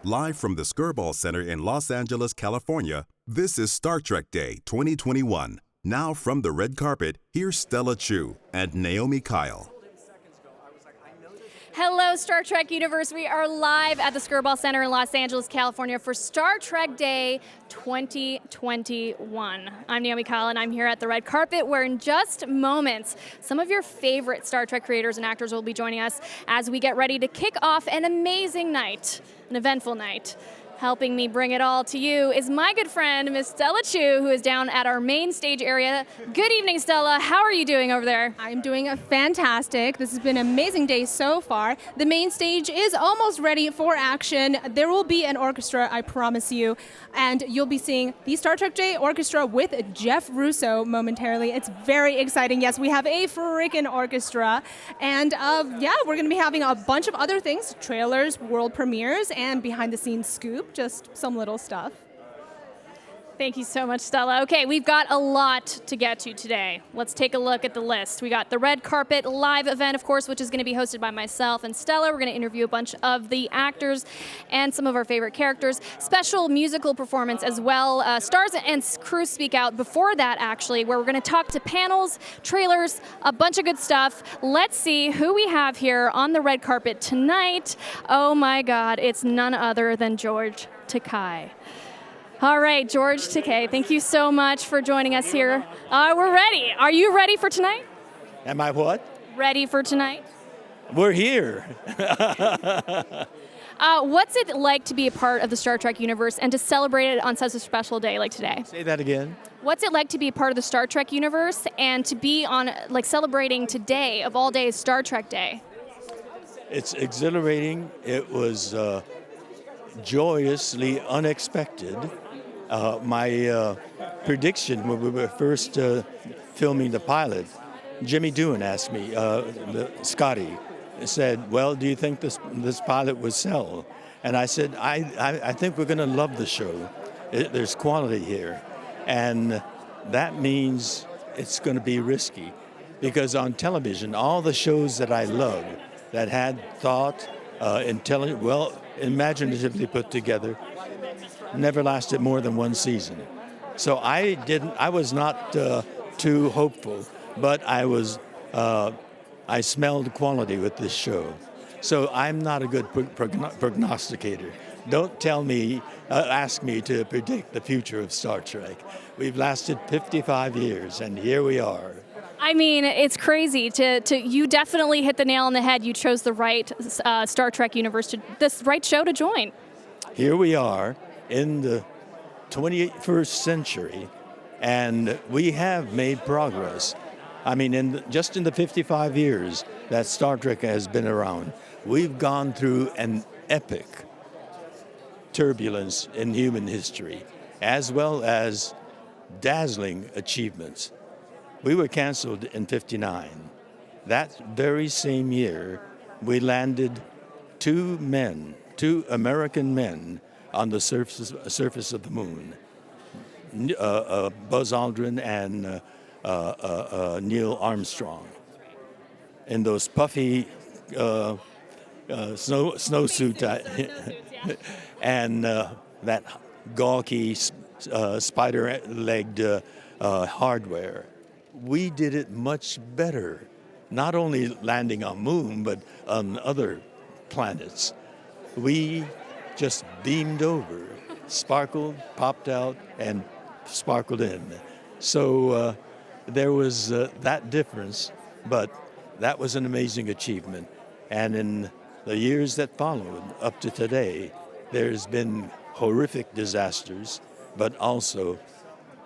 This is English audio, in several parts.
Live from the Skirball Center in Los Angeles, California, this is Star Trek Day 2021. Now from the red carpet, here's Stella Chu and Naomi Kyle. Hello, Star Trek Universe. We are live at the Skirball Center in Los Angeles, California for Star Trek Day 2021. I'm Naomi Kyle, and I'm here at the red carpet where in just moments, some of your favorite Star Trek creators and actors will be joining us as we get ready to kick off an amazing night, an eventful night. Helping me bring it all to you is my good friend, Miss Stella Chu, who is down at our main stage area. Good evening, Stella. How are you doing over there? I'm doing fantastic. This has been an amazing day so far. The main stage is almost ready for action. There will be an orchestra, I promise you, and you'll be seeing the Star Trek Day Orchestra with Jeff Russo momentarily. It's very exciting. Yes, we have a freaking orchestra, and yeah, we're going to be having a bunch of other things, trailers, world premieres, and behind-the-scenes scoop. Just some little stuff. Thank you so much, Stella. Okay, we've got a lot to get to today. Let's take a look at the list. We got the Red Carpet live event, of course, which is going to be hosted by myself and Stella. We're going to interview a bunch of the actors and some of our favorite characters. Special musical performance as well. Stars and crew speak out before that, actually, where we're going to talk to panels, trailers, a bunch of good stuff. Let's see who we have here on the Red Carpet tonight. Oh my God, it's none other than George Takei. All right, George Takei, thank you so much for joining us here. We're ready. Are you ready for tonight? Am I what? Ready for tonight? We're here. What's it like to be a part of the Star Trek universe and to celebrate it on such a special day like today? Say that again. What's it like to be a part of the Star Trek universe and to be on, like, celebrating today, of all days, Star Trek Day? It's exhilarating. It was joyously unexpected. My prediction when we were first filming the pilot, Jimmy Doohan asked me, Scotty, said, well, do you think this pilot would sell? And I said, I think we're going to love the show. There's quality here. And that means it's going to be risky. Because on television, all the shows that I love, that had thought, intelligent, well, imaginatively put together, never lasted more than one season. So I was not too hopeful, but I smelled quality with this show. So I'm not a good prognosticator. Don't ask me to predict the future of Star Trek. We've lasted 55 years, and here we are. I mean, it's crazy. You definitely hit the nail on the head. You chose the right Star Trek universe, this right show to join. Here we are in the 21st century, and we have made progress. I mean, just in the 55 years that Star Trek has been around, we've gone through an epic turbulence in human history, as well as dazzling achievements. We were canceled in '59. That very same year, we landed two American men on the surface of the moon, Buzz Aldrin and Neil Armstrong, in those puffy snowsuit and that gawky spider-legged hardware. We did it much better, not only landing on moon, but on other planets. We just beamed over, sparkled, popped out, and sparkled in. So there was that difference, but that was an amazing achievement. And in the years that followed, up to today, there's been horrific disasters, but also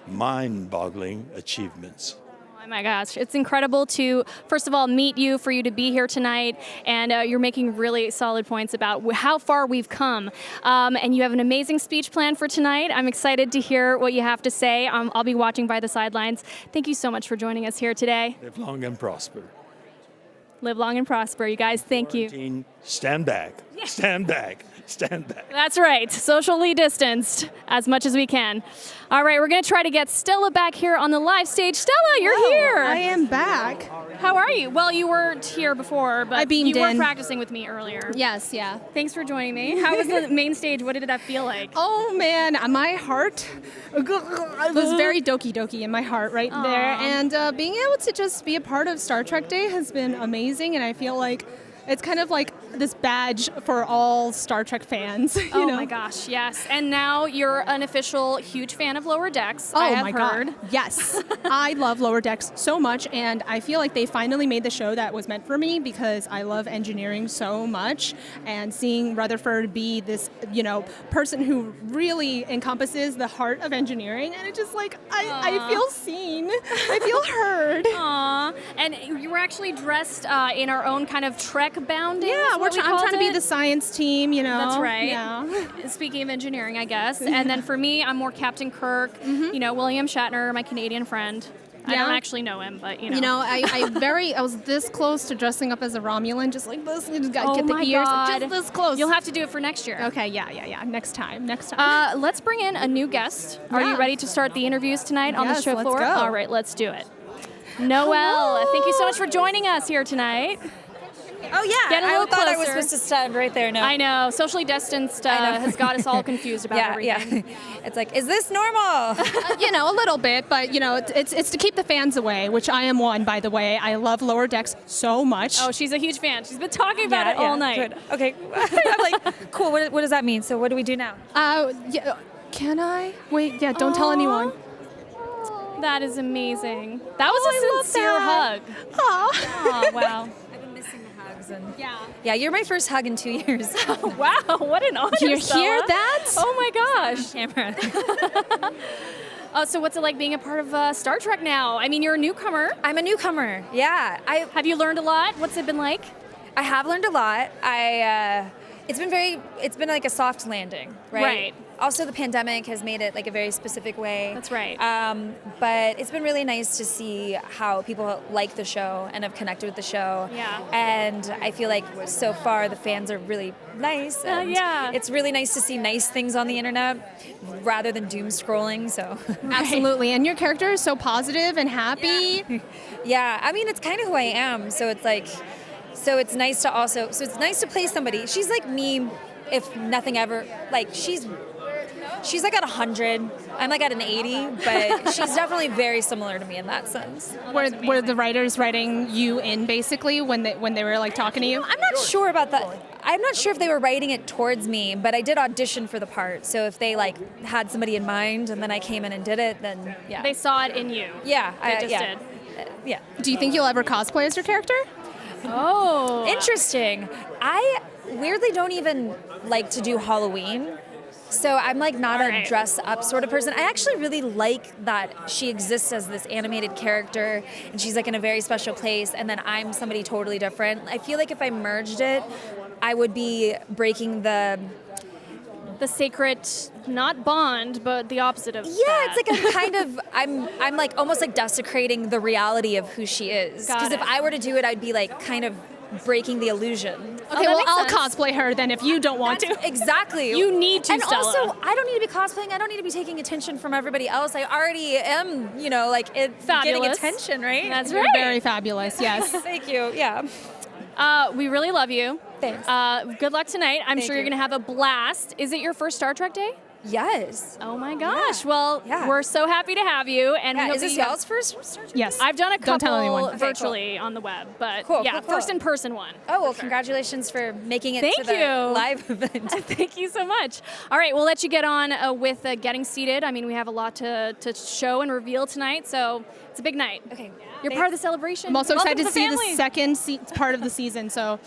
mind-boggling achievements. Oh my gosh, it's incredible to, first of all, meet you, for you to be here tonight, and you're making really solid points about how far we've come. And you have an amazing speech planned for tonight. I'm excited to hear what you have to say. I'll be watching by the sidelines. Thank you so much for joining us here today. Live long and prosper. Live long and prosper, you guys. Thank you. Stand back. Stand back. stand back. That's right. Socially distanced as much as we can. All right, we're going to try to get Stella back here on the live stage. Stella, you're here. I am back. How are you? Well, you weren't here before, but I beamed you were in. practicing with me earlier. Yes, yeah. Thanks for joining me. How was the main stage? What did that feel like? Oh man, my heart was very doki in my heart right there. And being able to just be a part of Star Trek Day has been amazing, and I feel like it's kind of like this badge for all Star Trek fans. You know? My gosh, yes. And now you're an official huge fan of Lower Decks. Oh I have my heard. God. Yes. I love Lower Decks so much, and I feel like they finally made the show that was meant for me because I love engineering so much, and seeing Rutherford be this, person who really encompasses the heart of engineering, and it's just like, I feel seen. I feel heard. Aw. And you were actually dressed in our own kind of Trek bounding. Yeah, I'm trying to be the science team, That's right. Yeah. Speaking of engineering, I guess. And then for me, I'm more Captain Kirk, William Shatner, my Canadian friend. I don't actually know him, but I was this close to dressing up as a Romulan, just like this. You just got to get the ears, God. just this close. You'll have to do it for next year. Okay, yeah. Next time. Let's bring in a new guest. Are you ready to start the interviews tonight on the Yes, show let's floor? go. All right, let's do it. Noelle, thank you so much for joining us here tonight. Oh, yeah. Get a I little thought I was closer. supposed to stand right there. No. I know. Socially distanced has got us all confused about everything. Yeah. It's like, is this normal? A little bit, but it's to keep the fans away, which I am one, by the way. I love Lower Decks so much. Oh, she's a huge fan. She's been talking about it all night. Good. Okay. I'm like, cool. What does that mean? So what do we do now? Can I? Wait, don't tell anyone. That is amazing. That was a sincere hug. Oh, wow. I've been missing the hugs. And Yeah, you're my first hug in 2 years. Wow, what an honor, You Stella. hear that? Oh my gosh. Camera. Oh, so what's it like being a part of Star Trek now? I mean, you're a newcomer. I'm a newcomer. Yeah. Have you learned a lot? What's it been like? I have learned a lot. It's been like a soft landing, right? Right. Also, the pandemic has made it like a very specific way. That's right. But it's been really nice to see how people like the show and have connected with the show. Yeah. And I feel like so far the fans are really nice. And yeah. It's really nice to see nice things on the internet rather than doom scrolling. So. Absolutely, and your character is so positive and happy. Yeah, I mean, it's kind of who I am. So it's like, it's nice to play somebody. She's like me, if nothing ever, like she's like at 100. I'm like at an 80, but she's definitely very similar to me in that sense. Were the writers writing you in basically when they were like talking to you? I'm not sure about that. I'm not sure if they were writing it towards me, but I did audition for the part. So if they like had somebody in mind and then I came in and did it, then yeah. They saw it in you. Yeah, They just did. Yeah. Do you think you'll ever cosplay as your character? Oh. Interesting. I weirdly don't even like to do Halloween. So I'm like not a dress up sort of person. I actually really like that she exists as this animated character and she's like in a very special place and then I'm somebody totally different. I feel like if I merged it, I would be breaking the sacred, not bond, but the opposite of Yeah, that. it's like a kind of I'm like almost like desecrating the reality of who she is. Because if I were to do it, I'd be like kind of breaking the illusion. Okay, well, I'll cosplay her then if you don't want to. Exactly. You need to, And Stella. also, I don't need to be cosplaying. I don't need to be taking attention from everybody else. I already am, like getting Fabulous. attention, right? That's You're right. very fabulous, yes. Thank you. Yeah. We really love you. Thanks. Good luck tonight. I'm Thank sure you're you. going to have a blast. Is it your first Star Trek day? Yes. Oh my gosh. Yeah. Well, Yeah. we're so happy to have you. And Yeah. we hope Is that this you y'all's first Star Trek? Yes. I've done a Don't tell couple anyone. virtually on the web, but Cool, yeah, cool. first in-person one. Oh, well, congratulations for making it Thank to the you. live event. Thank you so much. All right, we'll let you get on with getting seated. I mean, we have a lot to show and reveal tonight, so it's a big night. Okay. You're part of the celebration. I'm also Welcome excited to see the family. second part of the season, so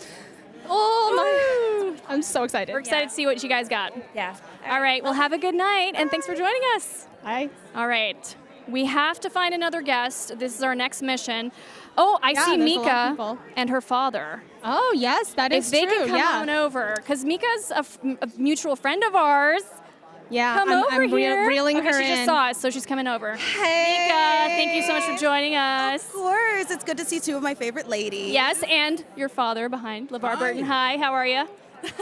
I'm so excited. We're excited to see what you guys got. Yeah. All right, well, have a good night, and thanks for joining us. Bye. All right. We have to find another guest. This is our next mission. Oh, I see there's a lot of Mica people. and her father. Oh, yes, that is If they true. can come on over, because Mica's a mutual friend of ours. Yeah, Come over I'm here. reeling Okay, her she in. just saw us, so she's coming over. Hey! Mica, thank you so much for joining us. Of course, it's good to see two of my favorite ladies. Yes, and your father behind, LeVar Burton. Hi, how are you?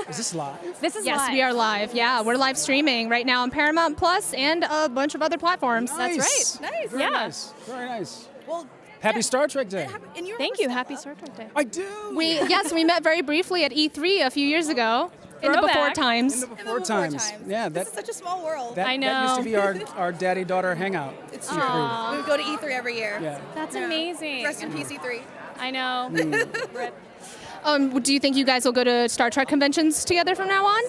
Is this live? This is Yes, live. we are live. Yeah, we're live streaming right now on Paramount Plus and a bunch of other platforms. Nice. Nice. Very Yeah. nice. Very nice. Well, Happy Star Trek Day. and you Thank you. Happy Star Trek Day. I do. We met very briefly at E3 a few years ago in the Throwback. before times. In the before times. Yeah, This that, is such a small world. that, I that used to know. be our daddy-daughter hangout. It's E3. true. We would go to E3 every year. Yeah. That's Yeah. amazing. Rest in peace, E3. I know. Mm. Rip. Do you think you guys will go to Star Trek conventions together from now on?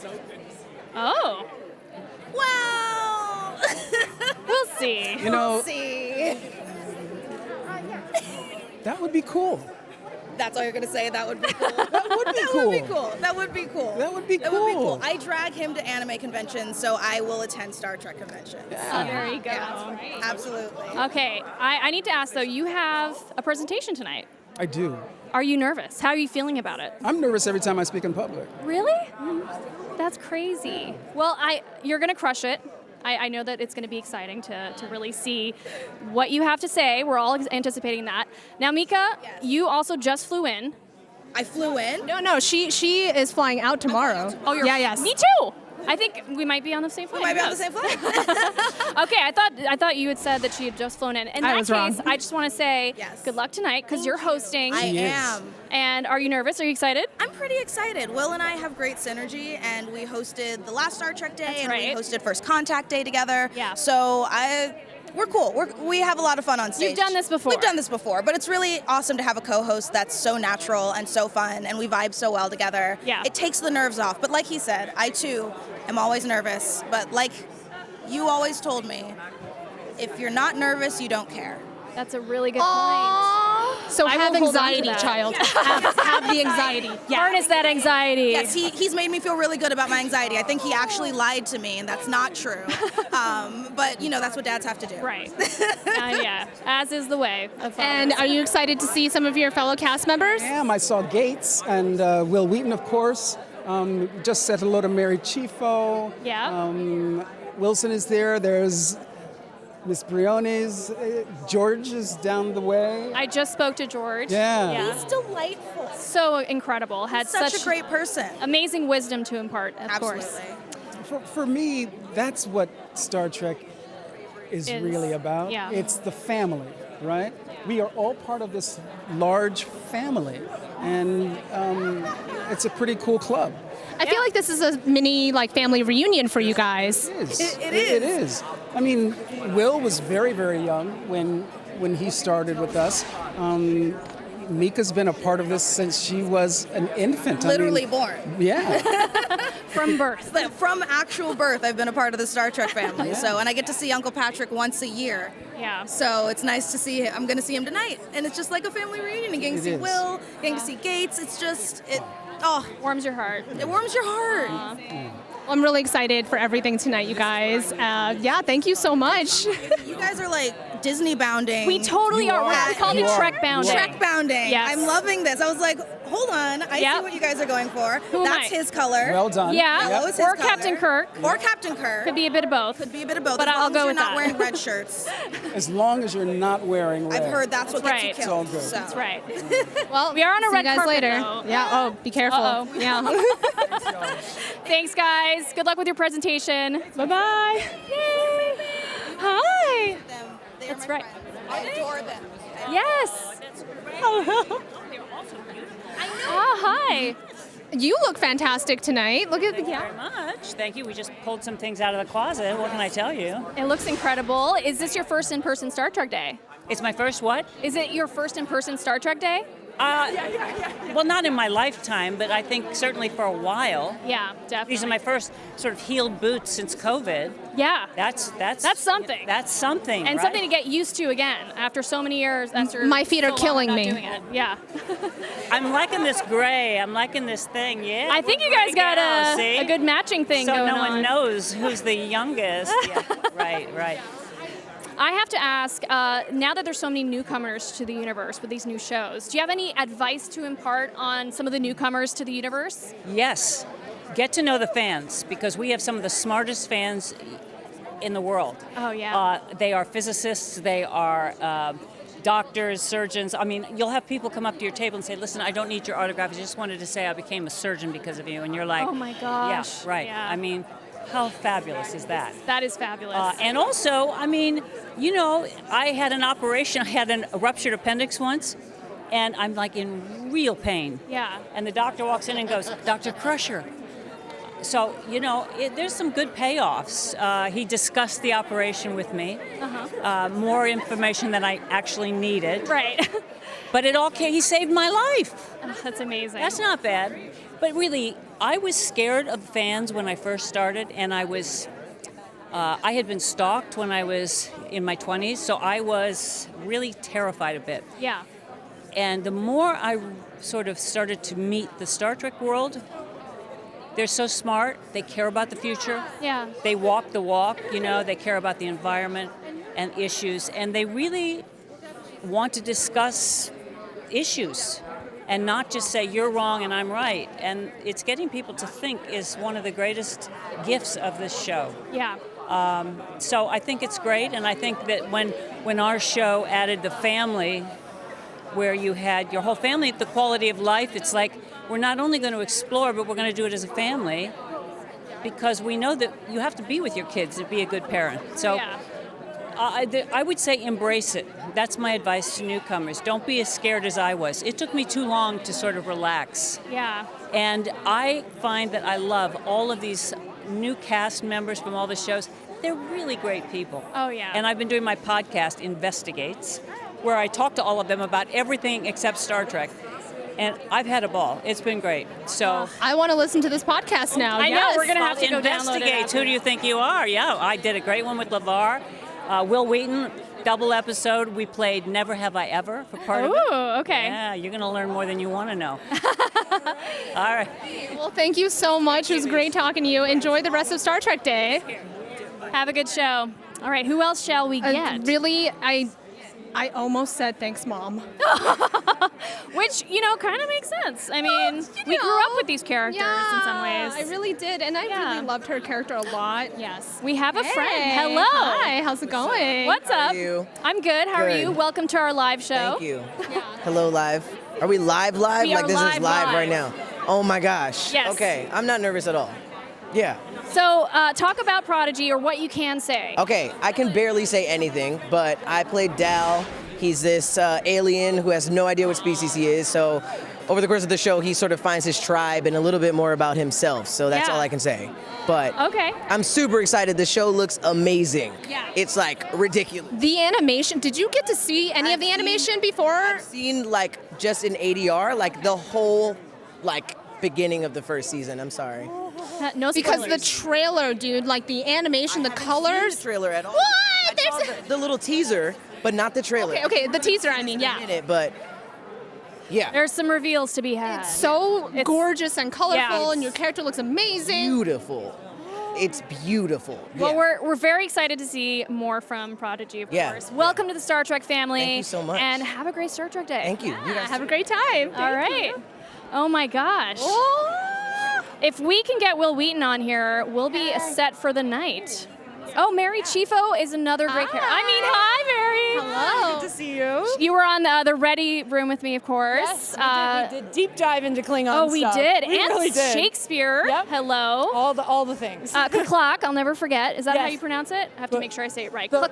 Oh, Well, we'll see. You know, see. that would be cool. That's all you're gonna say. That would be cool. That would be That cool. would be cool. That would be cool. That would be That would be cool. cool. I drag him to anime conventions, so I will attend Star Trek conventions. There you go. Absolutely. Okay, I need to ask though. You have a presentation tonight. I do. Are you nervous? How are you feeling about it? I'm nervous every time I speak in public. Really? That's crazy. Well, you're gonna crush it. I know that it's going to be exciting to really see what you have to say. We're all anticipating that. Now, Mica, you also just flew in. I flew in. No, she is flying out tomorrow. Oh, you're. Yeah, yes. Me too. I think we might be on the same flight. We might be Who on the knows? same flight. Okay, I thought you had said that she had just flown in. In I that was case, wrong. I just want to say Yes. good luck tonight because you're hosting. I She is. am. And are you nervous? Are you excited? I'm pretty excited. Will and I have great synergy, and we hosted the last Star Trek Day, That's and right. we hosted First Contact Day together. Yeah. So we're cool. We have a lot of fun on stage. You've done this before. We've done this before, but it's really awesome to have a co-host that's so natural and so fun, and we vibe so well together. Yeah. It takes the nerves off. But like he said, I too am always nervous. But like you always told me, if you're not nervous, you don't care. That's a really good point. So I have will hold on to anxiety, that. child. have the anxiety. Harness that anxiety. Yes, he's made me feel really good about my anxiety. I think he actually lied to me, and that's not true. But that's what dads have to do. Right. Yeah. As is the way of fathers. And are you excited to see some of your fellow cast members? I saw Gates and Will Wheaton, of course. Just said hello to Mary Chifo. Yeah. Wilson is there. There's Miss Briones. George is down the way. I just spoke to George. Yeah. He's delightful. So incredible. Had Such a great person. amazing wisdom to impart, of Absolutely. course. For me, that's what Star Trek is really about. Yeah. It's the family, right? We are all part of this large family, and it's a pretty cool club. I feel like this is a mini family reunion for you guys. It is. It is. It is. I mean, Will was very, very young when he started with us. Mica's been a part of this since she was an infant. Literally born. Yeah. From birth. From actual birth, I've been a part of the Star Trek family. So, and I get to see Uncle Patrick once a year. Yeah. So it's nice to see him. I'm going to see him tonight, and it's just like a family reunion. And getting to It see is. Will, getting to see Gates. It's just it Warms your heart. warms your heart. I'm really excited for everything tonight, you guys. Thank you so much. You guys are like Disney bounding. We totally are. We call it You are. Trek bounding. Trek bounding. Yes. I'm loving this. I was like, hold on. I Yep. see what you guys are going for. Who am That's I? his color. Well done. Yeah. Yellow is his Or color. Captain Kirk. Or Captain Kirk. Could be a bit of both. Could be a bit of both. But as I'll long go as you're with not that. wearing red shirts. As long as you're not wearing red. I've heard that's what That's gets you right. killed. It's all good. So. That's right. Well, We are on a see red you guys carpet, later. though. Yeah. Oh, be careful. Uh-oh. Yeah. Thanks, guys. Good luck with your presentation. Bye-bye. Yay. Hi. That's right. I adore them. Yes. Hello. Hi. You look fantastic tonight. Look at the Very much. Thank you. We just pulled some things out of the closet. What can I tell you? It looks incredible. Is this your first in-person Star Trek day? It's my first what? Is it your first in-person Star Trek day? Well, not in my lifetime, but I think certainly for a while. Yeah, definitely. These are my first sort of heeled boots since COVID. Yeah. That's something. That's something. And right? something to get used to again after so many years. After My feet are so long killing not me. doing it. Yeah. I'm liking this gray. I'm liking this thing. Yeah. I think we're you guys gray got gals, see? a good matching thing so going no one on. knows who's the youngest. Yeah. Right. I have to ask, now that there's so many newcomers to the universe with these new shows, do you have any advice to impart on some of the newcomers to the universe? Yes. Get to know the fans, because we have some of the smartest fans in the world. Oh, yeah. They are physicists. They are doctors, surgeons. I mean, you'll have people come up to your table and say, listen, I don't need your autograph. I just wanted to say I became a surgeon because of you. And you're like, Oh my gosh. Yeah, right. Yeah. I mean, how fabulous is that? That is fabulous. And also, I mean, you know, I had an operation. I had a ruptured appendix once, and I'm like in real pain. Yeah. And the doctor walks in and goes, Dr. Crusher. So, you know, there's some good payoffs. He discussed the operation with me, more information than I actually needed. Right. But it all came, he saved my life. Oh, that's amazing. That's not bad. But really, I was scared of fans when I first started, and I had been stalked when I was in my 20s, so I was really terrified a bit. Yeah. And the more I sort of started to meet the Star Trek world, they're so smart, they care about the future. Yeah. They walk the walk, you know, they care about the environment and issues, and they really want to discuss issues and not just say you're wrong and I'm right. And it's getting people to think is one of the greatest gifts of this show. Yeah. So I think it's great, and I think that when our show added the family, where you had your whole family, the quality of life, it's like we're not only going to explore, but we're going to do it as a family, because we know that you have to be with your kids to be a good parent. So Yeah. I would say embrace it. That's my advice to newcomers. Don't be as scared as I was. It took me too long to sort of relax. Yeah. And I find that I love all of these new cast members from all the shows. They're really great people. Oh, yeah. And I've been doing my podcast, Investigates, where I talk to all of them about everything except Star Trek. And I've had a ball. It's been great. So I want to listen to this podcast now. I know, Yes. we're going to have to go download it Investigates. after. Who do you think you are? Yeah, I did a great one with LeVar. Will Wheaton, double episode. We played Never Have I Ever for part of it. Ooh, okay. Yeah, you're going to learn more than you want to know. All right. Well, thank you so much. It was great talking to you. Enjoy the rest of Star Trek Day. Have a good show. All right, who else shall we get? Really, I almost said thanks, Mom. Which, you know, kind of makes sense. I mean, we grew up with these characters in some ways. I really did, and I Yeah. really loved her character a lot. Yes. We have a Hey, friend. Hello. Hi, how's it going? What's up? How are you? I'm good. How are Good. you? Welcome to our live show. Thank you. Hello, live. Are we live? We Like are this live, is live live. right now. Oh my gosh. Yes. Okay, I'm not nervous at all. Yeah. So, talk about Prodigy, or what you can say. Okay, I can barely say anything, but I played Dal. He's this alien who has no idea what species he is. So, over the course of the show, he sort of finds his tribe and a little bit more about himself. So that's Yeah. all I can say. But Okay. I'm super excited. The show looks amazing. Yeah. It's like ridiculous. The animation, did you get to see any of the animation before? I've seen like just in ADR, like the whole like beginning of the first season. I'm sorry. No Because spoilers. the trailer, dude, like the animation, the colors. The trailer at all. What? I saw the little teaser, but not the trailer. Okay, the teaser, I mean, yeah. In it, but yeah, There's some reveals to be had. So gorgeous and colorful, Yeah. and your character looks amazing. beautiful. It's beautiful. Well, Yeah. we're very excited to see more from Prodigy, of Yeah. course. Welcome to the Star Trek family. Thank you so much. And have a great Star Trek day. Thank you. You guys Have a great time. All right. Oh my gosh. Oh. If we can get Will Wheaton on here, we'll be set for the night. Oh, Mary Chiefo is another great character. I mean, hi, Mary. Hello. Good to see you. You were on the Ready room with me, of course. Yes, we did deep dive into Klingon Oh, we stuff. did. We and really did. Shakespeare. Yep. Hello. All the things. Clock, I'll never forget. Is that how Yes. you pronounce it? I have to make sure I say it right. the-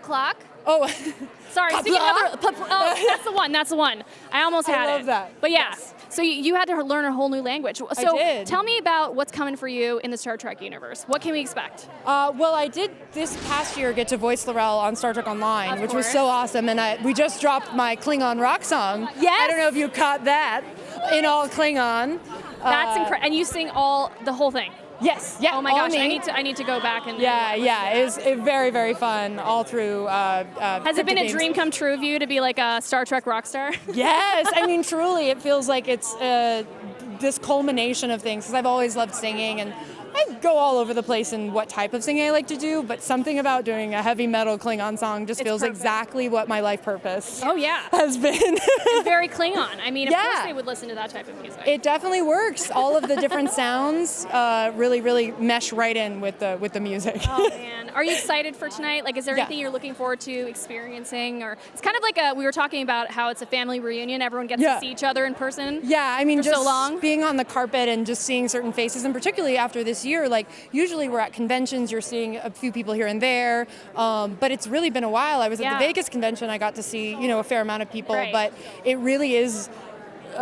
Clock. oh, Sorry, speaking of oh, that's the one. That's the one. I almost had it. love that. But yeah, Yes. so you had to learn a whole new language. So did. tell me about what's coming for you in the Star Trek universe. What can we expect? well, I did this past year get to voice L'Rell on Star Trek Online, Of which was course. so awesome. And we just dropped my Klingon rock song. Yes. I don't know if you caught that in all Klingon. That's incredible. And you sing the whole thing. Yes. Yeah. Oh my all gosh, me. I need to go back and Yeah. It's very, very fun all through. Has it been a dream come true of you to be like a Star Trek rock star? Yes, I mean, truly, it feels like it's this culmination of things, because I've always loved singing, and I go all over the place in what type of singing I like to do, but something about doing a heavy metal Klingon song just feels perfect. exactly what my life purpose has been. It's very Klingon. I mean, of course Yeah. they would listen to that type of music. It definitely works. All of the different sounds really mesh right in with the music. Oh man, are you excited for tonight? Like, is there anything you're looking forward to experiencing? Or it's kind of like we were talking about how it's a family reunion. Everyone gets to see each other in person. Yeah, I mean, for just so long. being on the carpet and just seeing certain faces, and particularly after this year, like usually we're at conventions, you're seeing a few people here and there, but it's really been a while. I was at the Vegas convention, I got to see a fair amount of people, but it really is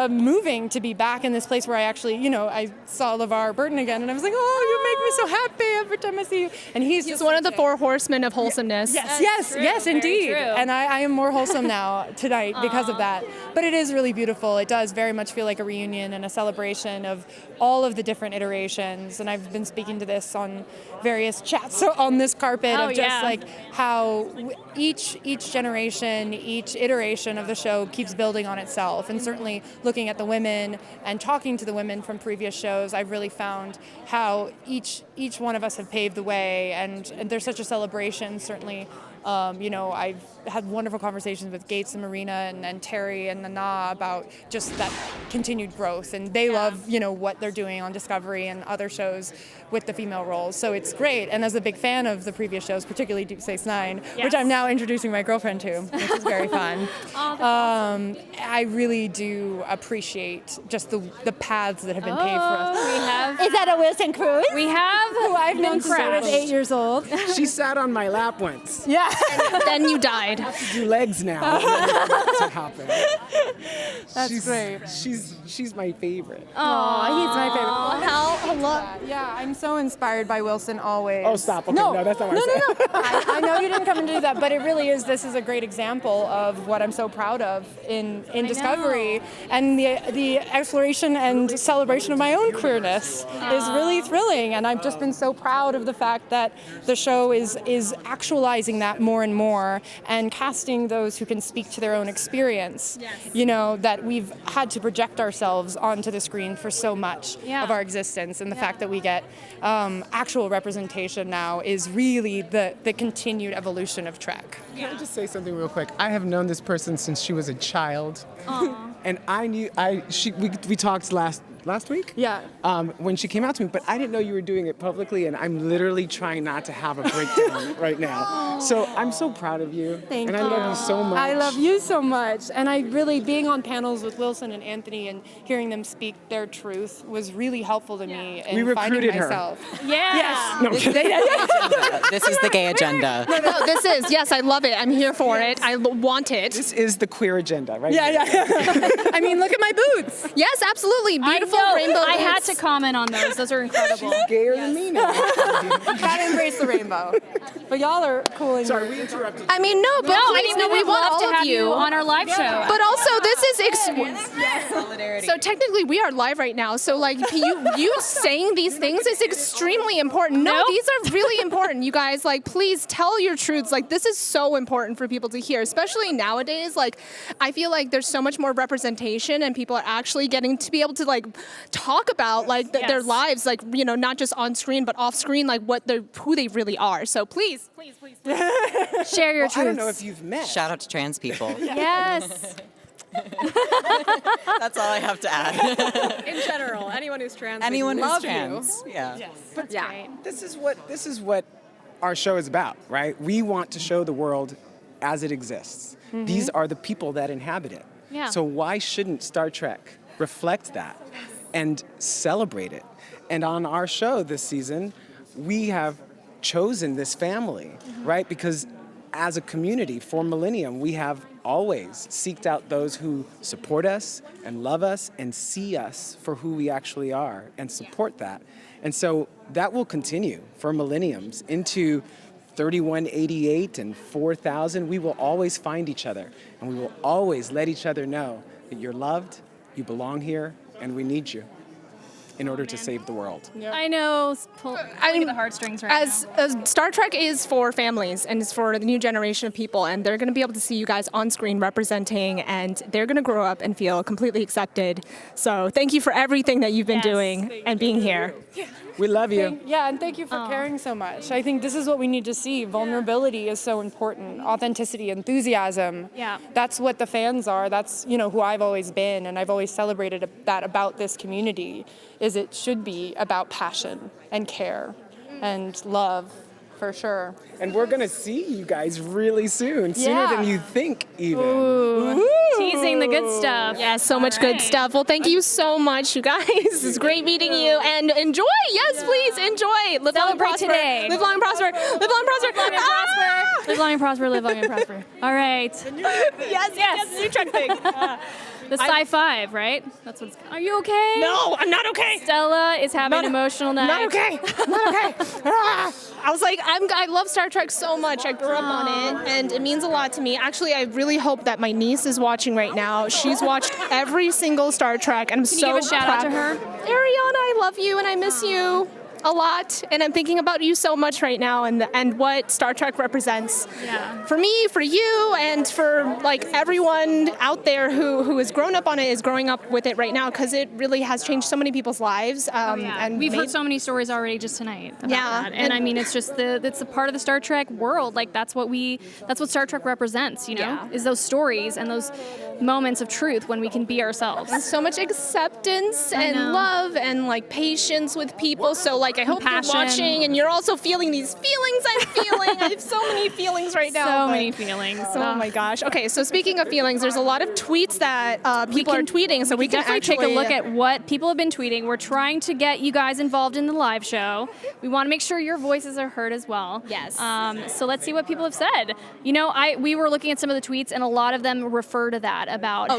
moving to be back in this place where I actually, I saw Burton again, and I was like, oh, you make me so happy every time I see you. And he's just one of the 4 horsemen of wholesomeness. Yes, indeed. And I am more wholesome now tonight because of that. But it is really beautiful. It does very much feel like a reunion and a celebration of all of the different iterations. And I've been speaking to this on various chats on this carpet of just like how each generation, each iteration of the show keeps building on itself. And certainly looking at the women and talking to the women from previous shows, I've really found how each one of us have paved the way, and there's such a celebration. Certainly, I've had wonderful conversations with Gates and Marina and Terry and Nana about just that continued growth, and they love what they're doing on Discovery and other shows with the female roles. So it's great. And as a big fan of the previous shows, particularly Deep Space Nine, which I'm now introducing my girlfriend to, which is very fun. Awesome. I really do appreciate just the paths that have been paved for us. We have. Is that a Wilson Cruz? We have. Who I've known since I was 8 years old. She sat on my lap once. Yeah. Then you died. I have to do legs now. to happen. That's great. She's my favorite. Oh, he's my favorite. Hello. Yeah, I'm so inspired by Wilson always. Oh, stop. Okay, no, that's not what I said. I know you didn't come and do that, but it really is. This is a great example of what I'm so proud of in Discovery, and the exploration and celebration of my own queerness is really thrilling. And I've just been so proud of the fact that the show is actualizing that more and more, and casting those who can speak to their own experience. That we've had to project ourselves onto the screen for so much of our existence, and the fact that we get actual representation now is really the continued evolution of Trek. Can I just say something real quick? I have known this person since she was a child. And we talked last week? Yeah. When she came out to me, but I didn't know you were doing it publicly, and I'm literally trying not to have a breakdown right now. So I'm so proud of you. Thank you. And I love you so much. I love you so much. And I really, being on panels with Wilson and Anthony and hearing them speak their truth was really helpful to me in We finding recruited her. myself. Yeah. Yes. No, I'm kidding. This is the gay agenda. No, this is. Yes, I love it. I'm here for it. I want it. This is the queer agenda, right? Yeah. I mean, look at my boots. Yes, absolutely. Beautiful I know. rainbow I had boots. to comment on those. Those are incredible. Gayer than me now. Gotta embrace the rainbow. But y'all are cool. Sorry, we interrupted. I mean, no, but please, we we would want love all to of have you you on our live show. But also, this is Solidarity. so technically we are live right now. So like you saying these things is extremely important. No, Nope. these are really important. You guys, like, please tell your truths. Like, this is so important for people to hear, especially nowadays. Like, I feel like there's so much more representation, and people are actually getting to be able to like talk about like their lives, like not just on screen but off screen, like who they really are. So please. Share your I don't truths. know if you've met. Shout out to trans people. Yes. That's all I have to add. In general, anyone who's trans, Anyone we who's love trans. you. Yeah. That's great. This is what our show is about, right? We want to show the world as it exists. These are the people that inhabit it. Yeah. So why shouldn't Star Trek reflect that and celebrate it? And on our show this season, we have chosen this family, right? Because as a community for millennium, we have always seeked out those who support us and love us and see us for who we actually are and support that. And so that will continue for millenniums into 3188 and 4000. We will always find each other, and we will always let each other know that you're loved, you belong here, and we need you in order to save the world. I know. Pulling the heartstrings right As Star Trek is for families and it's for the new generation of people, and they're going to be able to see you guys on screen representing, and they're going to grow up and feel completely accepted. So thank you for everything that you've been doing and being here. now. We love you. And thank you for caring so much. I think this is what we need to see. Vulnerability is so important. Authenticity, enthusiasm. Yeah. That's what the fans are. That's, who I've always been, and I've always celebrated that about this community, is it should be about passion and care and love, for sure. And we're going to see you guys really soon, sooner than you think even. Ooh. Teasing the good stuff. Yeah, so much good stuff. Well, thank you so much, you guys. It's great meeting you. And enjoy. Yes, please, enjoy. Live long and prosper. Today. Live long and prosper. Live long and prosper. Live long and prosper. Live long and prosper. Live long and prosper. All right. Yes, new truck thing. The sci-5, right? That's what it's called. Are you okay? No, I'm not okay. Stella is having an emotional night. Not okay. Not okay. I was like, I love Star Trek so much. I grew up on it, and it means a lot to me. Actually, I really hope that my niece is watching right now. She's watched every single Star Trek, and I'm Can so you give a shout out to her? Ariana, I love you, and I miss you a lot, and I'm thinking about you so much right now, and what Star Trek represents for me, for you, and for like everyone out there who has grown up on it, is growing up with it right now, because it really has changed so many people's lives. And we've heard so many stories already just tonight about that. And I mean, it's just it's a part of the Star Trek world. Like that's what Star Trek represents, is those stories and those moments of truth when we can be ourselves. And so much acceptance and love and like patience with people. So like I hope you're watching and you're also feeling these feelings I'm feeling. I have so many feelings right now. So many feelings. Oh my gosh. Okay, so speaking of feelings, there's a lot of tweets that people are tweeting, so we can definitely actually take a look at what people have been tweeting. We're trying to get you guys involved in the live show. We want to make sure your voices are heard as well. Yes. So let's see what people have said. We were looking at some of the tweets, and a lot of them refer to that, about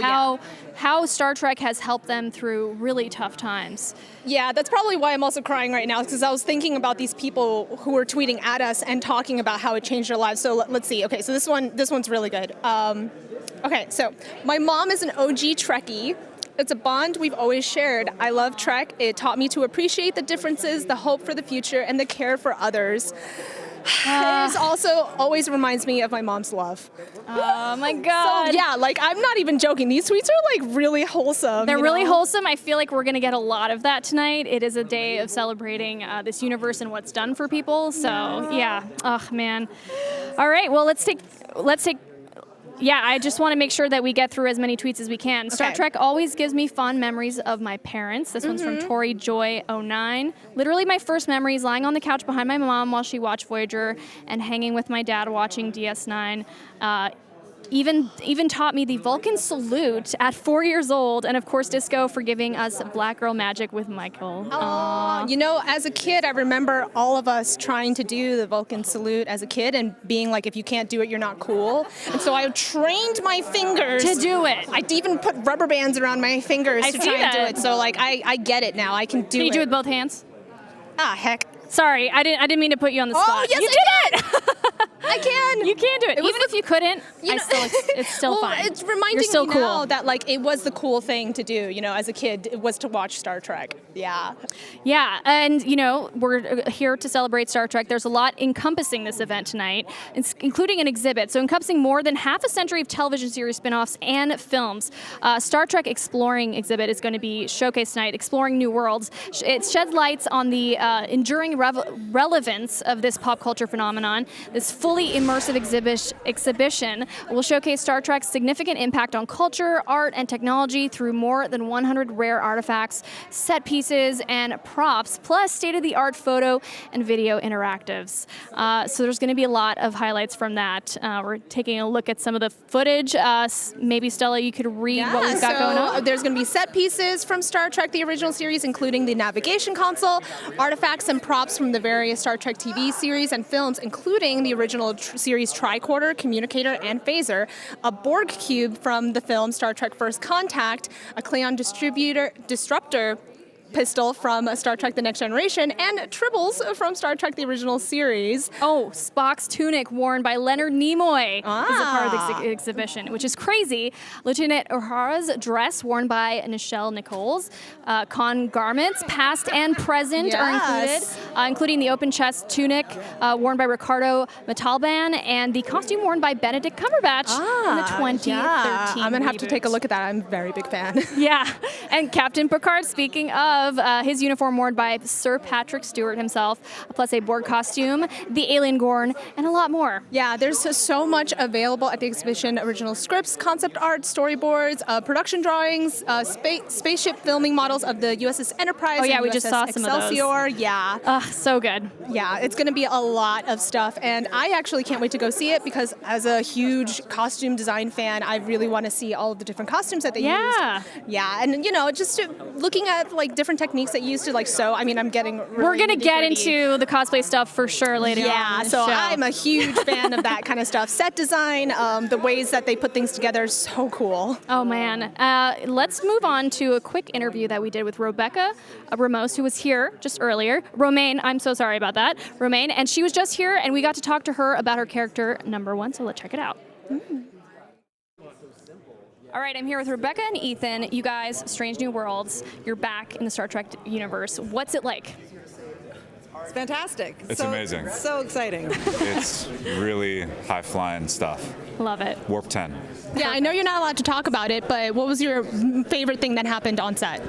how Star Trek has helped them through really tough times. Yeah, that's probably why I'm also crying right now, because I was thinking about these people who were tweeting at us and talking about how it changed their lives. So let's see. Okay, so this one's really good. Okay, so my mom is an OG Trekkie. It's a bond we've always shared. I love Trek. It taught me to appreciate the differences, the hope for the future, and the care for others. It also always reminds me of my mom's love. Oh my God. So yeah, like I'm not even joking. These tweets are like really wholesome. They're really wholesome. I feel like we're going to get a lot of that tonight. It is a day of celebrating this universe and what's done for people. So yeah. Oh man. All right. Well, let's take. Yeah, I just want to make sure that we get through as many tweets as we can. Star Trek always gives me fond memories of my parents. This one's from Tori Joy 09. Literally my first memory is lying on the couch behind my mom while she watched Voyager and hanging with my dad watching DS9. Even taught me the Vulcan salute at 4 years old, and of course Cisco for giving us Black Girl Magic with Michael. As a kid, I remember all of us trying to do the Vulcan salute as a kid and being like, if you can't do it, you're not cool. And so I trained my fingers to do it. I even put rubber bands around my fingers to try and do it. So like I get it now. I can do it. Can you do it with both hands? Ah, heck. Sorry, I didn't mean to put you on the spot. Oh, yes, you did it! I can. You can do it. Even if you couldn't, it's still fine. It's reminding me now that like it was the cool thing to do, as a kid, it was to watch Star Trek. Yeah. Yeah, and we're here to celebrate Star Trek. There's a lot encompassing this event tonight, including an exhibit. So encompassing more than half a century of television series spin-offs and films. Star Trek Exploring exhibit is going to be showcased tonight, exploring new worlds. It sheds lights on the enduring relevance of this pop culture phenomenon. This fully immersive exhibition will showcase Star Trek's significant impact on culture, art, and technology through more than 100 rare artifacts, set pieces, and props, plus state-of-the-art photo and video interactives. So there's going to be a lot of highlights from that. We're taking a look at some of the footage. Maybe, Stella, you could read what we've got going on. There's going to be set pieces from Star Trek, the original series, including the navigation console, artifacts and props from the various Star Trek TV series and films, including the original series tricorder, communicator, and phaser, a Borg cube from the film Star Trek First Contact, a Klingon disruptor pistol from Star Trek The Next Generation, and tribbles from Star Trek The Original Series. Oh, Spock's tunic worn by Leonard Nimoy is a part of the exhibition, which is crazy. Lieutenant Uhura's dress worn by Nichelle Nichols. Con garments, past and present, are included, including the open chest tunic worn by Ricardo Montalban and the costume worn by Benedict Cumberbatch in the 2013 I'm going to have to reboot. take a look at that. I'm a very big fan. Yeah, and Captain Picard, speaking of, of his uniform worn by Sir Patrick Stewart himself, plus a board costume, the alien Gorn, and a lot more. Yeah, there's so much available at the exhibition. Original scripts, concept art, storyboards, production drawings, spaceship filming models of the USS Enterprise. Oh yeah, and we just USS saw some Excelsior. of those. Yeah. So good. Yeah, it's going to be a lot of stuff, and I actually can't wait to go see it because as a huge costume design fan, I really want to see all of the different costumes that they used. Yeah, and just looking at like different techniques that you used to like sew. I mean, I'm getting really We're gonna get nitty-gritty. into the cosplay stuff for sure later on. Yeah, in the so show. I'm a huge fan of that kind of stuff. Set design, the ways that they put things together, is so cool. Oh man. Let's move on to a quick interview that we did with Rebecca Ramos, who was here just earlier. Romaine, I'm so sorry about that. Romaine, and she was just here, and we got to talk to her about her character number 1. So let's check it out. All right, I'm here with Rebecca and Ethan. You guys, Strange New Worlds, you're back in the Star Trek universe. What's it like? It's fantastic. It's amazing. So exciting. It's really high-flying stuff. Love it. Warp 10. Yeah, I know you're not allowed to talk about it, but what was your favorite thing that happened on set?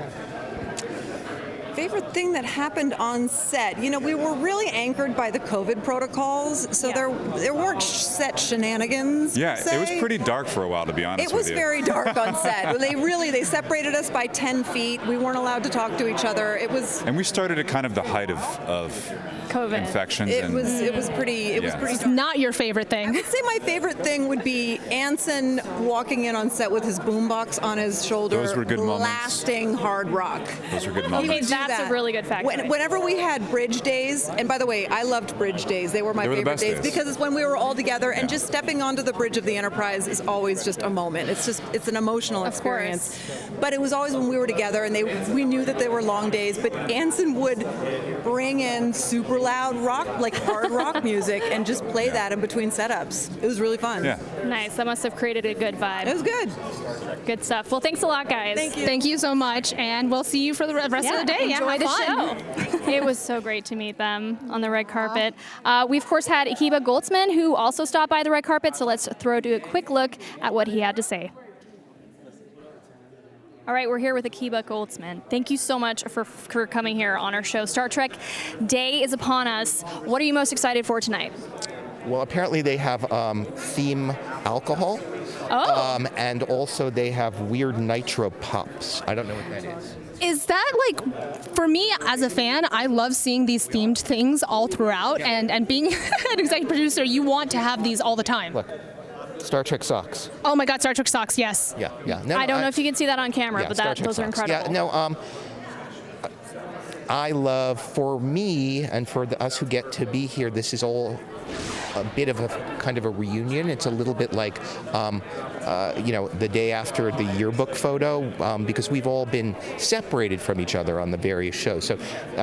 Favorite thing that happened on set? You know, we were really anchored by the COVID protocols, so there weren't set shenanigans. Yeah, say. it was pretty dark for a while, to be honest It was with you. very dark on set. They separated us by 10 feet. We weren't allowed to talk to each other. It was. And we started at kind of the height of COVID infections. It and, was pretty. It was pretty. Dark. Not your favorite thing. I would say my favorite thing would be Anson walking in on set with his boombox on his shoulder. Those were good moments. Blasting hard rock. Those were good moments. Okay, that's a really good fact. Whenever we had bridge days, and by the way, I loved bridge days. They were my favorite days because it's when we were all together, and just stepping onto the bridge of the Enterprise is always just a moment. It's an emotional experience. But it was always when we were together, and we knew that they were long days. But Anson would bring in super loud rock, like hard rock music, and just play that in between setups. It was really fun. Yeah. Nice. That must have created a good vibe. It was good. Good stuff. Well, thanks a lot, guys. Thank you. Thank you so much, and we'll see you for the rest of the day. Enjoy the show. It was so great to meet them on the red carpet. We, of course, had Akiba Goldsman, who also stopped by the red carpet, so let's do a quick look at what he had to say. All right, we're here with Akiba Goldsman. Thank you so much for coming here on our show. Star Trek Day is upon us. What are you most excited for tonight? Well, apparently they have theme alcohol. And also they have weird nitro pops. I don't know what that is. Is that like, for me as a fan, I love seeing these themed things all throughout, and being an executive producer, you want to have these all the time. Look, Star Trek socks. Oh my God, Star Trek socks, yes. Yeah. No, I don't know if you can see that on camera, but those are incredible. Yeah, no, I love, for me and for us who get to be here, this is all a bit of a kind of a reunion. It's a little bit like, the day after the yearbook photo, because we've all been separated from each other on the various shows. So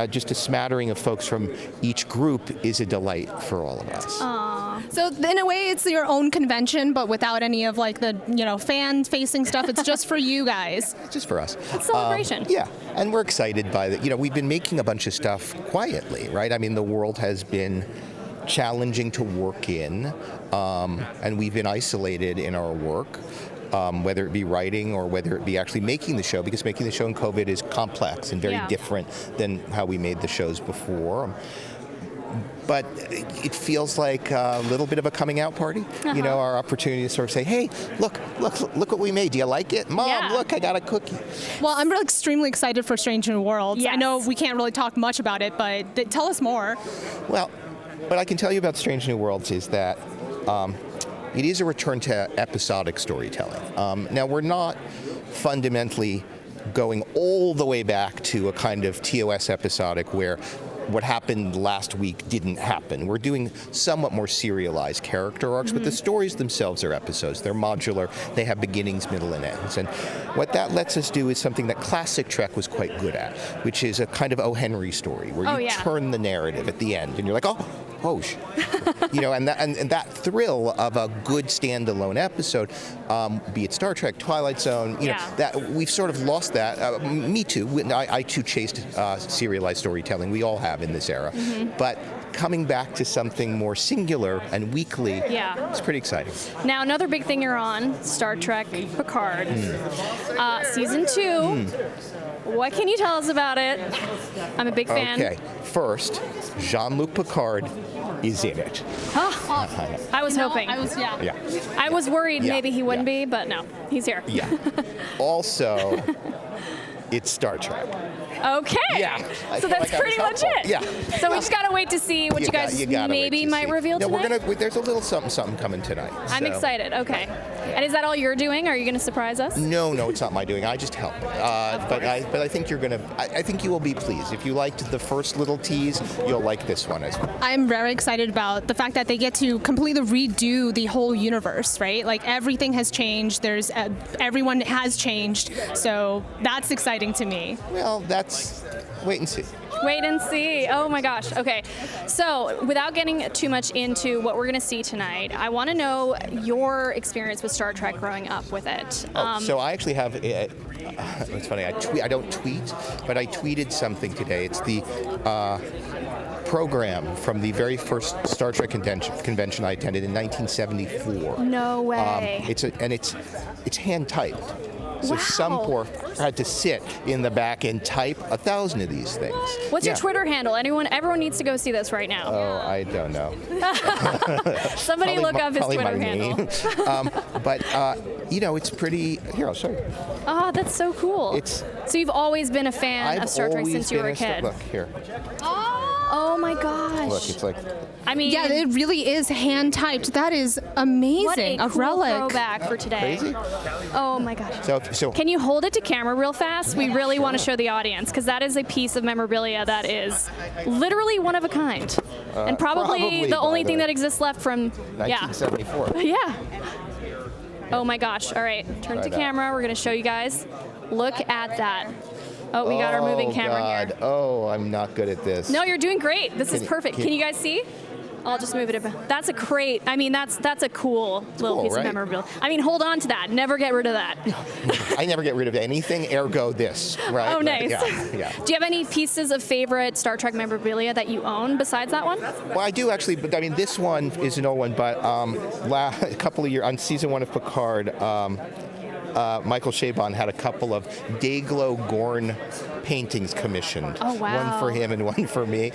just a smattering of folks from each group is a delight for all of us. Aww. So in a way, it's your own convention, but without any of like the fan-facing stuff. It's just for you guys. Just for us. It's celebration. Yeah, and we're excited by that. We've been making a bunch of stuff quietly, right? I mean, the world has been challenging to work in, and we've been isolated in our work, whether it be writing or whether it be actually making the show, because making the show in COVID is complex and very different than how we made the shows before. But it feels like a little bit of a coming out party. Our opportunity to sort of say, hey, look what we made. Do you like it? Mom, look, I got a cookie. Well, I'm really extremely excited for Strange New Worlds. Yes. I know we can't really talk much about it, but tell us more. Well, what I can tell you about Strange New Worlds is that it is a return to episodic storytelling. Now, we're not fundamentally going all the way back to a kind of TOS episodic where what happened last week didn't happen. We're doing somewhat more serialized character arcs, but the stories themselves are episodes. They're modular. They have beginnings, middle, and ends. And what that lets us do is something that classic Trek was quite good at, which is a kind of O. Henry story, where you turn the narrative at the end, and you're like, and that thrill of a good standalone episode, be it Star Trek, Twilight Zone, that we've sort of lost that. Me too. I too chased serialized storytelling. We all have in this era. But coming back to something more singular and weekly. Yeah. It's pretty exciting. Now, another big thing you're on, Star Trek Picard. Season 2. What can you tell us about it? I'm a big fan. Okay, first, Jean-Luc Picard is in it. I was hoping. Yeah. I was worried Yeah. maybe he wouldn't be, but no, he's here. Yeah. Also, it's Star Trek. Okay. Yeah. So that's pretty much it. Yeah. So we just gotta wait to see what you guys maybe might reveal No, tonight. there's a little something coming tonight. I'm so. excited. Okay. And is that all you're doing? Are you going to surprise us? No, it's not my doing. I just help. But I think you're gonna. I think you will be pleased. If you liked the first little tease, you'll like this one as well. I'm very excited about the fact that they get to completely redo the whole universe, right? Like everything has changed. Everyone has changed. So that's exciting to me. Well, that's wait and see. Wait and see. Oh my gosh. Okay. So, without getting too much into what we're going to see tonight, I want to know your experience with Star Trek growing up with it. So I actually have. It's funny. I don't tweet, but I tweeted something today. It's the program from the very first Star Trek convention I attended in 1974. No way. It's hand typed. So Wow. some poor had to sit in the back and type 1,000 of these things. What's your Twitter handle? Everyone needs to go see this right now. Oh, I don't know. Somebody look up his Twitter handle. But it's pretty. Here, I'll show you. Oh, that's so cool. So you've always been a fan of Star Trek since you were a kid. Look here. Oh my gosh. Look, it's like. I mean, yeah, it really is hand typed. That is amazing. What a cool relic. throwback for today. Crazy? Oh my gosh. So can you hold it to camera real fast? We really want to show the audience because that is a piece of memorabilia that is literally one of a kind, and probably the only thing that exists left from 1974. Yeah. Oh my gosh. All right, turn to camera. We're gonna show you guys. Look at that. Oh, we got our moving camera here. Oh, I'm not good at this. No, you're doing great. This is perfect. Can you guys see? I'll just move it a bit. That's a crate. I mean, that's a cool little piece of memorabilia. I mean, hold on to that. Never get rid of that. I never get rid of anything, ergo this, right? Oh, nice. Yeah. Do you have any pieces of favorite Star Trek memorabilia that you own besides that one? Well, I do actually, but I mean, this one is an old one, but a couple of years, on season 1 of Picard, Michael Chabon had a couple of Dayglow Gorn paintings commissioned. Oh, wow. One for him and one for me.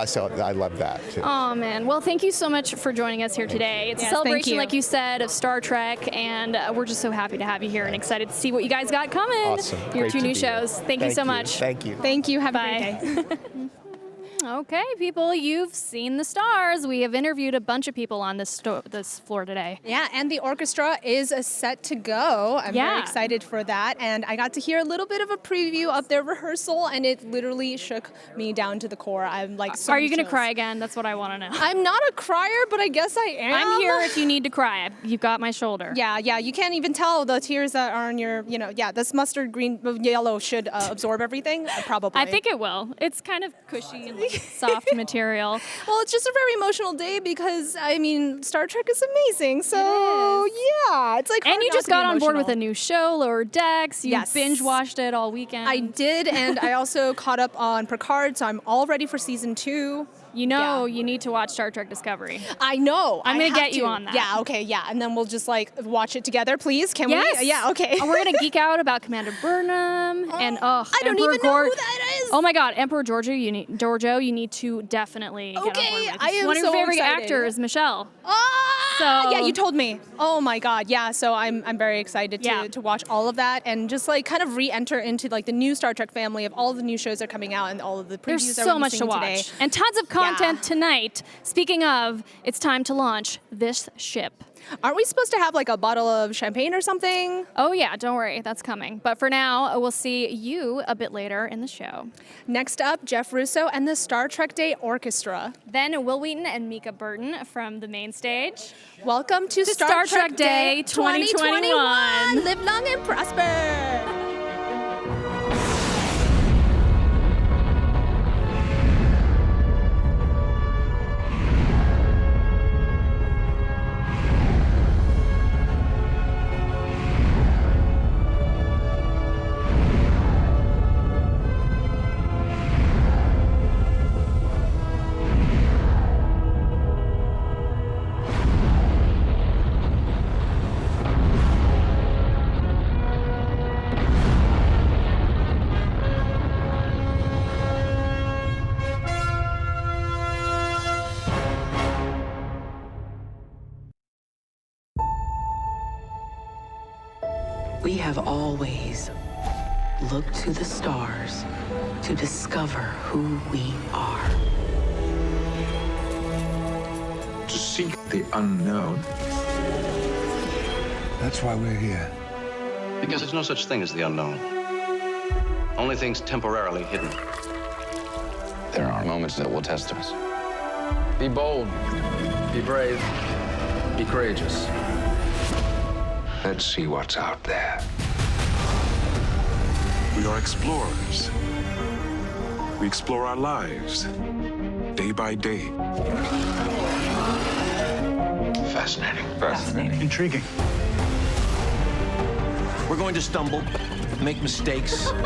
So I love that, too. Oh, man. Well, thank you so much for joining us here today. It's a celebration, like you said, of Star Trek, and we're just so happy to have you here and excited to see what you guys got coming. Awesome. Your Great 2 to new be here. shows. Thank you so much. Thank you. Thank you. Have Bye. a great day. Okay, people, you've seen the stars. We have interviewed a bunch of people on this floor today. Yeah, and the orchestra is set to go. I'm very excited for that. And I got to hear a little bit of a preview of their rehearsal, and it literally shook me down to the core. I'm like, so Are you going to cry again? That's what I want to know. I'm not a crier, but I guess I am. I'm here if you need to cry. You've got my shoulder. Yeah, you can't even tell the tears that are on your, this mustard green, yellow should absorb everything, probably. I think it will. It's kind of cushy and soft material. Well, it's just a very emotional day because, I mean, Star Trek is amazing. So, yeah, it's like. And you just got on board with a new show, Lower Decks. You binge watched it all weekend. I did, and I also caught up on Picard, so I'm all ready for season 2. You know, you need to watch Star Trek Discovery. I know. I'm going to get you on that. Yeah, okay, yeah. And then we'll just watch it together, please. Can we? Yeah, okay. And we're going to geek out about Commander Burnham and I don't even know who that is. Oh my God, Emperor Giorgio, you need to definitely get on board with. I am one of your so favorite excited. actors, Michelle. Yeah, you told me. Oh my God, yeah. So I'm very excited to watch all of that and just kind of re-enter into the new Star Trek family of all the new shows that are coming out and all of the previews. There's that so we're much to seeing watch today. and tons of content tonight. Speaking of, it's time to launch this ship. Aren't we supposed to have a bottle of champagne or something? Oh yeah, don't worry, that's coming. But for now, we'll see you a bit later in the show. Next up, Jeff Russo and the Star Trek Day Orchestra. Then Will Wheaton and Mica Burton from the main stage. Welcome to Star Trek Day 2021. Live long and prosper. have always looked to the stars to discover who we are. To seek the unknown. That's why we're here. Because there's no such thing as the unknown. Only things temporarily hidden. There are moments that will test us. Be bold. Be brave. Be courageous. Let's see what's out there. We are explorers. We explore our lives, day by day. Fascinating. Intriguing. We're going to stumble, make mistakes. We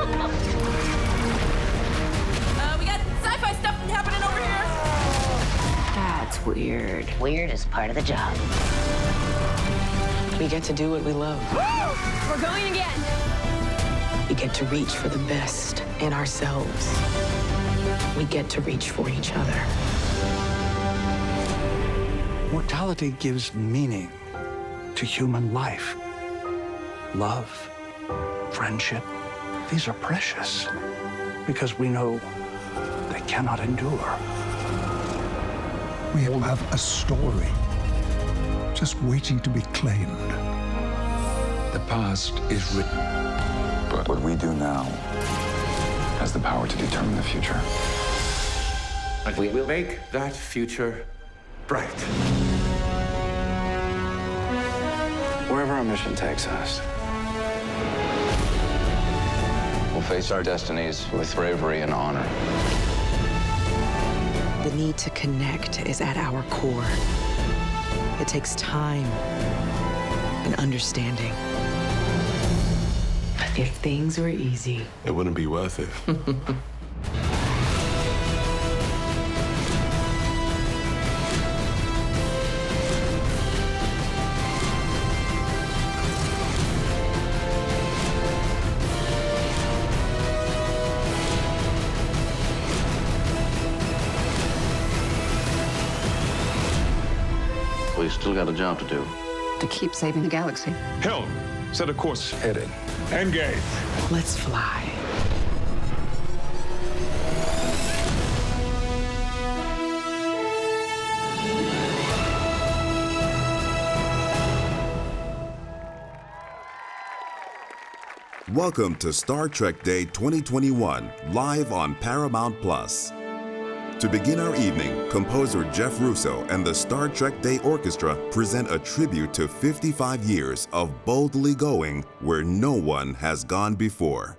got sci-fi stuff happening over here. That's weird. Weird is part of the job. We get to do what we love. We're going again. We get to reach for the best in ourselves. We get to reach for each other. Mortality gives meaning to human life. Love, friendship, these are precious because we know they cannot endure. We all have a story, just waiting to be claimed. The past is written. But what we do now has the power to determine the future. And we will make that future bright. Wherever our mission takes us, we'll face our destinies with bravery and honor. The need to connect is at our core. It takes time and understanding. If things were easy, It wouldn't be worth it. We still got a job to do. to keep saving the galaxy. Helm, set a course. Headed. Engage. Let's fly. Welcome to Star Trek Day 2021, live on Paramount Plus. To begin our evening, composer Jeff Russo and the Star Trek Day Orchestra present a tribute to 55 years of boldly going where no one has gone before.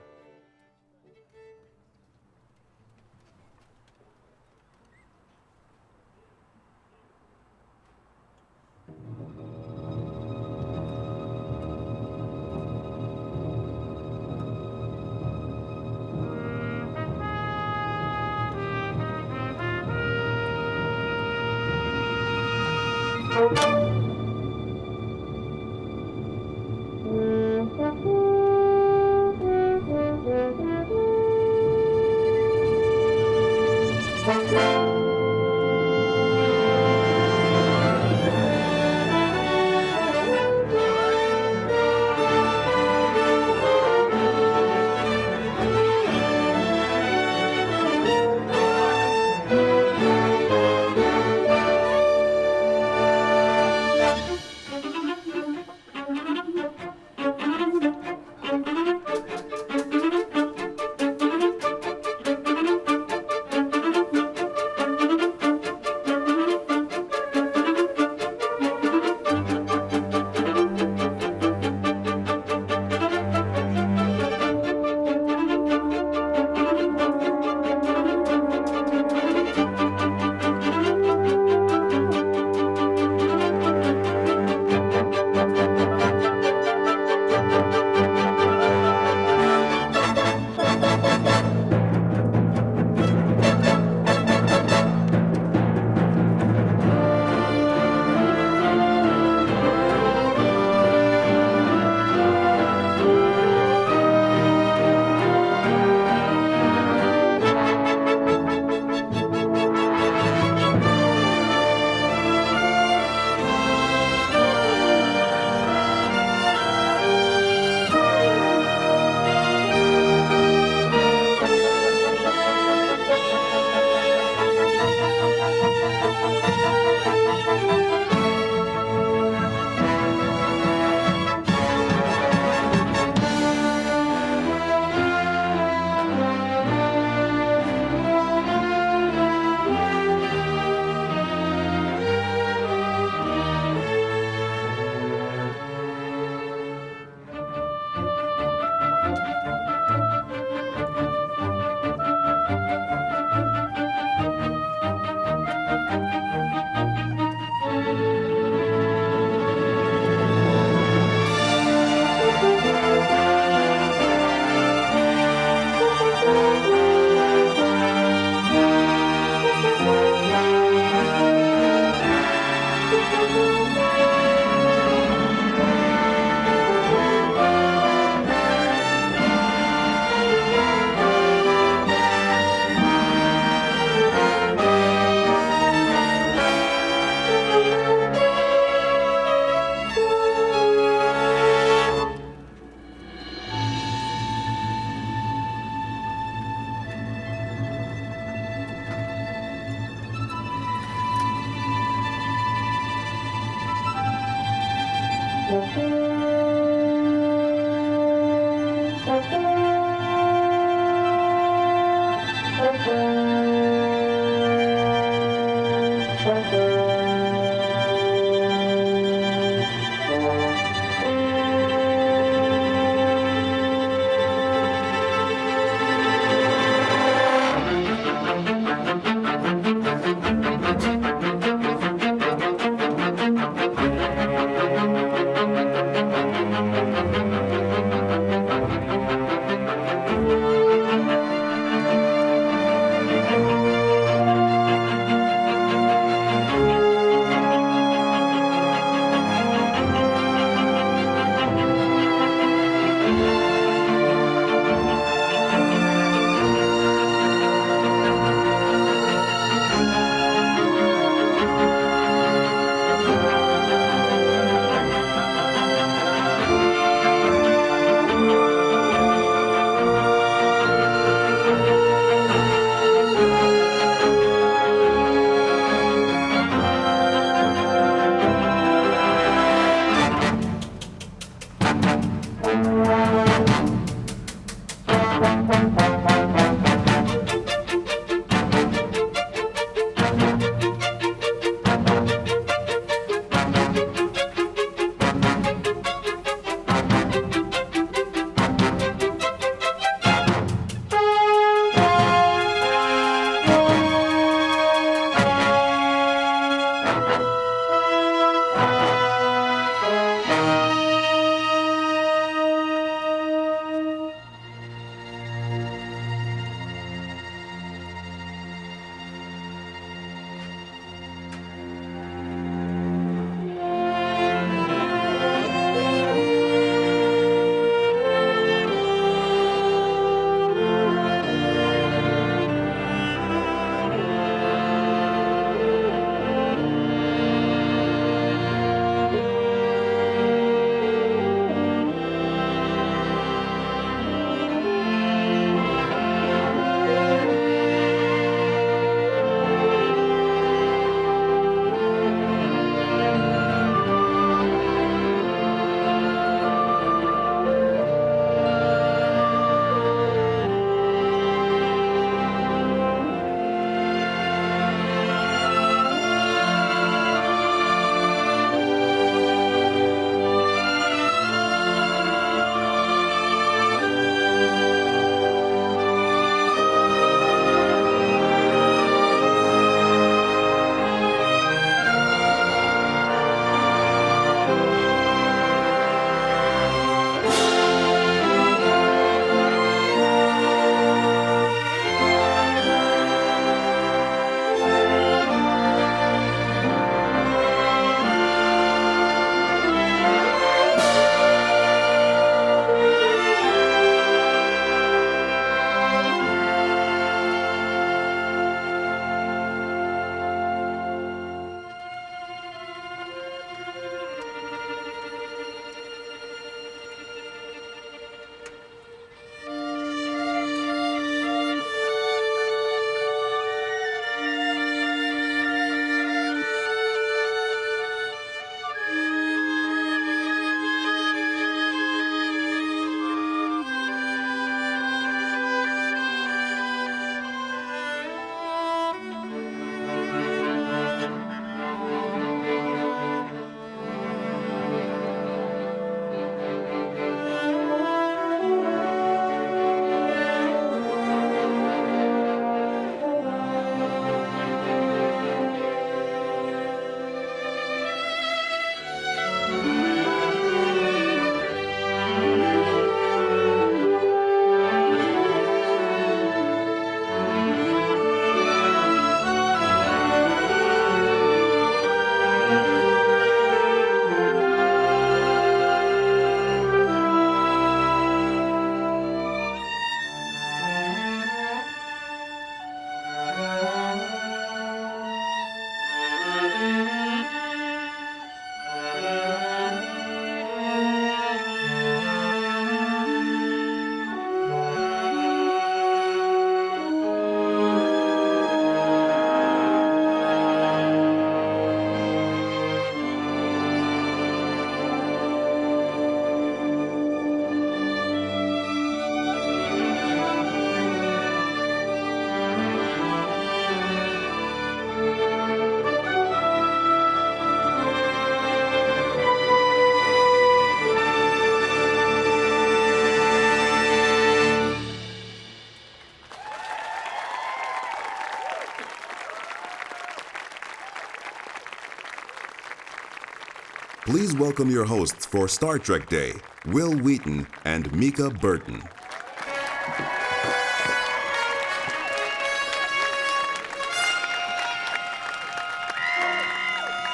Please welcome your hosts for Star Trek Day, Will Wheaton and Mica Burton.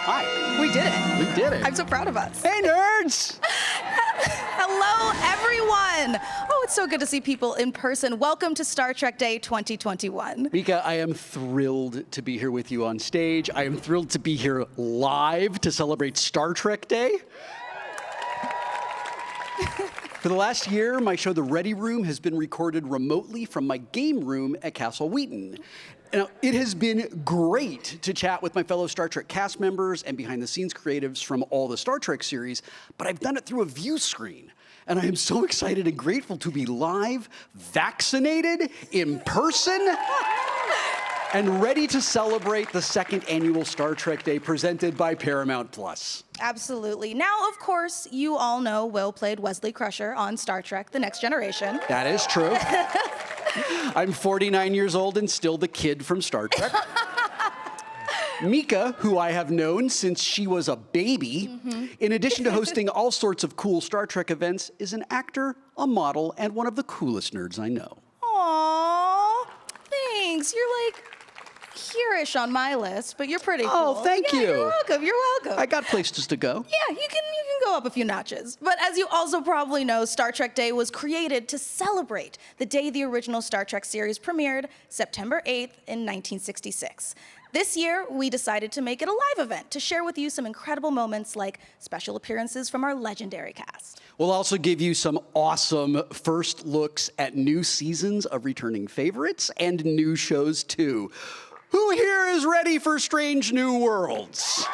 Hi. We did it. We did it. I'm so proud of us. Hey, nerds! Hello, everyone. Oh, it's so good to see people in person. Welcome to Star Trek Day 2021. Mica, I am thrilled to be here with you on stage. I am thrilled to be here live to celebrate Star Trek Day. For the last year, my show, The Ready Room, has been recorded remotely from my game room at Castle Wheaton. Now, it has been great to chat with my fellow Star Trek cast members and behind-the-scenes creatives from all the Star Trek series, but I've done it through a view screen. And I am so excited and grateful to be live, vaccinated, in person, and ready to celebrate the second annual Star Trek Day presented by Paramount Plus. Absolutely. Now, of course, you all know Will played Wesley Crusher on Star Trek: The Next Generation. That is true. I'm 49 years old and still the kid from Star Trek. Mica, who I have known since she was a baby, in addition to hosting all sorts of cool Star Trek events, is an actor, a model, and one of the coolest nerds I know. Aww, thanks. You're like here-ish on my list, but you're pretty cool. Oh, thank you. You're welcome. You're welcome. I got places to go. Yeah, you can go up a few notches. But as you also probably know, Star Trek Day was created to celebrate the day the original Star Trek series premiered, September 8th in 1966. This year, we decided to make it a live event to share with you some incredible moments like special appearances from our legendary cast. We'll also give you some awesome first looks at new seasons of returning favorites and new shows too. Who here is ready for Strange New Worlds?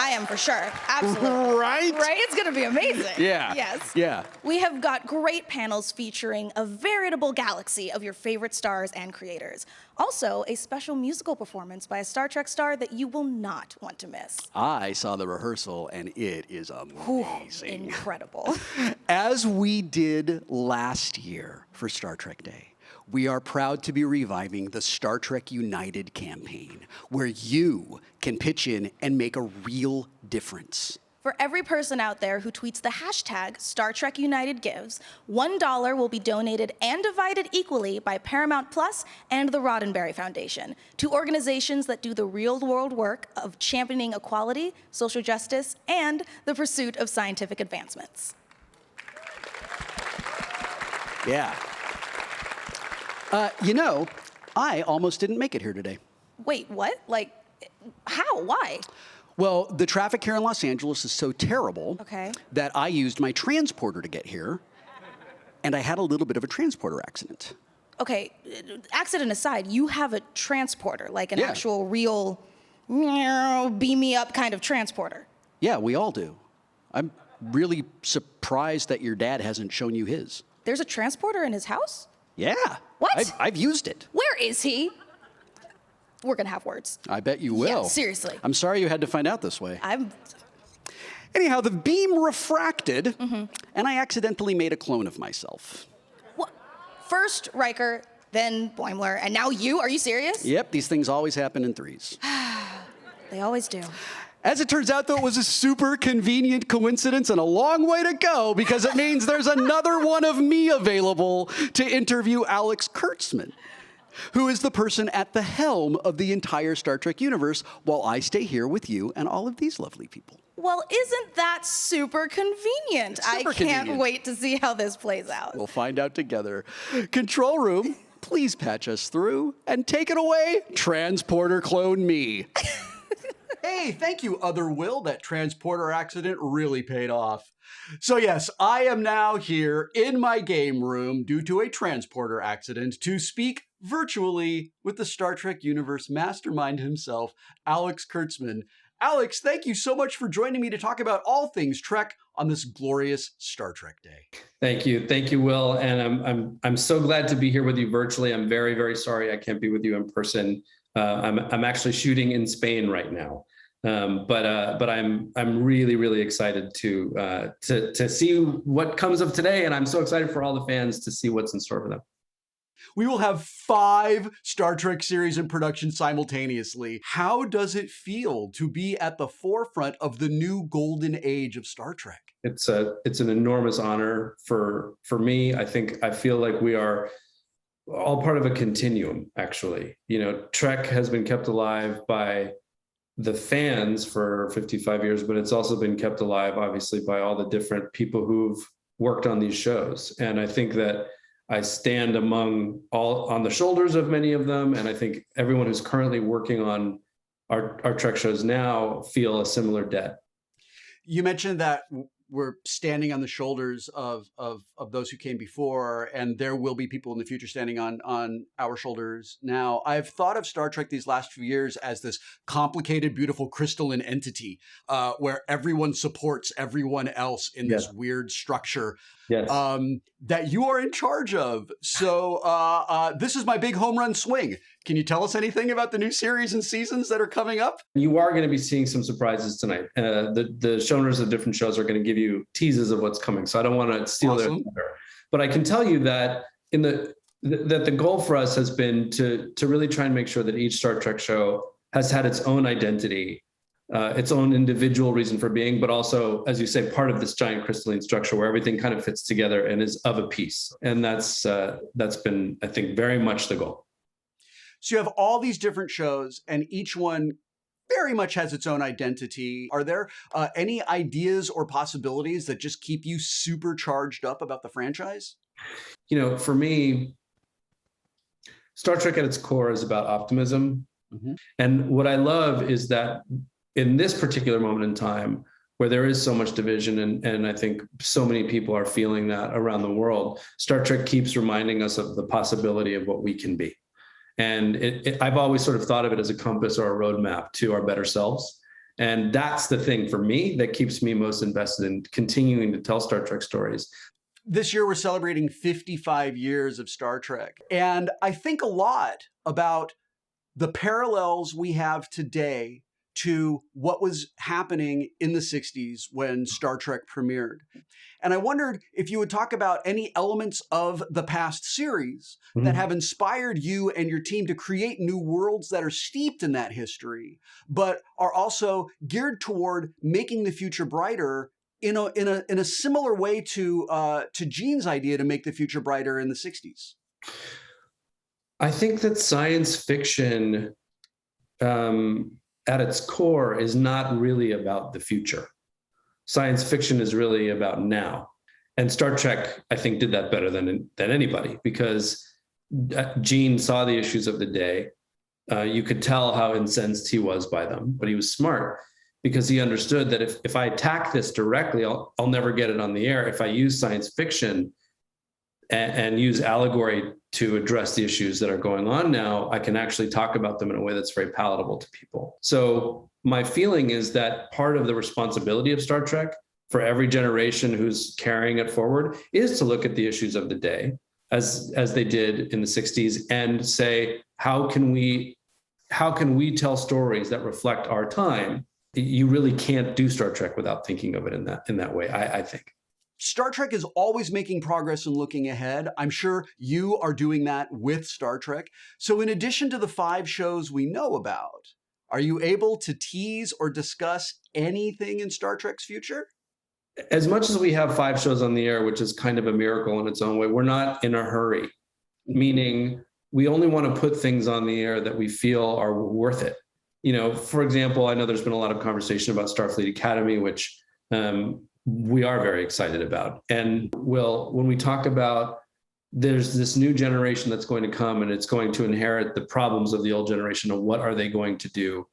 I am for sure. Absolutely. Right? Right? It's going to be amazing. Yeah. Yes. Yeah. We have got great panels featuring a veritable galaxy of your favorite stars and creators. Also, a special musical performance by a Star Trek star that you will not want to miss. I saw the rehearsal and it is amazing. Incredible. As we did last year for Star Trek Day, we are proud to be reviving the Star Trek United campaign, where you can pitch in and make a real difference. For every person out there who tweets the hashtag Star Trek United Gives, $1 will be donated and divided equally by Paramount Plus and the Roddenberry Foundation to organizations that do the real-world work of championing equality, social justice, and the pursuit of scientific advancements. Yeah. You know, I almost didn't make it here today. Wait, what? Like, how? Why? Well, the traffic here in Los Angeles is so terrible that I used my transporter to get here, and I had a little bit of a transporter accident. Okay, accident aside, you have a transporter, like an actual real beam me up kind of transporter. Yeah, we all do. I'm really surprised that your dad hasn't shown you his. There's a transporter in his house? Yeah. What? I've used it. Where is he? We're gonna have words. I bet you will. Yeah, seriously. I'm sorry you had to find out this way. I'm... Anyhow, the beam refracted, and I accidentally made a clone of myself. What? First Riker, then Boimler, and now you? Are you serious? Yep, these things always happen in threes. They always do. As it turns out, though, it was a super convenient coincidence and a long way to go because it means there's another one of me available to interview Alex Kurtzman, who is the person at the helm of the entire Star Trek universe, while I stay here with you and all of these lovely people. Well, isn't that super convenient? I can't wait to see how this plays out. We'll find out together. Control room, please patch us through and take it away, transporter clone me. Hey, thank you, Other Will. That transporter accident really paid off. So yes, I am now here in my game room due to a transporter accident to speak virtually with the Star Trek universe mastermind himself, Alex Kurtzman. Alex, thank you so much for joining me to talk about all things Trek on this glorious Star Trek Day. Thank you, Will, and I'm so glad to be here with you virtually. I'm very, very sorry I can't be with you in person. I'm actually shooting in Spain right now, but I'm really, really excited to see what comes of today, and I'm so excited for all the fans to see what's in store for them. We will have 5 Star Trek series in production simultaneously. How does it feel to be at the forefront of the new golden age of Star Trek? It's an enormous honor for me. I feel like we are all part of a continuum, actually. Trek has been kept alive by the fans for 55 years, but it's also been kept alive, obviously, by all the different people who've worked on these shows. And I think that I stand on the shoulders of many of them. And I think everyone who's currently working on our Trek shows now feel a similar debt. You mentioned that we're standing on the shoulders of those who came before, and there will be people in the future standing on our shoulders now. I've thought of Star Trek these last few years as this complicated, beautiful crystalline entity where everyone supports everyone else in this weird structure that you are in charge of. So this is my big home run swing. Can you tell us anything about the new series and seasons that are coming up? You are going to be seeing some surprises tonight. The showrunners of different shows are going to give you teases of what's coming. So I don't want to steal their thunder. But I can tell you that that the goal for us has been to really try and make sure that each Star Trek show has had its own identity, its own individual reason for being, but also, as you say, part of this giant crystalline structure where everything kind of fits together and is of a piece. And that's been, I think, very much the goal. So you have all these different shows, and each one very much has its own identity. Are there any ideas or possibilities that just keep you super charged up about the franchise? For me, Star Trek at its core is about optimism. Mm-hmm. And what I love is that in this particular moment in time, where there is so much division, and I think so many people are feeling that around the world, Star Trek keeps reminding us of the possibility of what we can be. And I've always sort of thought of it as a compass or a roadmap to our better selves. And that's the thing for me that keeps me most invested in continuing to tell Star Trek stories. This year, we're celebrating 55 years of Star Trek. And I think a lot about the parallels we have today to what was happening in the 60s when Star Trek premiered. And I wondered if you would talk about any elements of the past series that have inspired you and your team to create new worlds that are steeped in that history, but are also geared toward making the future brighter in a similar way to Gene's idea to make the future brighter in the 60s. I think that science fiction at its core is not really about the future. Science fiction is really about now. And Star Trek, I think, did that better than anybody, because Gene saw the issues of the day. You could tell how incensed he was by them, but he was smart because he understood that if I attack this directly, I'll never get it on the air. If I use science fiction and use allegory to address the issues that are going on now, I can actually talk about them in a way that's very palatable to people. So my feeling is that part of the responsibility of Star Trek for every generation who's carrying it forward is to look at the issues of the day as they did in the 60s and say, how can we tell stories that reflect our time? You really can't do Star Trek without thinking of it in that way, I think. Star Trek is always making progress and looking ahead. I'm sure you are doing that with Star Trek. So in addition to the 5 shows we know about, are you able to tease or discuss anything in Star Trek's future? As much as we have 5 shows on the air, which is kind of a miracle in its own way, we're not in a hurry, meaning we only want to put things on the air that we feel are worth it. For example, I know there's been a lot of conversation about Starfleet Academy, which we are very excited about. And when we talk about there's this new generation that's going to come and it's going to inherit the problems of the old generation, and what are they going to do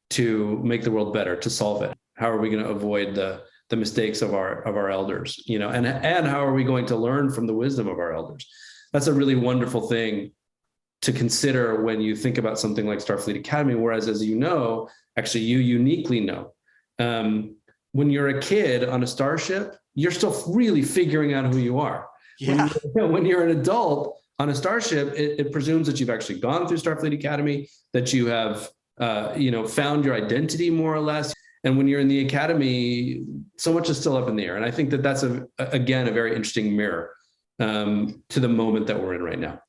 to make the world better, to solve it? How are we going to avoid the mistakes of our elders, and how are we going to learn from the wisdom of our elders? That's a really wonderful thing to consider when you think about something like Starfleet Academy, whereas, as you know, actually you uniquely know, when you're a kid on a starship, you're still really figuring out who you are. Yeah. When you're an adult on a starship, it presumes that you've actually gone through Starfleet Academy, that you have, found your identity more or less. And when you're in the academy, so much is still up in the air. And I think that that's again a very interesting mirror to the moment that we're in right now.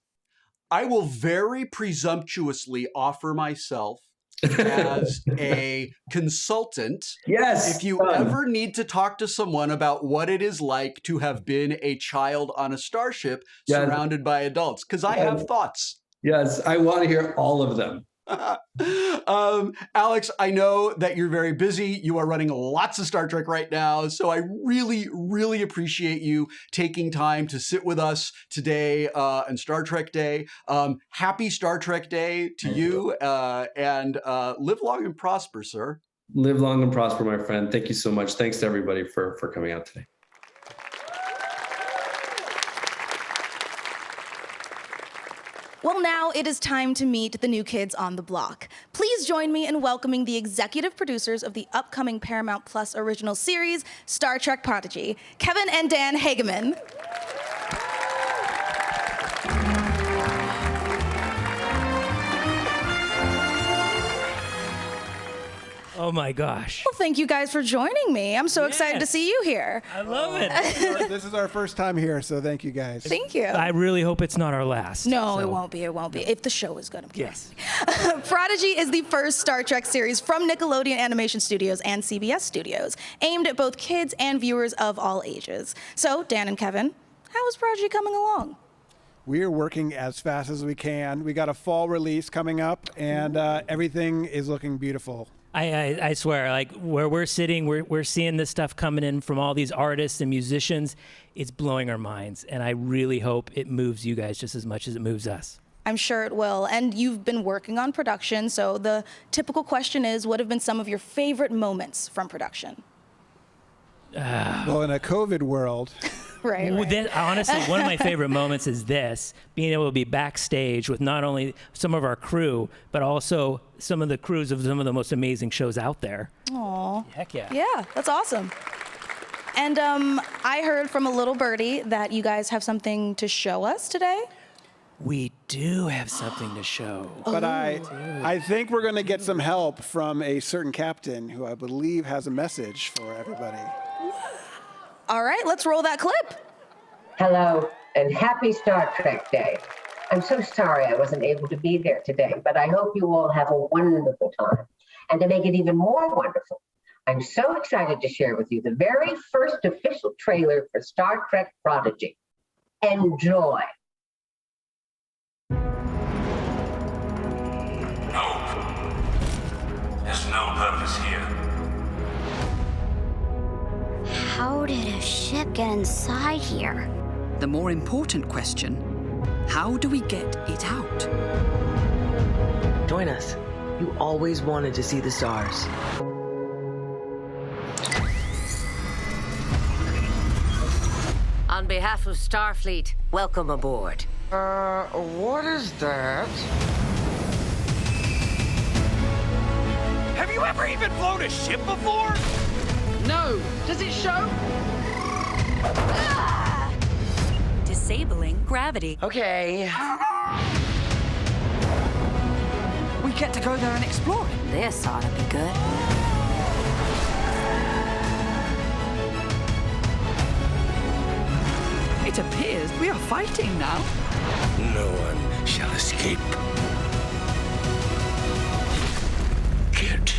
I will very presumptuously offer myself as a consultant. Yes. If you ever need to talk to someone about what it is like to have been a child on a starship surrounded by adults, because I have thoughts. Yes, I want to hear all of them. Alex, I know that you're very busy. You are running lots of Star Trek right now. So I really, really appreciate you taking time to sit with us today on Star Trek Day. Happy Star Trek Day to you, and live long and prosper, sir. Live long and prosper, my friend. Thank you so much. Thanks to everybody for coming out today. Well, now it is time to meet the new kids on the block. Please join me in welcoming the executive producers of the upcoming Paramount Plus original series, Star Trek Prodigy, Kevin and Dan Hageman. Oh my gosh. Well, thank you guys for joining me. I'm so excited to see you here. I love it. This is our first time here, so thank you guys. Thank you. I really hope it's not our last. No, it won't be. It won't be. If the show is good, I'm kidding. Yes. Prodigy is the first Star Trek series from Nickelodeon Animation Studios and CBS Studios, aimed at both kids and viewers of all ages. So, Dan and Kevin, how is Prodigy coming along? We are working as fast as we can. We got a fall release coming up, and everything is looking beautiful. I swear, like where we're sitting, we're seeing this stuff coming in from all these artists and musicians. It's blowing our minds, and I really hope it moves you guys just as much as it moves us. I'm sure it will. And you've been working on production, so the typical question is, what have been some of your favorite moments from production? Well, in a COVID world. Right. Honestly, one of my favorite moments is this, being able to be backstage with not only some of our crew, but also some of the crews of some of the most amazing shows out there. Aw. Heck yeah. Yeah, that's awesome. And I heard from a little birdie that you guys have something to show us today. We do have something to show. But I think we're going to get some help from a certain captain who I believe has a message for everybody. All right, let's roll that clip. Hello, and happy Star Trek Day. I'm so sorry I wasn't able to be there today, but I hope you all have a wonderful time. And to make it even more wonderful, I'm so excited to share with you the very first official trailer for Star Trek Prodigy. Enjoy. No. There's no purpose here. How did a ship get inside here? The more important question, how do we get it out? Join us. You always wanted to see the stars. On behalf of Starfleet, welcome aboard. What is that? Have you ever even flown a ship before? No. Does it show? Disabling gravity. Okay. We get to go there and explore it. This ought to be good. It appears we are fighting now. No one shall escape. Get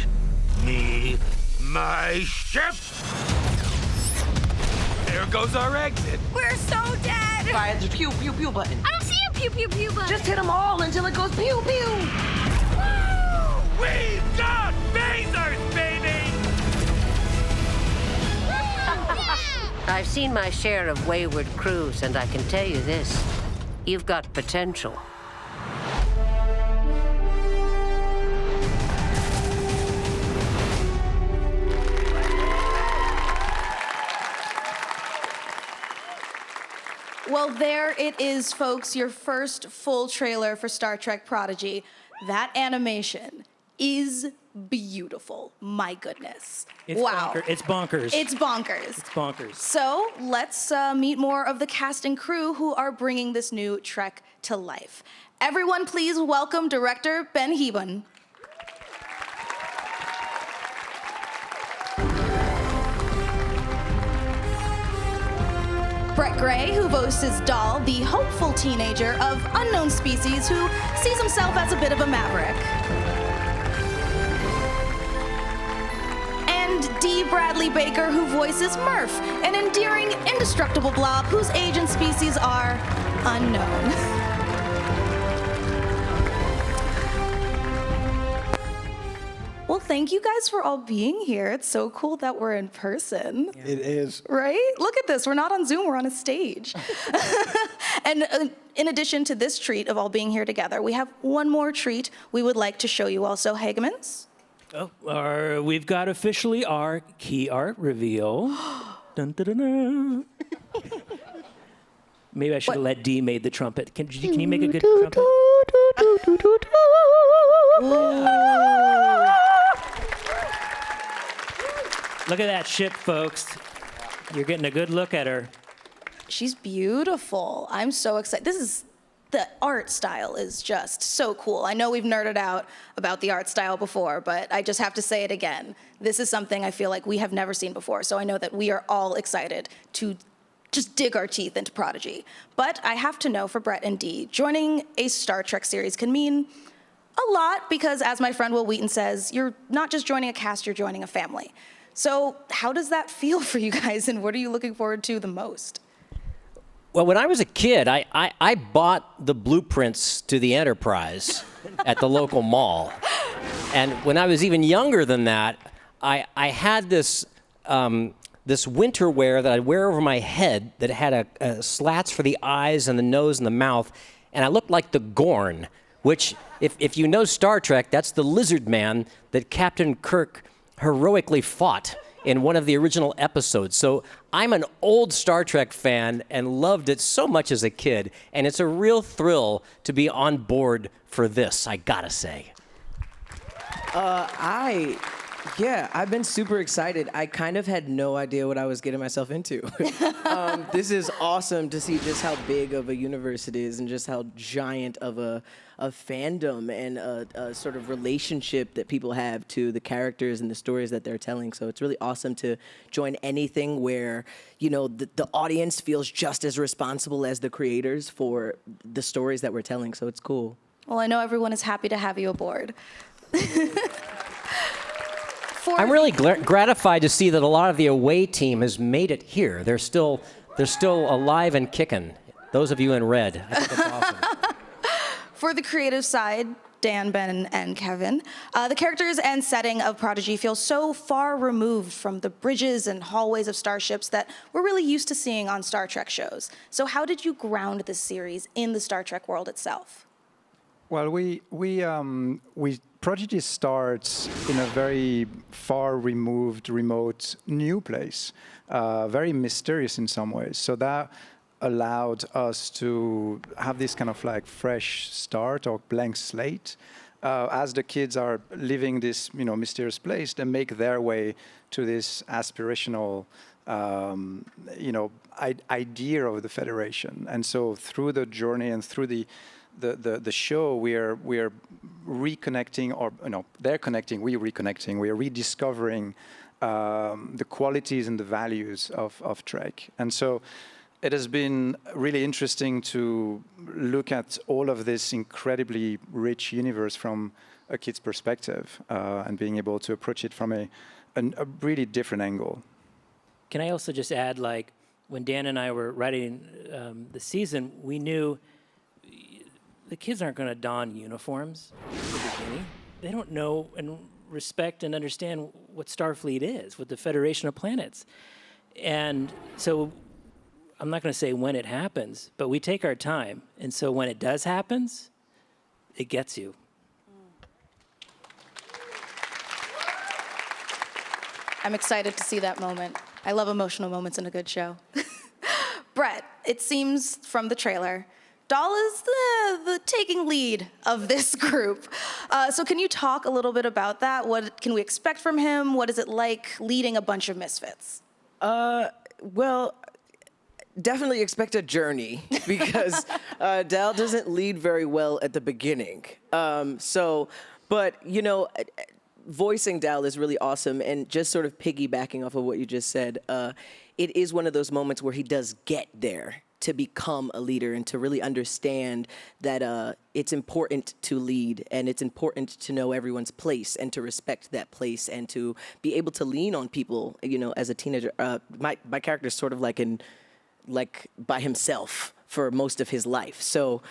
me my ship! There goes our exit. We're so dead! Fire the pew pew pew button. I don't see a pew pew pew button. Just hit them all until it goes pew pew. Woo! We've got phasers, baby! I've seen my share of wayward crews, and I can tell you this. You've got potential. Well, there it is, folks, your first full trailer for Star Trek Prodigy. That animation is beautiful. My goodness. It's wow. It's bonkers. It's bonkers. It's bonkers. So let's meet more of the cast and crew who are bringing this new Trek to life. Everyone, please welcome director Ben Heben. Brett Gray, who voices Dahl, the hopeful teenager of unknown species who sees himself as a bit of a maverick. And D. Bradley Baker, who voices Murph, an endearing, indestructible blob whose age and species are unknown. Well, thank you guys for all being here. It's so cool that we're in person. It is. Right? Look at this. We're not on Zoom, we're on a stage. And in addition to this treat of all being here together, we have one more treat we would like to show you all. So, Hagemans? Oh, we've got officially our key art reveal. Dun, dun, dun, dun. Maybe I should have let D made the trumpet. Can you make a good trumpet? Look at that ship, folks. You're getting a good look at her. She's beautiful. I'm so excited. The art style is just so cool. I know we've nerded out about the art style before, but I just have to say it again. This is something I feel like we have never seen before, so I know that we are all excited to just dig our teeth into Prodigy. But I have to know for Brett and Dee, joining a Star Trek series can mean a lot because, as my friend Will Wheaton says, you're not just joining a cast, you're joining a family. So how does that feel for you guys, and what are you looking forward to the most? Well, when I was a kid, I bought the blueprints to the Enterprise at the local mall. And when I was even younger than that, I had this winter wear that I'd wear over my head that had a slats for the eyes and the nose and the mouth, and I looked like the Gorn, which, if you know Star Trek, that's the lizard man that Captain Kirk heroically fought in one of the original episodes. So I'm an old Star Trek fan and loved it so much as a kid, and it's a real thrill to be on board for this, I gotta say. I've been super excited. I kind of had no idea what I was getting myself into. This is awesome to see just how big of a universe it is and just how giant of a fandom and a sort of relationship that people have to the characters and the stories that they're telling. So it's really awesome to join anything where, you know, the audience feels just as responsible as the creators for the stories that we're telling. So it's cool. Well, I know everyone is happy to have you aboard. I'm really gratified to see that a lot of the away team has made it here. They're still alive and kicking. Those of you in red, I think that's awesome. For the creative side, Dan, Ben, and Kevin, the characters and setting of Prodigy feel so far removed from the bridges and hallways of starships that we're really used to seeing on Star Trek shows. So how did you ground this series in the Star Trek world itself? Well, Prodigy starts in a very far removed, remote, new place, very mysterious in some ways. So that allowed us to have this kind of like fresh start or blank slate. As the kids are living this, mysterious place, they make their way to this aspirational, idea of the Federation. And so through the journey and through the show, we are reconnecting, or they're connecting, we're reconnecting, we are rediscovering the qualities and the values of Trek. And so it has been really interesting to look at all of this incredibly rich universe from a kid's perspective and being able to approach it from a really different angle. Can I also just add, like, when Dan and I were writing the season, we knew the kids aren't going to don uniforms at the beginning. They don't know and respect and understand what Starfleet is, what the Federation of Planets. And so I'm not going to say when it happens, but we take our time. And so when it does happen, it gets you. I'm excited to see that moment. I love emotional moments in a good show. Brett, it seems from the trailer, Dahl is the taking lead of this group. So can you talk a little bit about that? What can we expect from him? What is it like leading a bunch of misfits? Well, definitely expect a journey because Dahl doesn't lead very well at the beginning. But voicing Dahl is really awesome, and just sort of piggybacking off of what you just said, it is one of those moments where he does get there to become a leader and to really understand that it's important to lead and it's important to know everyone's place and to respect that place and to be able to lean on people, as a teenager. My character is sort of like by himself for most of his life. So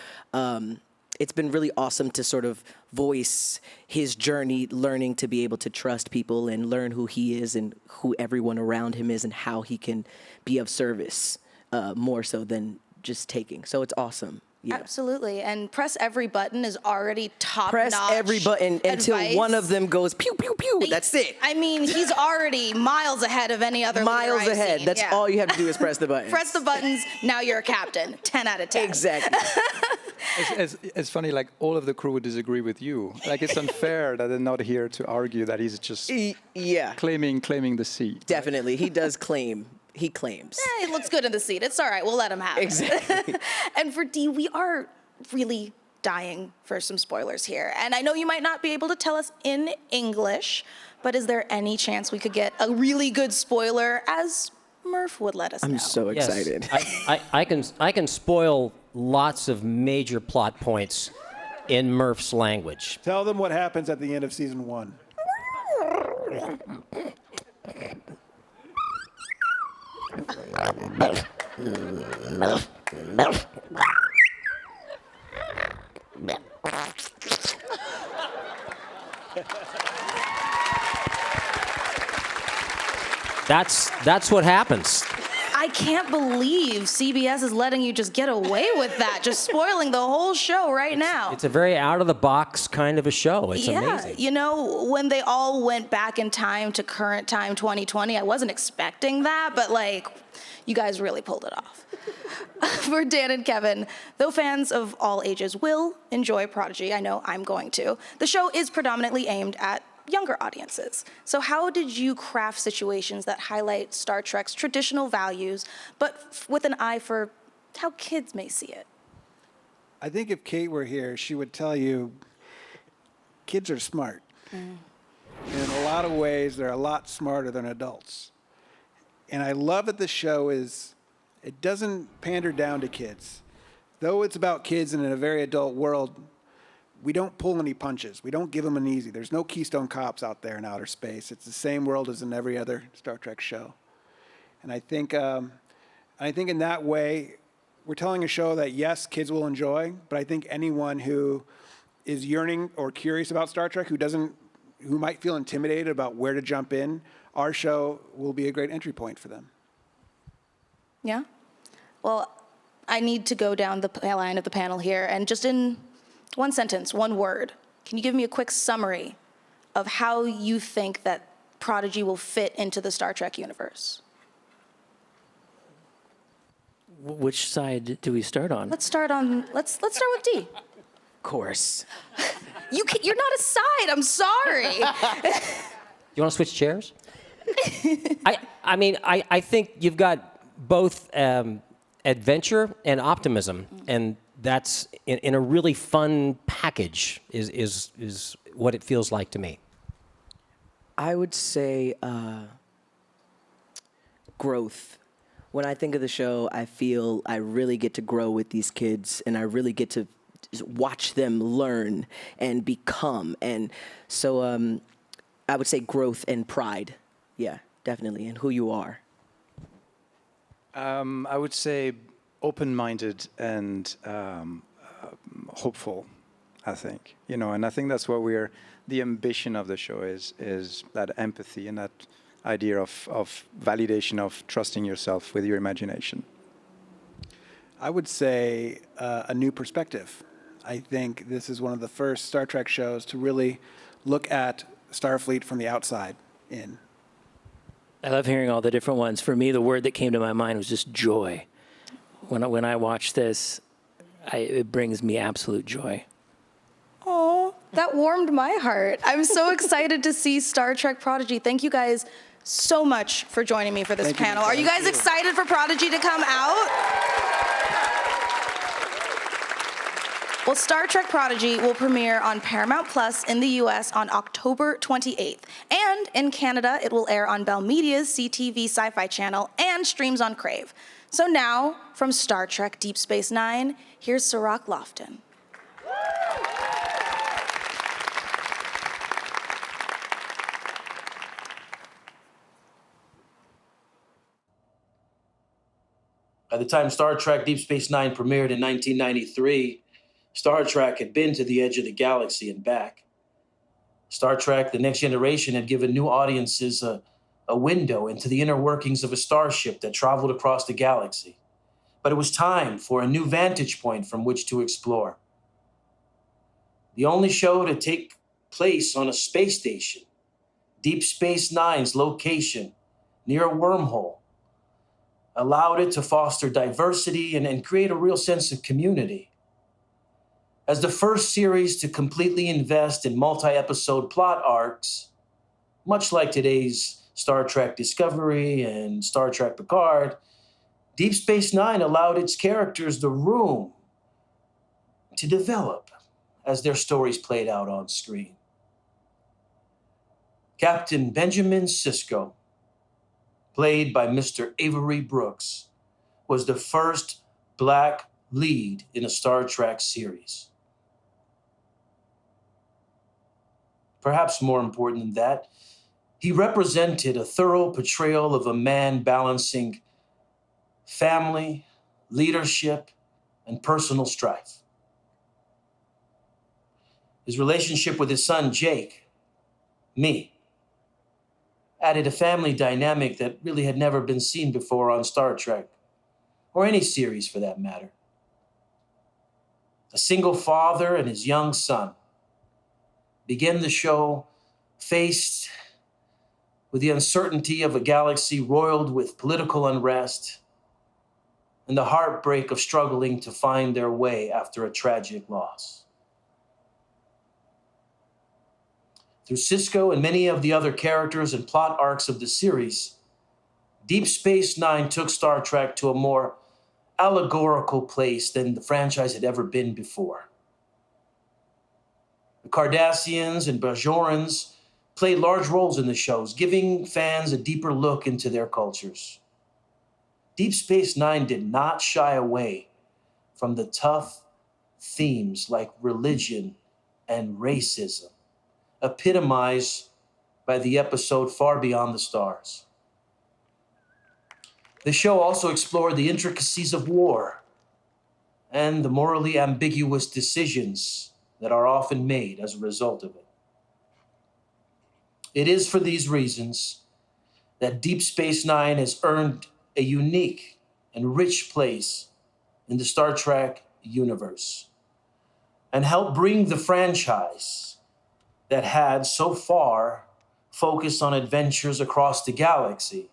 it's been really awesome to sort of voice his journey, learning to be able to trust people and learn who he is and who everyone around him is and how he can be of service. More so than just taking. So it's awesome. Yeah. Absolutely. And press every button is already top-notch. Press every button until advice. one of them goes pew, pew, pew. That's it. I mean, he's already miles ahead of any other leader Miles I've ahead. seen. That's Yeah. all you have to do is press the button. Press the buttons, now you're a captain. 10 out of 10. Exactly. It's funny, like all of the crew would disagree with you. Like it's unfair that they're not here to argue that he's just claiming the seat. Definitely. He does claim. He claims. He looks good in the seat. It's all right. We'll let him have it. Exactly. And for Dee, we are really dying for some spoilers here. And I know you might not be able to tell us in English, but is there any chance we could get a really good spoiler as Murph would let us know? I'm so excited. Yes. I can spoil lots of major plot points in Murph's language. Tell them what happens at the end of season 1. That's what happens. I can't believe CBS is letting you just get away with that, just spoiling the whole show right now. It's a very out-of-the-box kind of a show. It's amazing. You know, when they all went back in time to current time 2020, I wasn't expecting that, but you guys really pulled it off. For Dan and Kevin, though fans of all ages will enjoy Prodigy, I know I'm going to, the show is predominantly aimed at younger audiences. So how did you craft situations that highlight Star Trek's traditional values, but with an eye for how kids may see it? I think if Kate were here, she would tell you kids are smart. In a lot of ways, they're a lot smarter than adults. And I love that the show it doesn't pander down to kids. Though it's about kids and in a very adult world, we don't pull any punches. We don't give them an easy. There's no Keystone Cops out there in outer space. It's the same world as in every other Star Trek show. And I think in that way, we're telling a show that, yes, kids will enjoy, but I think anyone who is yearning or curious about Star Trek, who might feel intimidated about where to jump in, our show will be a great entry point for them. Yeah? Well, I need to go down the line of the panel here, and just in one sentence, one word, can you give me a quick summary of how you think that Prodigy will fit into the Star Trek universe? Which side do we start on? Let's start with D. Of course. You're not a side. I'm sorry. You want to switch chairs? I think you've got both adventure and optimism, and that's in a really fun package is what it feels like to me. I would say growth. When I think of the show, I feel I really get to grow with these kids, and I really get to watch them learn and become. And so I would say growth and pride. Yeah, definitely, and who you are. I would say open-minded and hopeful, I think. And I think that's what the ambition of the show is that empathy and that idea of validation of trusting yourself with your imagination. I would say a new perspective. I think this is one of the first Star Trek shows to really look at Starfleet from the outside in. I love hearing all the different ones. For me, the word that came to my mind was just joy. When I watch this, it brings me absolute joy. Oh, that warmed my heart. I'm so excited to see Star Trek Prodigy. Thank you guys so much for joining me for this panel. Are you guys excited for Prodigy to come out? Well, Star Trek Prodigy will premiere on Paramount Plus in the US on October 28th. And in Canada, it will air on Bell Media's CTV Sci-Fi channel and streams on Crave. So now, from Star Trek Deep Space Nine, here's Sirach Lofton. By the time Star Trek Deep Space Nine premiered in 1993, Star Trek had been to the edge of the galaxy and back. Star Trek The Next Generation had given new audiences a window into the inner workings of a starship that traveled across the galaxy. But it was time for a new vantage point from which to explore. The only show to take place on a space station, Deep Space Nine's location near a wormhole, allowed it to foster diversity and create a real sense of community. As the first series to completely invest in multi-episode plot arcs, much like today's Star Trek Discovery and Star Trek Picard, Deep Space Nine allowed its characters the room to develop as their stories played out on screen. Captain Benjamin Cisco, played by Mr. Avery Brooks, was the first Black lead in a Star Trek series. Perhaps more important than that, he represented a thorough portrayal of a man balancing family, leadership, and personal strife. His relationship with his son, Jake, me, added a family dynamic that really had never been seen before on Star Trek, or any series for that matter. A single father and his young son begin the show faced with the uncertainty of a galaxy roiled with political unrest and the heartbreak of struggling to find their way after a tragic loss. Through Cisco and many of the other characters and plot arcs of the series, Deep Space Nine took Star Trek to a more allegorical place than the franchise had ever been before. The Cardassians and Bajorans played large roles in the shows, giving fans a deeper look into their cultures. Deep Space Nine did not shy away from the tough themes like religion and racism, epitomized by the episode Far Beyond the Stars. The show also explored the intricacies of war and the morally ambiguous decisions that are often made as a result of it. It is for these reasons that Deep Space Nine has earned a unique and rich place in the Star Trek universe and helped bring the franchise that had so far focused on adventures across the galaxy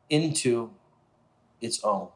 into its own.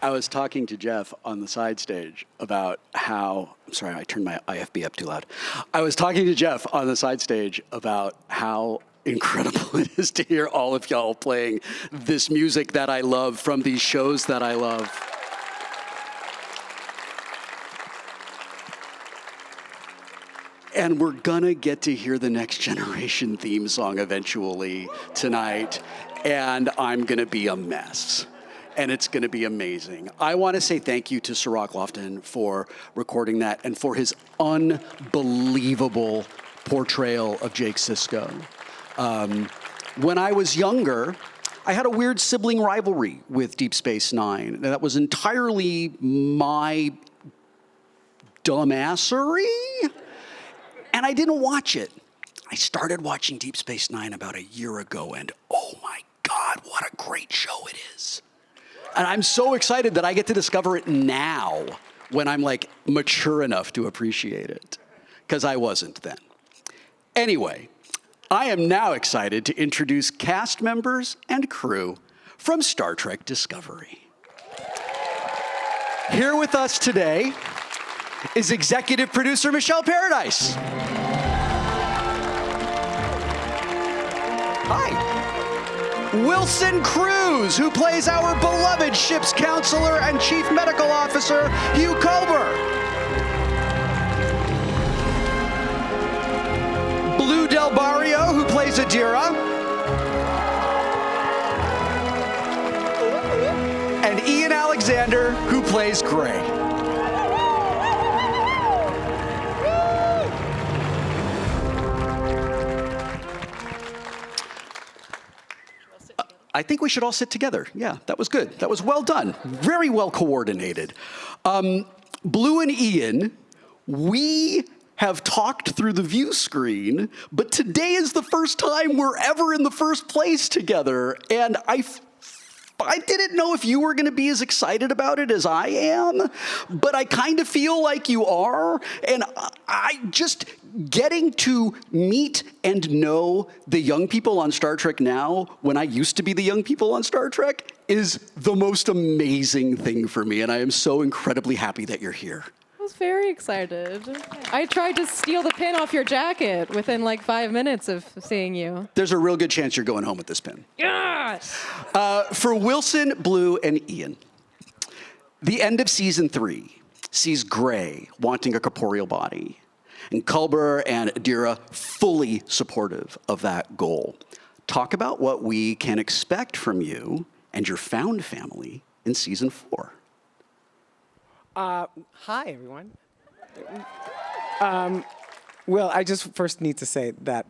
I was talking to Jeff on the side stage about how, I'm sorry, I turned my IFB up too loud. I was talking to Jeff on the side stage about how incredible it is to hear all of y'all playing this music that I love from these shows that I love. And we're gonna get to hear the Next Generation theme song eventually tonight, and I'm gonna be a mess. And it's going to be amazing. I want to say thank you to Sirach Lofton for recording that and for his unbelievable portrayal of Jake Cisco. When I was younger, I had a weird sibling rivalry with Deep Space Nine. That was entirely my dumbassery, and I didn't watch it. I started watching Deep Space Nine about a year ago, and oh my God, what a great show it is. And I'm so excited that I get to discover it now when I'm like mature enough to appreciate it, because I wasn't then. Anyway, I am now excited to introduce cast members and crew from Star Trek Discovery. Here with us today is executive producer Michelle Paradise. Hi. Wilson Cruz, who plays our beloved ship's counselor and chief medical officer, Hugh Culber. Blue Del Barrio, who plays Adira. And Ian Alexander, who plays Gray. I think we should all sit together. Yeah, that was good. That was well done. Very well coordinated. Blue and Ian, we have talked through the view screen, but today is the first time we're ever in the first place together. And I didn't know if you were going to be as excited about it as I am, but I kind of feel like you are. And I just getting to meet and know the young people on Star Trek now, when I used to be the young people on Star Trek, is the most amazing thing for me. And I am so incredibly happy that you're here. I was very excited. I tried to steal the pin off your jacket within like 5 minutes of seeing you. There's a real good chance you're going home with this pin. Yes! For Wilson, Blue, and Ian, the end of season 3 sees Gray wanting a corporeal body, and Culber and Adira fully supportive of that goal. Talk about what we can expect from you and your found family in season 4. Hi, everyone. Well, I just first need to say that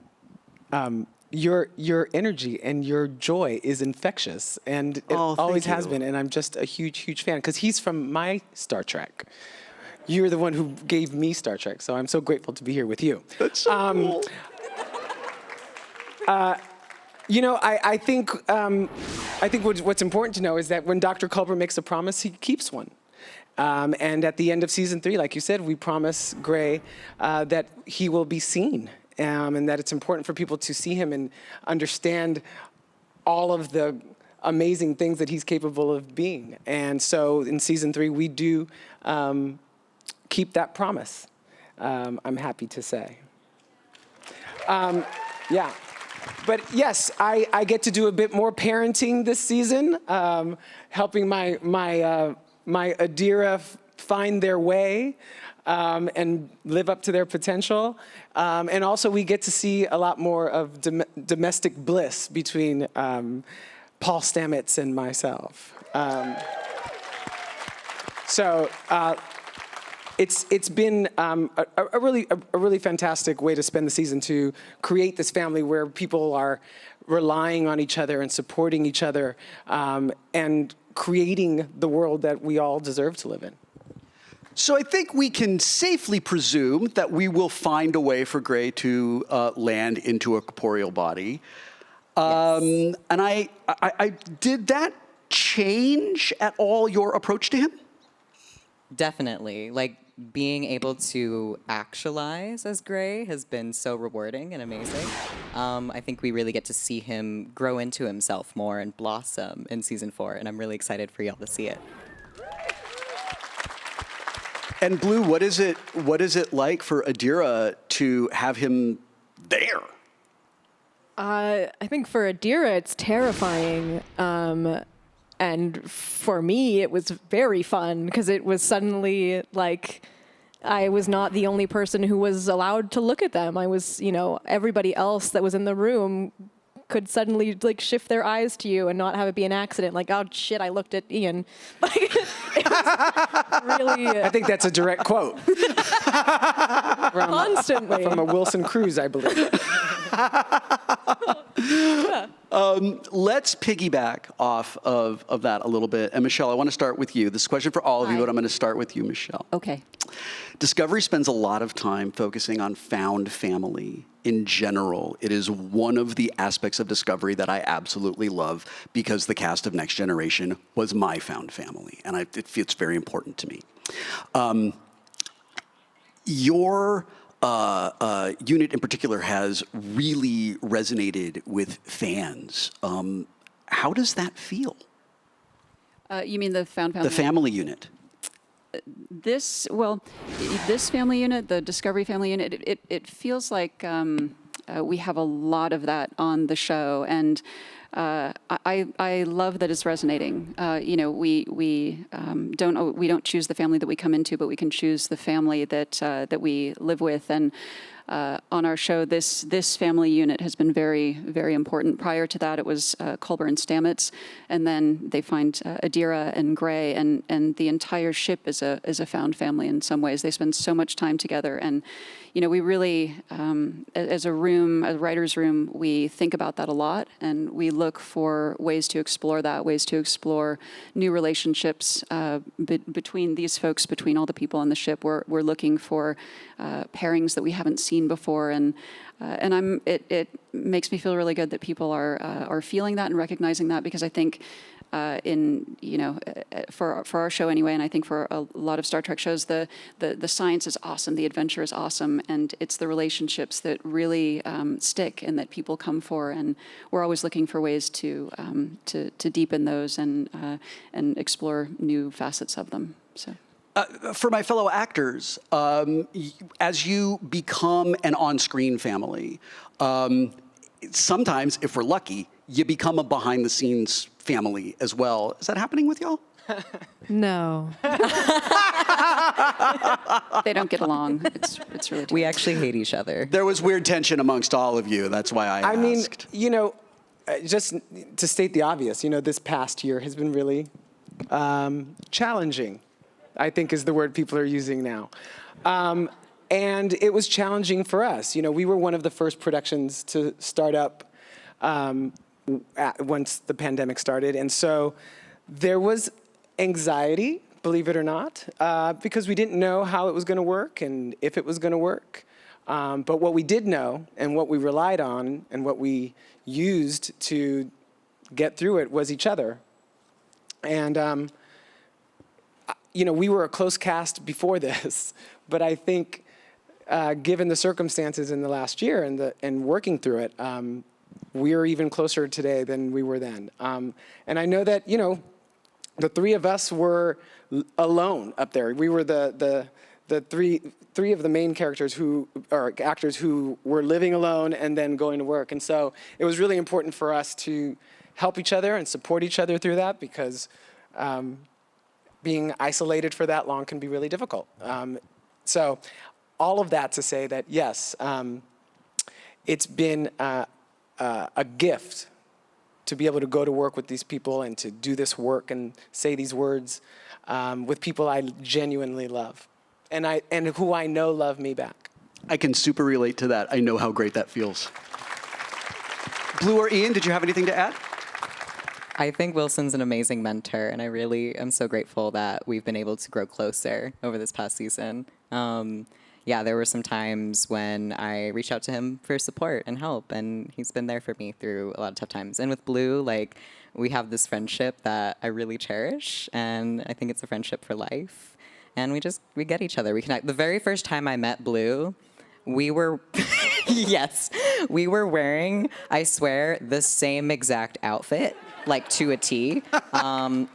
your energy and your joy is infectious, and it always has been, and I'm just a huge, huge fan, because he's from my Star Trek. You're the one who gave me Star Trek, so I'm so grateful to be here with you. That's so cool. You know, I think what's important to know is that when Dr. Culber makes a promise, he keeps one. And at the end of season 3, like you said, we promise Gray that he will be seen, and that it's important for people to see him and understand all of the amazing things that he's capable of being. And so in season 3, we do keep that promise, I'm happy to say. Yeah. But yes, I get to do a bit more parenting this season, helping my Adira find their way and live up to their potential. And also we get to see a lot more of domestic bliss between Paul Stamets and myself. So it's been a really fantastic way to spend the season, to create this family where people are relying on each other and supporting each other, and creating the world that we all deserve to live in. So I think we can safely presume that we will find a way for Gray to land into a corporeal body. Yes. And I did that change at all your approach to him? Definitely. Like, being able to actualize as Gray has been so rewarding and amazing. I think we really get to see him grow into himself more and blossom in season 4, and I'm really excited for y'all to see it. And Blue, what is it like for Adira to have him there? I think for Adira, it's terrifying. And for me, it was very fun because it was suddenly like I was not the only person who was allowed to look at them. I was, everybody else that was in the room could suddenly like shift their eyes to you and not have it be an accident. Like, oh shit, I looked at Ian. Like, it was really. I think that's a direct quote. Constantly. From a Wilson Cruz, I believe. Let's piggyback off of that a little bit. And Michelle, I want to start with you. This is a question for all of you, but I'm going to start with you, Michelle. Okay. Discovery spends a lot of time focusing on found family in general. It is one of the aspects of Discovery that I absolutely love because the cast of Next Generation was my found family, and it's very important to me. Your unit in particular has really resonated with fans. How does that feel? You mean the found family? The family unit. This family unit, the Discovery family unit, it feels like we have a lot of that on the show, and I love that it's resonating. We don't choose the family that we come into, but we can choose the family that we live with. And on our show, this family unit has been very, very important. Prior to that, it was Culber and Stamets, and then they find Adira and Gray, and the entire ship is a found family in some ways. They spend so much time together, and we really, as a writer's room, we think about that a lot, and we look for ways to explore that, ways to explore new relationships between these folks, between all the people on the ship. We're looking for pairings that we haven't seen before, and it makes me feel really good that people are feeling that and recognizing that, because I think for our show anyway, and I think for a lot of Star Trek shows, the science is awesome, the adventure is awesome, and it's the relationships that really stick and that people come for, and we're always looking for ways to deepen those and explore new facets of them. So. For my fellow actors, as you become an on-screen family, sometimes, if we're lucky, you become a behind-the-scenes family as well. Is that happening with y'all? No. They don't get along. It's really tough. We actually hate each other. There was weird tension amongst all of you. That's why I asked. I mean, just to state the obvious, this past year has been really challenging, I think is the word people are using now. And it was challenging for us. We were one of the first productions to start up once the pandemic started. And so there was anxiety, believe it or not, because we didn't know how it was going to work and if it was going to work. But what we did know and what we relied on and what we used to get through it was each other. And, we were a close cast before this, but I think given the circumstances in the last year and working through it, we're even closer today than we were then. And I know that, the three of us were alone up there. We were the three of the main characters actors who were living alone and then going to work. And so it was really important for us to help each other and support each other through that, because being isolated for that long can be really difficult. So all of that to say that, yes, it's been a gift to be able to go to work with these people and to do this work and say these words with people I genuinely love and who I know love me back. I can super relate to that. I know how great that feels. Blue or Ian, did you have anything to add? I think Wilson's an amazing mentor, and I really am so grateful that we've been able to grow closer over this past season. There were some times when I reached out to him for support and help, and he's been there for me through a lot of tough times. And with Blue, we have this friendship that I really cherish, and I think it's a friendship for life. And we get each other. We connect. The very first time I met Blue, we were, we were wearing, I swear, the same exact outfit, to a T.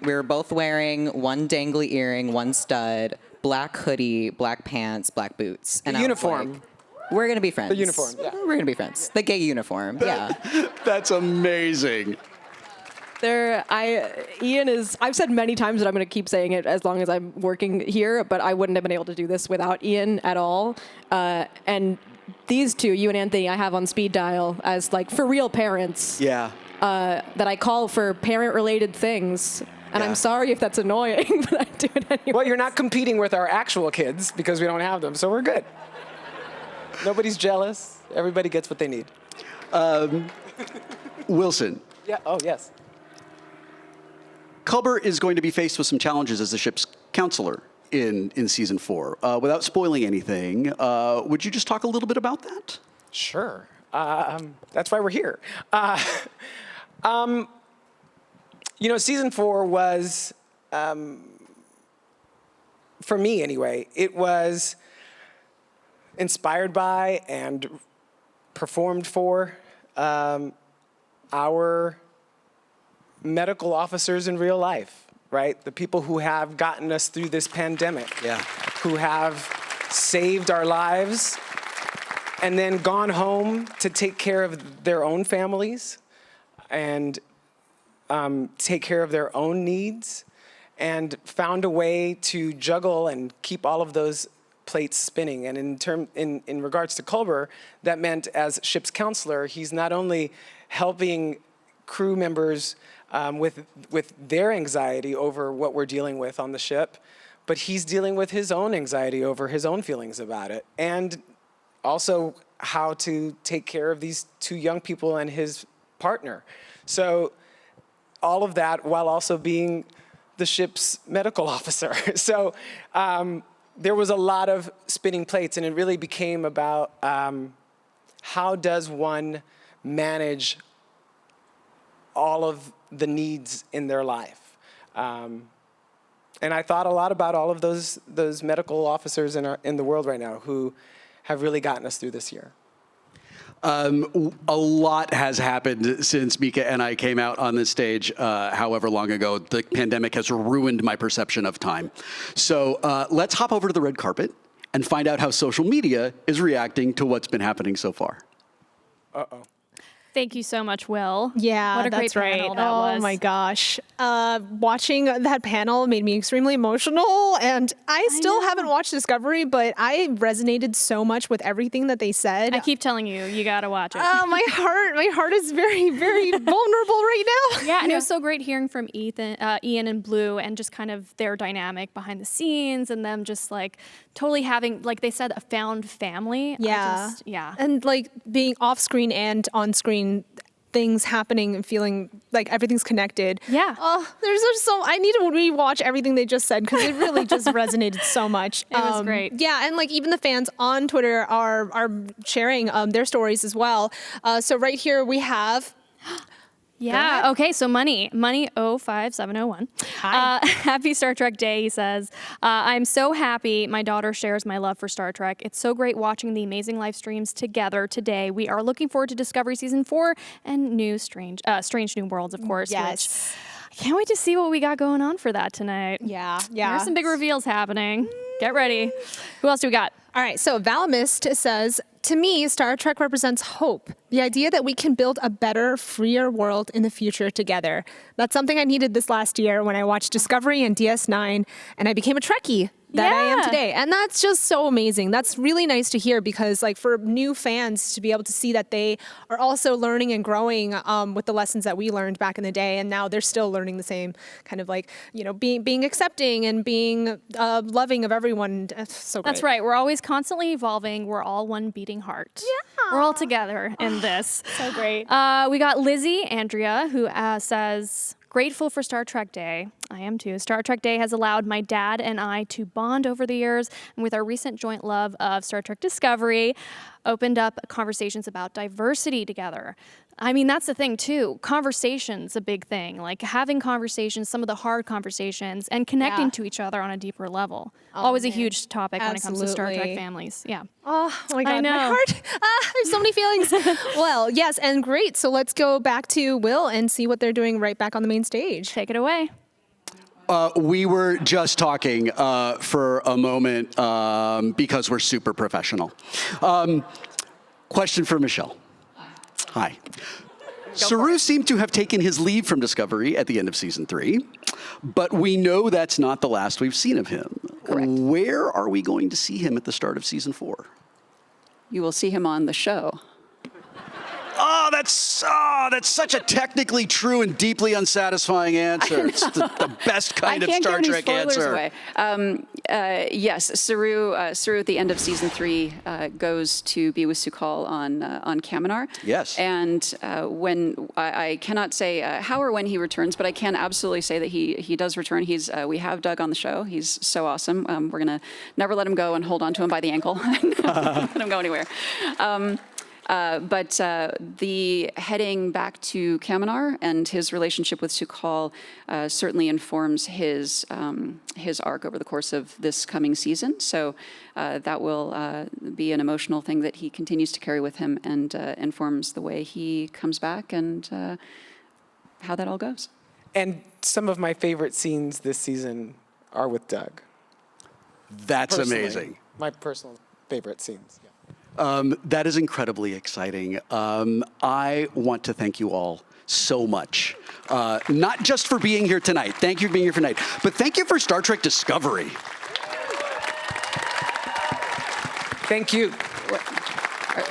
We were both wearing one dangly earring, one stud, black hoodie, black pants, black boots. The And I was uniform. like, we're gonna be friends. The uniform, yeah. We're gonna be friends. The gay uniform, yeah. That's amazing. Ian is, I've said many times that I'm going to keep saying it as long as I'm working here, but I wouldn't have been able to do this without Ian at all. And these two, you and Anthony, I have on speed dial as like for real parents. Yeah. That I call for parent-related things. And I'm sorry if that's annoying, but I do it anyway. Well, you're not competing with our actual kids because we don't have them, so we're good. Nobody's jealous. Everybody gets what they need. Wilson. Yeah. Oh, yes. Culber is going to be faced with some challenges as the ship's counselor in season 4. Without spoiling anything, would you just talk a little bit about that? Sure. That's why we're here. Season 4 was, for me anyway, it was inspired by and performed for our medical officers in real life, right? The people who have gotten us through this pandemic, who have saved our lives and then gone home to take care of their own families and take care of their own needs and found a way to juggle and keep all of those plates spinning. And in regards to Culber, that meant as ship's counselor, he's not only helping crew members with their anxiety over what we're dealing with on the ship, but he's dealing with his own anxiety over his own feelings about it, and also how to take care of these 2 young people and his partner. So all of that while also being the ship's medical officer. So there was a lot of spinning plates, and it really became about how does one manage all of the needs in their life. And I thought a lot about all of those medical officers in the world right now who have really gotten us through this year. A lot has happened since Mica and I came out on this stage, however long ago. The pandemic has ruined my perception of time. So let's hop over to the red carpet and find out how social media is reacting to what's been happening so far. Uh-oh. Thank you so much, Will. Yeah, what a great that's right. panel that was. Oh my gosh. Watching that panel made me extremely emotional, and I still haven't watched Discovery, but I resonated so much with everything that they said. I keep telling you, you gotta watch it. My heart is very, very vulnerable right now. Yeah, and it was so great hearing from Ian and Blue, and just kind of their dynamic behind the scenes, and them just like totally having, like they said, a found family. Yeah. And like being off screen and on screen, things happening and feeling like everything's connected. Yeah. There's just I need to rewatch everything they just said because it really just resonated so much. It was great. Yeah, and like even the fans on Twitter are sharing their stories as well. So right here we have. Yeah. Okay. So Money 05701. Hi. Happy Star Trek Day, he says. I'm so happy my daughter shares my love for Star Trek. It's so great watching the amazing live streams together today. We are looking forward to Discovery Season 4 and Strange New Worlds, of course. Yes. Which I can't wait to see what we got going on for that tonight. Yeah. There's some big reveals happening. Get ready. Who else do we got? All right, so Valamist says, to me, Star Trek represents hope. The idea that we can build a better, freer world in the future together. That's something I needed this last year when I watched Discovery and DS9, and I became a Trekkie that I am today. And that's just so amazing. That's really nice to hear because like for new fans to be able to see that they are also learning and growing with the lessons that we learned back in the day. And now they're still learning the same kind of like, being accepting and being loving of everyone. That's so great. That's right. We're always constantly evolving. We're all one beating heart. Yeah. We're all together in this. So great. We got Lizzie Andrea who says, grateful for Star Trek Day. I am too. Star Trek Day has allowed my dad and I to bond over the years, and with our recent joint love of Star Trek Discovery, opened up conversations about diversity together. I mean, that's the thing too. Conversation's a big thing. Like having conversations, some of the hard conversations, and connecting to each other on a deeper level. Always a huge topic when it comes to Star Trek families. Yeah. Oh my God, I know. my heart. There's so many feelings. Well, yes, and great. So let's go back to Will and see what they're doing right back on the main stage. Take it away. We were just talking for a moment because we're super professional. Question for Michelle. Hi. Saru seemed to have taken his leave from Discovery at the end of season 3, but we know that's not the last we've seen of him. Correct. Where are we going to see him at the start of season 4? You will see him on the show. Oh, that's such a technically true and deeply unsatisfying answer. It's the best kind of Star Trek answer. Yes, Saru at the end of season 3 goes to be with Su'Kal on Kaminar. Yes. And when I cannot say how or when he returns, but I can absolutely say that he does return. We have Doug on the show. He's so awesome. We're gonna never let him go and hold on to him by the ankle. Not let him go anywhere. But the heading back to Kaminar and his relationship with Su'Kal certainly informs his arc over the course of this coming season. So that will be an emotional thing that he continues to carry with him and informs the way he comes back and how that all goes. And some of my favorite scenes this season are with Doug. That's Personally, amazing. My personal favorite scenes. Yeah. That is incredibly exciting. I want to thank you all so much. Not just for being here tonight. Thank you for being here tonight. But thank you for Star Trek Discovery. Thank you.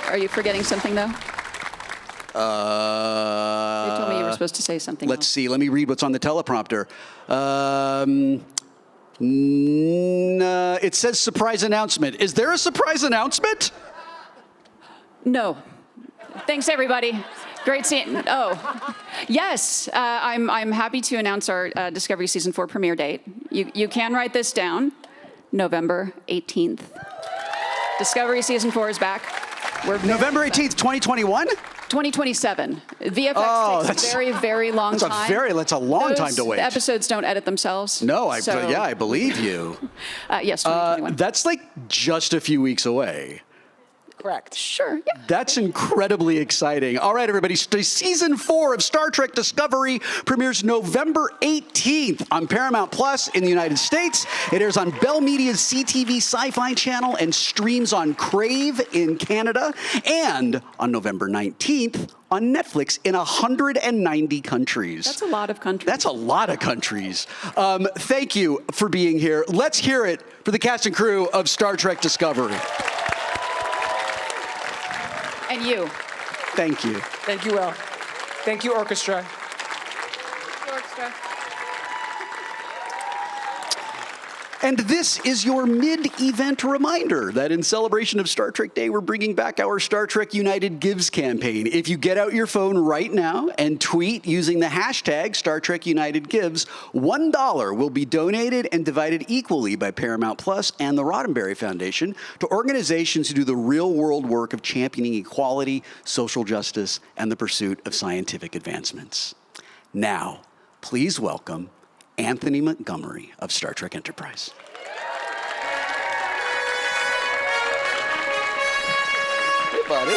Are you forgetting something, though? They told me you were supposed to say something Let's else. see. Let me read what's on the teleprompter. It says surprise announcement. Is there a surprise announcement? No. Thanks, everybody. Great scene. Oh, yes. I'm happy to announce our Discovery Season 4 premiere date. You can write this down. November 18th. Discovery Season 4 is back. November 18th, 2021? 2027. VFX takes a very, very long time. That's a long time to wait. The episodes don't edit themselves. No, I believe you. Yes, 2021. That's like just a few weeks away. Correct. Sure, yeah. That's incredibly exciting. All right, everybody. Season 4 of Star Trek Discovery premieres November 18th on Paramount Plus in the United States. It airs on Bell Media's CTV Sci-Fi channel and streams on Crave in Canada, and on November 19th on Netflix in 190 countries. That's a lot of countries. That's a lot of countries. Thank you for being here. Let's hear it for the cast and crew of Star Trek Discovery. And you. Thank you. Thank you, Will. Thank you, orchestra. And this is your mid-event reminder that in celebration of Star Trek Day, we're bringing back our Star Trek United Gives campaign. If you get out your phone right now and tweet using the hashtag Star Trek United Gives, $1 will be donated and divided equally by Paramount Plus and the Roddenberry Foundation to organizations who do the real-world work of championing equality, social justice, and the pursuit of scientific advancements. Now, please welcome Anthony Montgomery of Star Trek Enterprise. Hey, buddy.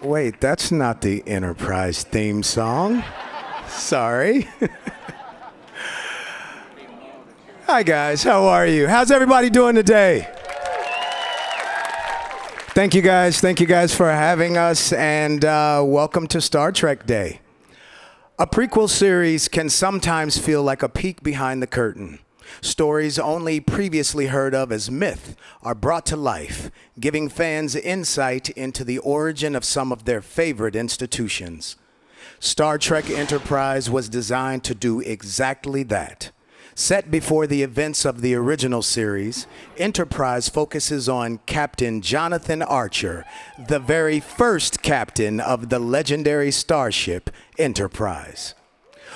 Wait, that's not the Enterprise theme song. Sorry. Hi, guys. How are you? How's everybody doing today? Thank you guys for having us, and welcome to Star Trek Day. A prequel series can sometimes feel like a peek behind the curtain. Stories only previously heard of as myth are brought to life, giving fans insight into the origin of some of their favorite institutions. Star Trek Enterprise was designed to do exactly that. Set before the events of the original series, Enterprise focuses on Captain Jonathan Archer, the very first captain of the legendary starship Enterprise.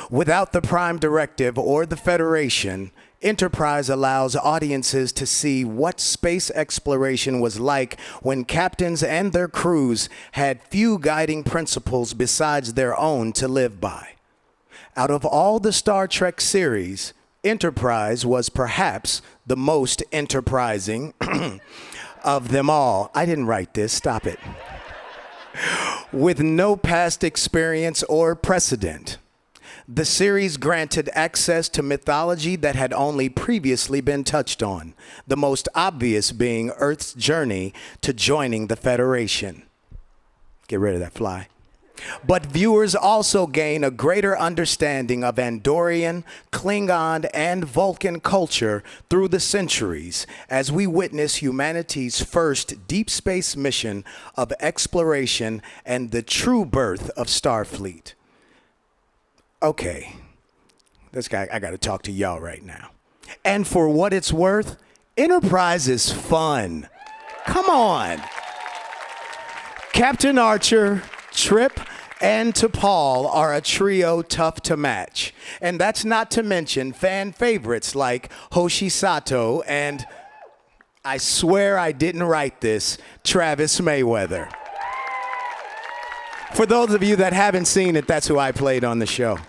Without the Prime Directive or the Federation, Enterprise allows audiences to see what space exploration was like when captains and their crews had few guiding principles besides their own to live by. Out of all the Star Trek series, Enterprise was perhaps the most enterprising of them all. I didn't write this, stop it. With no past experience or precedent, the series granted access to mythology that had only previously been touched on, the most obvious being Earth's journey to joining the Federation. Get rid of that fly. But viewers also gain a greater understanding of Andorian, Klingon, and Vulcan culture through the centuries as we witness humanity's first deep space mission of exploration and the true birth of Starfleet. Okay, I gotta talk to y'all right now. And for what it's worth, Enterprise is fun. Come on. Captain Archer, Trip, and T'Pol are a trio tough to match. And that's not to mention fan favorites like Hoshi Sato and, I swear I didn't write this, Travis Mayweather. For those of you that haven't seen it, that's who I played on the show.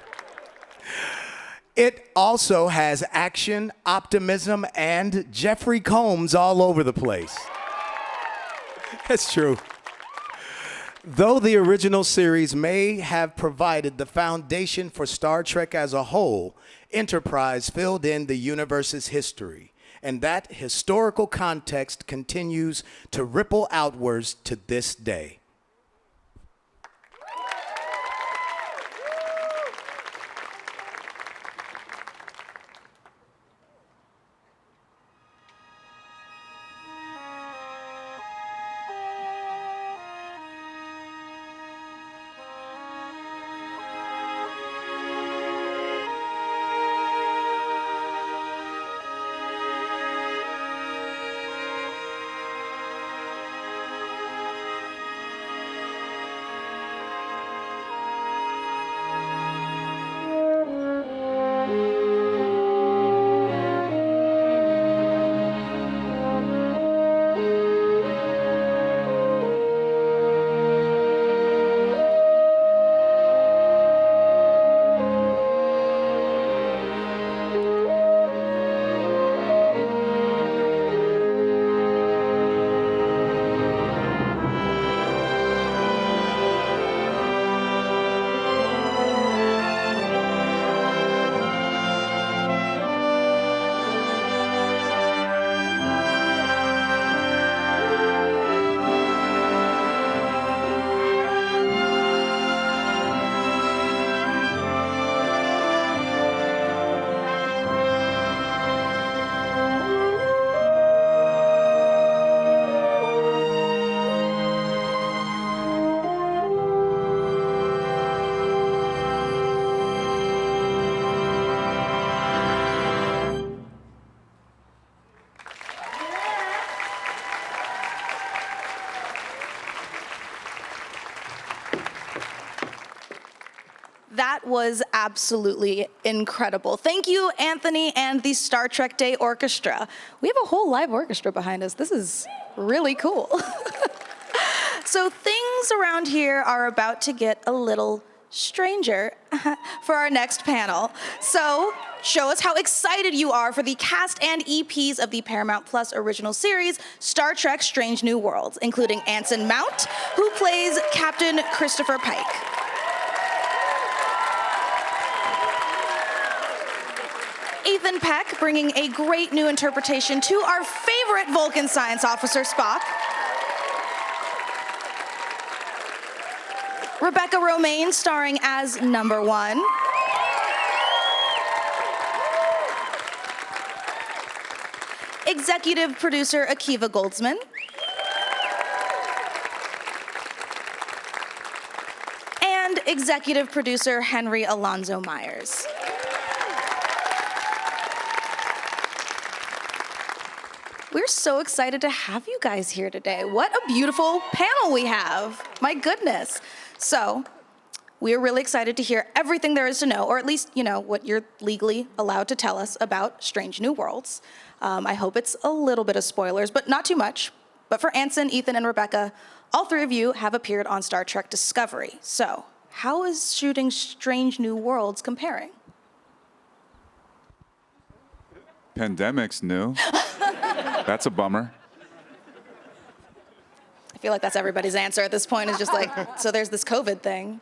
It also has action, optimism, and Jeffrey Combs all over the place. That's true. Though the original series may have provided the foundation for Star Trek as a whole, Enterprise filled in the universe's history, and that historical context continues to ripple outwards to this day. That was absolutely incredible. Thank you, Anthony and the Star Trek Day Orchestra. We have a whole live orchestra behind us. This is really cool. So things around here are about to get a little stranger for our next panel. So show us how excited you are for the cast and EPs of the Paramount Plus original series, Star Trek Strange New Worlds, including Anson Mount, who plays Captain Christopher Pike. Ethan Peck bringing a great new interpretation to our favorite Vulcan science officer, Spock. Rebecca Romaine starring as Number One. Executive producer Akiva Goldsman. And executive producer Henry Alonzo Myers. We're so excited to have you guys here today. What a beautiful panel we have. My goodness. So, we're really excited to hear everything there is to know, or at least, you know, what you're legally allowed to tell us about Strange New Worlds. I hope it's a little bit of spoilers, but not too much. But for Anson, Ethan, and Rebecca, all three of you have appeared on Star Trek Discovery. So, how is shooting Strange New Worlds comparing? Pandemic's new. That's a bummer. feel like that's everybody's answer at this point, is just like, so there's this COVID thing.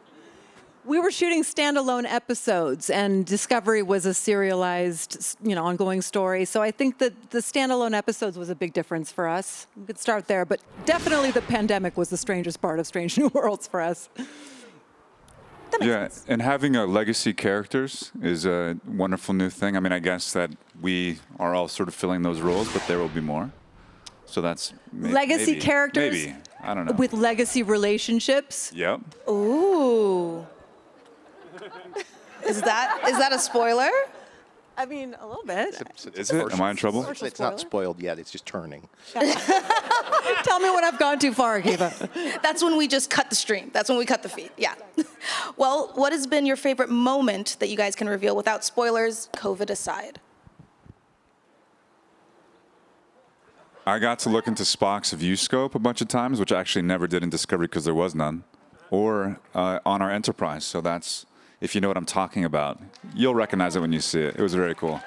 We were shooting standalone episodes, and Discovery was a serialized, ongoing story. So I think that the standalone episodes was a big difference for us. We could start there, but definitely the pandemic was the strangest part of Strange New Worlds for us. Yeah, and having legacy characters is a wonderful new thing. I mean, I guess that we are all sort of filling those roles, but there will be more. So that's Legacy characters? Maybe. I don't know. With legacy relationships? Yep. Ooh. Is that a spoiler? I mean, a little bit. Is it? Am I in trouble? It's not spoiled yet. It's just turning. Tell me when I've gone too far, Akiva. That's when we just cut the stream. That's when we cut the feed. Yeah. Well, what has been your favorite moment that you guys can reveal without spoilers, COVID aside? I got to look into Spock's view scope a bunch of times, which I actually never did in Discovery because there was none, or on our Enterprise. So that's, if you know what I'm talking about, you'll recognize it when you see it. It was very cool.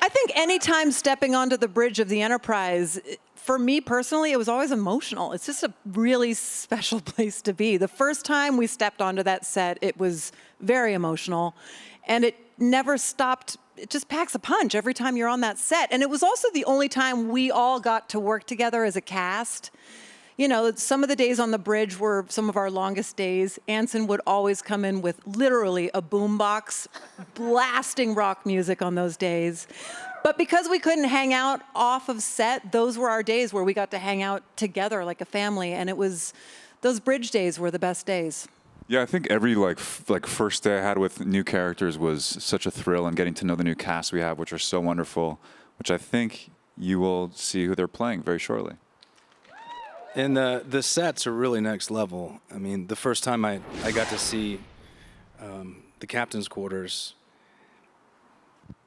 I think anytime stepping onto the bridge of the Enterprise, for me personally, it was always emotional. It's just a really special place to be. The first time we stepped onto that set, it was very emotional, and it never stopped. It just packs a punch every time you're on that set. And it was also the only time we all got to work together as a cast. Some of the days on the bridge were some of our longest days. Anson would always come in with literally a boombox, blasting rock music on those days. But because we couldn't hang out off of set, those were our days where we got to hang out together like a family. And those bridge days were the best days. Yeah, I think every first day I had with new characters was such a thrill, and getting to know the new cast we have, which are so wonderful, which I think you will see who they're playing very shortly. And the sets are really next level. I mean, the first time I got to see the captain's quarters.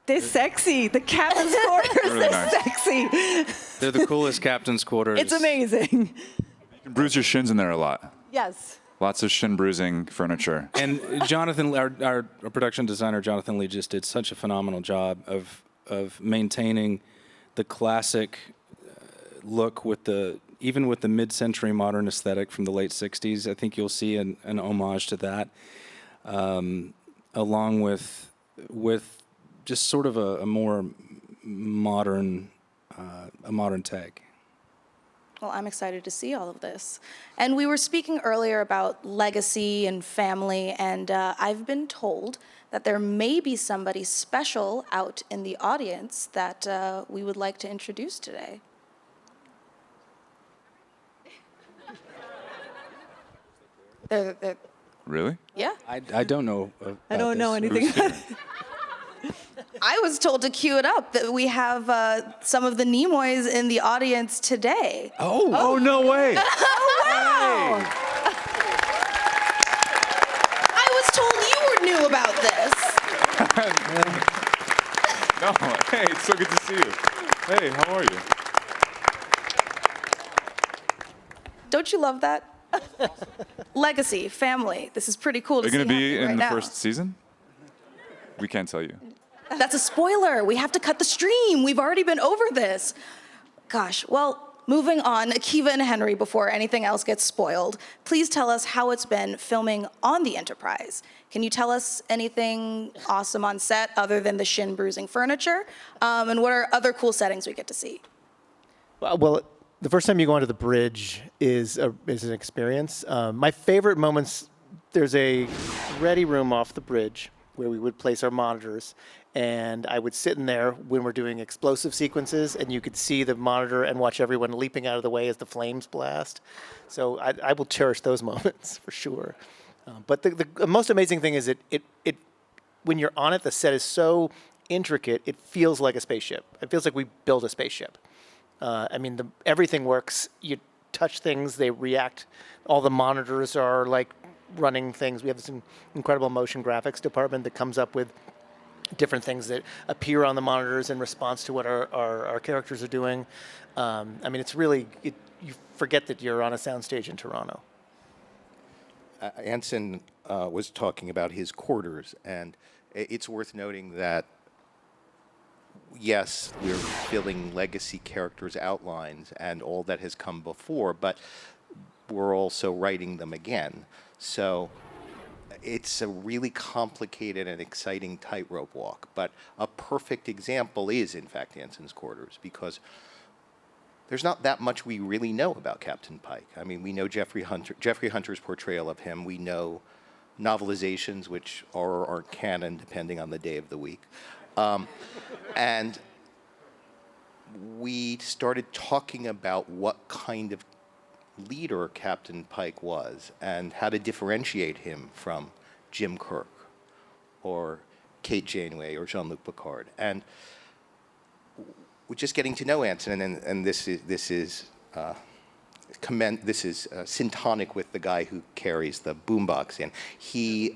They're sexy. The captain's quarters, Really they're nice. sexy. They're the coolest captain's quarters. It's amazing. You can bruise your shins in there a lot. Yes. Lots of shin bruising furniture. And Jonathan, our production designer, Jonathan Lee, just did such a phenomenal job of maintaining the classic look even with the mid-century modern aesthetic from the late 60s. I think you'll see an homage to that, along with just sort of a more modern take. Well, I'm excited to see all of this. And we were speaking earlier about legacy and family, and I've been told that there may be somebody special out in the audience that we would like to introduce today. They're Really? Yeah. I don't know. I don't know anything about it. I was told to cue it up that we have some of the Nimoys in the audience today. Oh, no way. Oh, wow. I was told you knew about this. No, hey, it's so good to see you. Hey, how are you? Don't you love that? Legacy, family. This is pretty cool to Are see you going to be happening in right the now. first season? We can't tell you. That's a spoiler. We have to cut the stream. We've already been over this. Gosh, well, moving on, Akiva and Henry, before anything else gets spoiled, please tell us how it's been filming on the Enterprise. Can you tell us anything awesome on set other than the shin-bruising furniture? And what are other cool settings we get to see? Well, the first time you go onto the bridge is an experience. My favorite moments, there's a ready room off the bridge where we would place our monitors, and I would sit in there when we're doing explosive sequences, and you could see the monitor and watch everyone leaping out of the way as the flames blast. So I will cherish those moments for sure. But the most amazing thing is it when you're on it, the set is so intricate, it feels like a spaceship. It feels like we built a spaceship. I mean, everything works. You touch things, they react. All the monitors are like running things. We have this incredible motion graphics department that comes up with different things that appear on the monitors in response to what our characters are doing. I mean, it's really, you forget that you're on a soundstage in Toronto. Anson was talking about his quarters, and it's worth noting that, yes, we're filling legacy characters' outlines and all that has come before, but we're also writing them again. So it's a really complicated and exciting tightrope walk. But a perfect example is, in fact, Anson's Quarters, because there's not that much we really know about Captain Pike. I mean, we know Jeffrey Hunter's portrayal of him. We know novelizations, which are or aren't canon, depending on the day of the week. And we started talking about what kind of leader Captain Pike was and how to differentiate him from Jim Kirk or Kate Janeway or Jean-Luc Picard. And we're just getting to know Anson, and this is syntonic with the guy who carries the boombox in. He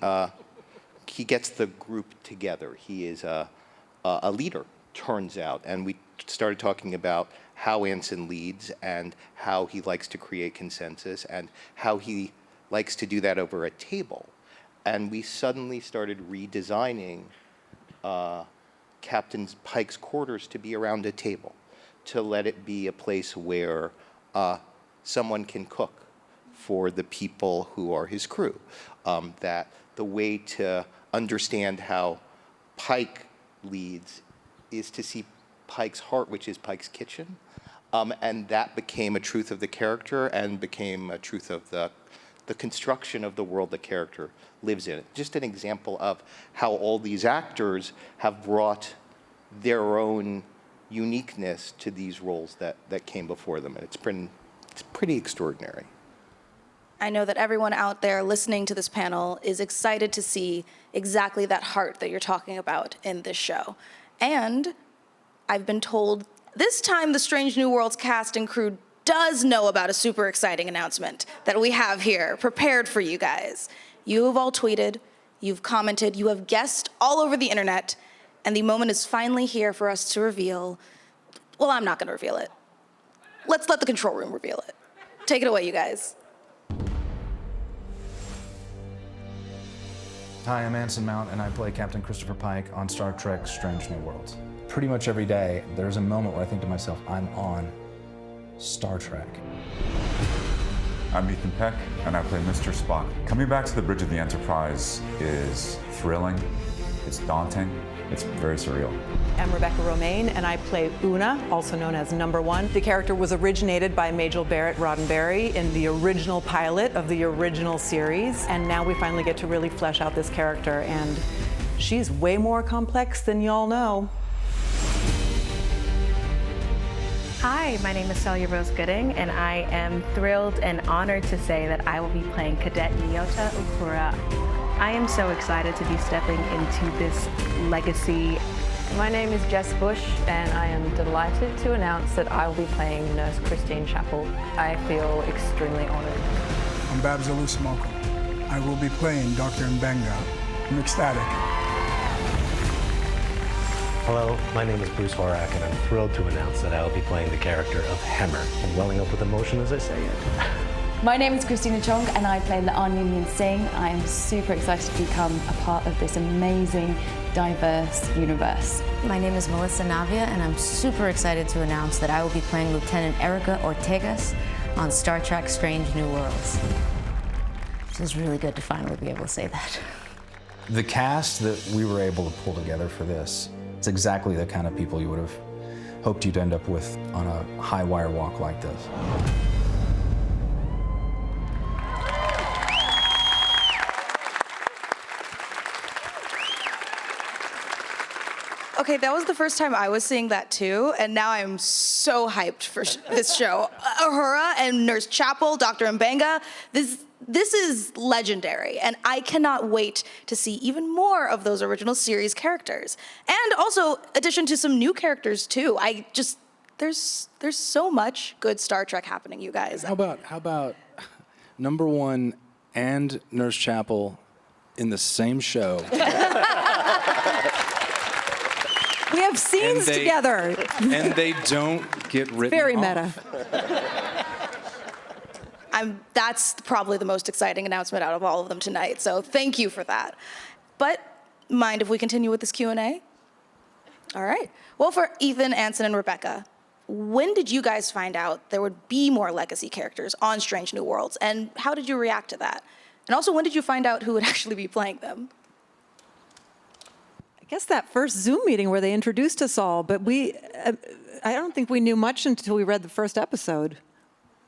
gets the group together. He is a leader, turns out, and we started talking about how Anson leads and how he likes to create consensus and how he likes to do that over a table. And we suddenly started redesigning Captain Pike's quarters to be around a table, to let it be a place where someone can cook for the people who are his crew. That the way to understand how Pike leads is to see Pike's heart, which is Pike's kitchen. And that became a truth of the character and became a truth of the construction of the world the character lives in. Just an example of how all these actors have brought their own uniqueness to these roles that came before them. And it's pretty extraordinary. I know that everyone out there listening to this panel is excited to see exactly that heart that you're talking about in this show. And I've been told this time the Strange New Worlds cast and crew does know about a super exciting announcement that we have here prepared for you guys. You have all tweeted, you've commented, you have guessed all over the internet, and the moment is finally here for us to reveal. Well, I'm not going to reveal it. Let's let the control room reveal it. Take it away, you guys. Hi, I'm Anson Mount, and I play Captain Christopher Pike on Star Trek Strange New Worlds. Pretty much every day, there's a moment where I think to myself, I'm on Star Trek. I'm Ethan Peck, and I play Mr. Spock. Coming back to the bridge of the Enterprise is thrilling, it's daunting, it's very surreal. I'm Rebecca Romaine, and I play Una, also known as Number One. The character was originated by Majel Barrett Roddenberry in the original pilot of the original series, and now we finally get to really flesh out this character, and she's way more complex than y'all know. Hi, my name is Celia Rose Gooding, and I am thrilled and honored to say that I will be playing Cadet Nyota Uhura. I am so excited to be stepping into this legacy. My name is Jess Bush, and I am delighted to announce that I will be playing Nurse Christine Chapel. I feel extremely honored. I'm Babs Alusimoko. I will be playing Dr. Mbenga. I'm ecstatic. Hello, my name is Bruce Horak, and I'm thrilled to announce that I will be playing the character of Hemmer. I'm welling up with emotion as I say it. My name is Christina Chong, and I play Laan Union Singh. I am super excited to become a part of this amazing, diverse universe. My name is Melissa Navia, and I'm super excited to announce that I will be playing Lieutenant Erica Ortegas on Star Trek Strange New Worlds. It feels really good to finally be able to say that. The cast that we were able to pull together for this, it's exactly the kind of people you would have hoped you'd end up with on a high wire walk like this. Okay, that was the first time I was seeing that too, and now I'm so hyped for this show. Uhura and Nurse Chapel, Dr. Mbenga, this is legendary, and I cannot wait to see even more of those original series characters. And also, addition to some new characters too. There's so much good Star Trek happening, you guys. How about Number One and Nurse Chapel in the same show? We have scenes together. And they don't get written Very off. meta. That's probably the most exciting announcement out of all of them tonight, so thank you for that. But mind if we continue with this Q&A? All right. Well, for Ethan, Anson, and Rebecca, when did you guys find out there would be more legacy characters on Strange New Worlds, and how did you react to that? And also, when did you find out who would actually be playing them? I guess that first Zoom meeting where they introduced us all, but I don't think we knew much until we read the first episode.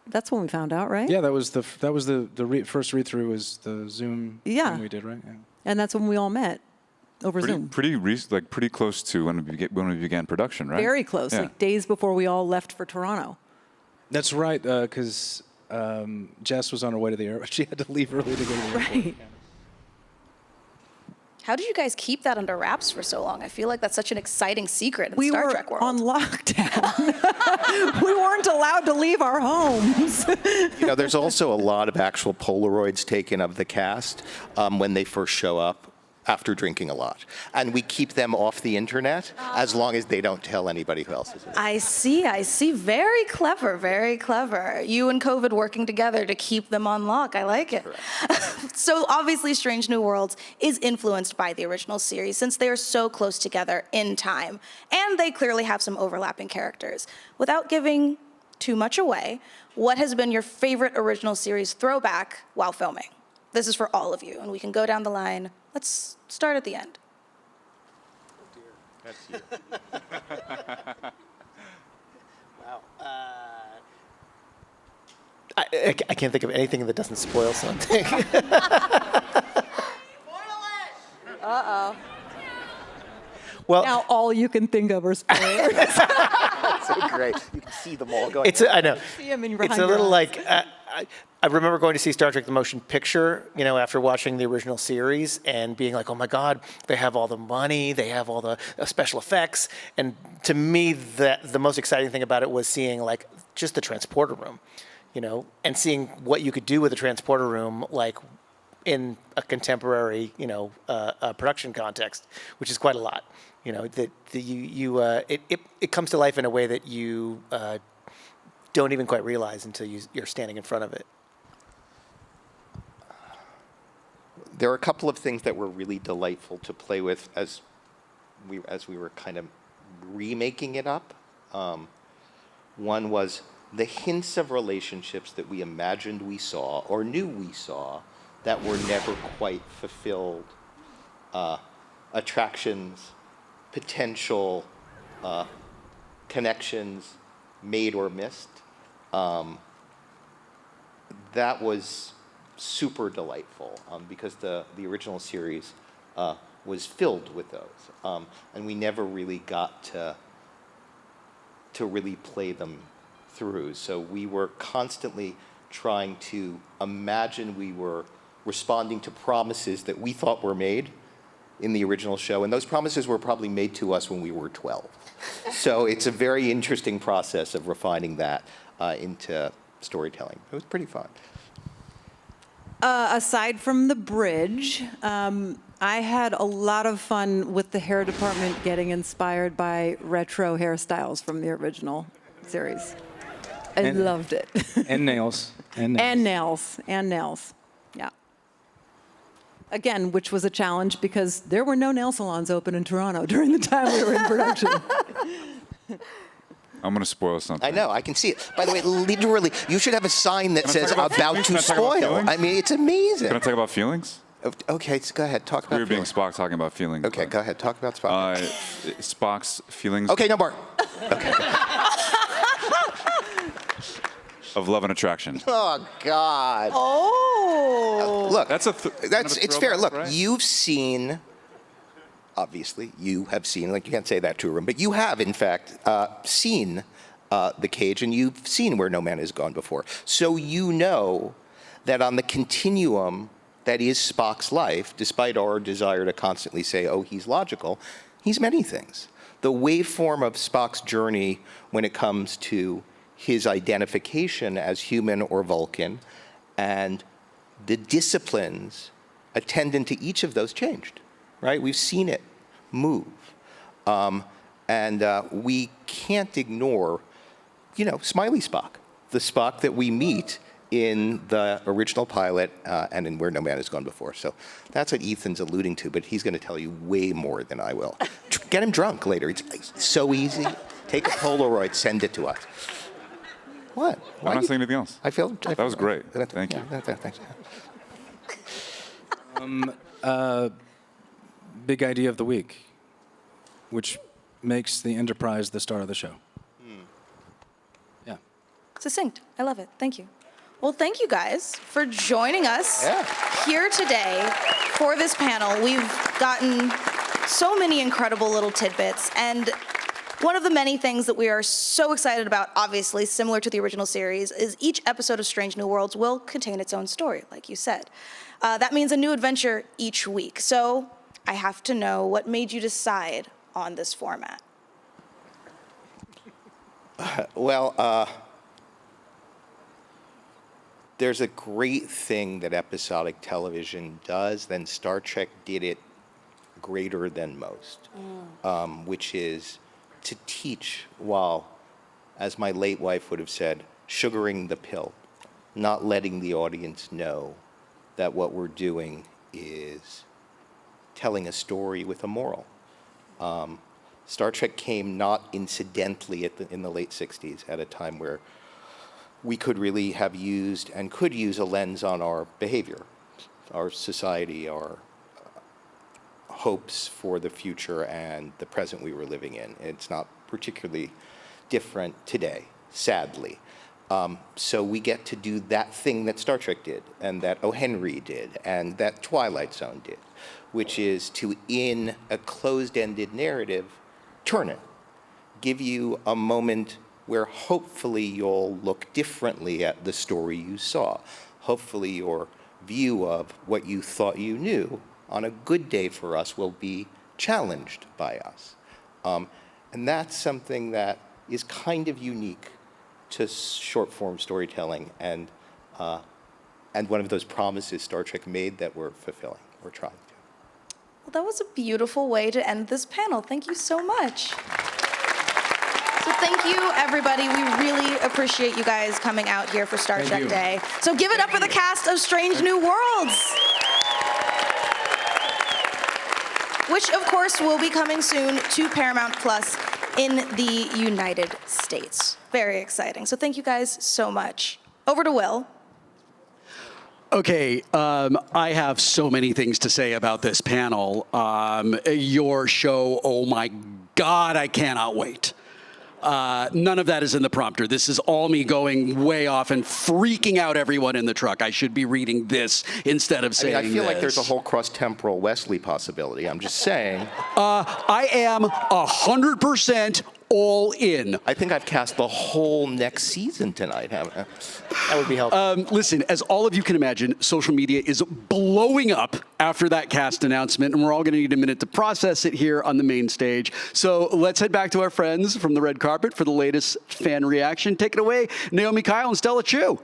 That's when we found out, right? Yeah, that was the first read through was the Zoom thing we did, right? Yeah. And that's when we all met over Zoom. Pretty close to when we began production, right? Very close, Yeah. like days before we all left for Toronto. That's right, because Jess was on her way to the airport. She had to leave early to go to the airport. Right. Yeah. How did you guys keep that under wraps for so long? I feel like that's such an exciting secret in the Star Trek world. On lockdown. We weren't allowed to leave our homes. There's also a lot of actual Polaroids taken of the cast when they first show up after drinking a lot. And we keep them off the internet as long as they don't tell anybody who else is in it. I see. Very clever, very clever. You and COVID working together to keep them on lock. I like it. So obviously Strange New Worlds is influenced by the original series since they are so close together in time. And they clearly have some overlapping characters. Without giving too much away, what has been your favorite original series throwback while filming? This is for all of you, and we can go down the line. Let's start at the end. That's you. Wow. I can't think of anything that doesn't spoil something. Uh-oh. Well, now all you can think of are spoilers. That's so great. You can see them all going. I know. See 'em in It's a little like, I remember going to see Star Trek: The Motion Picture, after watching the original series and being like, oh my God, they have all the money, they have all the special effects. And to me, the most exciting thing about it was seeing like just the transporter room, and seeing what you could do with a transporter room, like in a contemporary, production context, which is quite a lot. It comes to life in a way that you don't even quite realize until you're standing in front of it. There are a couple of things that were really delightful to play with as we were kind of remaking it up. One was the hints of relationships that we imagined we saw or knew we saw that were never quite fulfilled. Attractions, potential connections made or missed. That was super delightful because the original series was filled with those, and we never really got to really play them through. So we were constantly trying to imagine we were responding to promises that we thought were made in the original show, and those promises were probably made to us when we were 12. So it's a very interesting process of refining that into storytelling. It was pretty fun. Aside from the bridge, I had a lot of fun with the hair department getting inspired by retro hairstyles from the original series. I loved it. And nails. And nails. Yeah. Again, which was a challenge because there were no nail salons open in Toronto during the time we were in production. I'm going to spoil something. I know, I can see it. By the way, literally, you should have a sign that says about to spoil. I mean, it's amazing. Can I talk about feelings? Okay, go ahead, talk about We were being feelings. Spock talking about feelings. Okay, go ahead, talk about Spock. Spock's feelings. Okay, no more. Okay. Of love and attraction. Oh, God. Oh. Look, it's fair. Look, right? you've seen, obviously, you have seen, like you can't say that to a room, but you have, in fact, seen The Cage, and you've seen Where No Man Has Gone Before. So you know that on the continuum that is Spock's life, despite our desire to constantly say, oh, he's logical, he's many things. The waveform of Spock's journey when it comes to his identification as human or Vulcan, and the disciplines attendant to each of those changed, right? We've seen it move. And we can't ignore, Smiley Spock, the Spock that we meet in the original pilot and in Where No Man Has Gone Before. So that's what Ethan's alluding to, but he's going to tell you way more than I will. Get him drunk later. It's so easy. Take a Polaroid, send it to us. What? I'm not saying anything else. I feel that was great. Thank you. Thanks. Big idea of the week, which makes the Enterprise the star of the show. Yeah. Succinct. I love it. Thank you. Well, thank you guys for joining us here today for this panel. We've gotten so many incredible little tidbits, and one of the many things that we are so excited about, obviously, similar to the original series, is each episode of Strange New Worlds will contain its own story, like you said. That means a new adventure each week. So I have to know what made you decide on this format. There's a great thing that episodic television does, then Star Trek did it greater than most, which is to teach while, as my late wife would have said, sugaring the pill, not letting the audience know that what we're doing is telling a story with a moral. Star Trek came not incidentally in the late 60s, at a time where we could really have used and could use a lens on our behavior, our society, our hopes for the future and the present we were living in. It's not particularly different today, sadly. So we get to do that thing that Star Trek did, and that O. Henry did, and that Twilight Zone did, which is to, in a closed-ended narrative, turn it. Give you a moment where hopefully you'll look differently at the story you saw. Hopefully your view of what you thought you knew on a good day for us will be challenged by us. And that's something that is kind of unique to short-form storytelling, and one of those promises Star Trek made that we're fulfilling, we're trying to. Well, that was a beautiful way to end this panel. Thank you so much. So thank you, everybody. We really appreciate you guys coming out here for Star Trek Day. So give it up for the cast of Strange New Worlds, which, of course, will be coming soon to Paramount Plus in the United States. Very exciting. So thank you guys so much. Over to Will. Okay, I have so many things to say about this panel. Your show, oh my God, I cannot wait. None of that is in the prompter. This is all me going way off and freaking out everyone in the truck. I should be reading this instead of saying I feel like this. there's a whole cross-temporal Wesley possibility. I'm just saying. I am 100% all in. I think I've cast the whole next season tonight, haven't I? That would be helpful. Listen, as all of you can imagine, social media is blowing up after that cast announcement, and we're all going to need a minute to process it here on the main stage. So let's head back to our friends from the red carpet for the latest fan reaction. Take it away, Naomi Kyle and Stella Chu.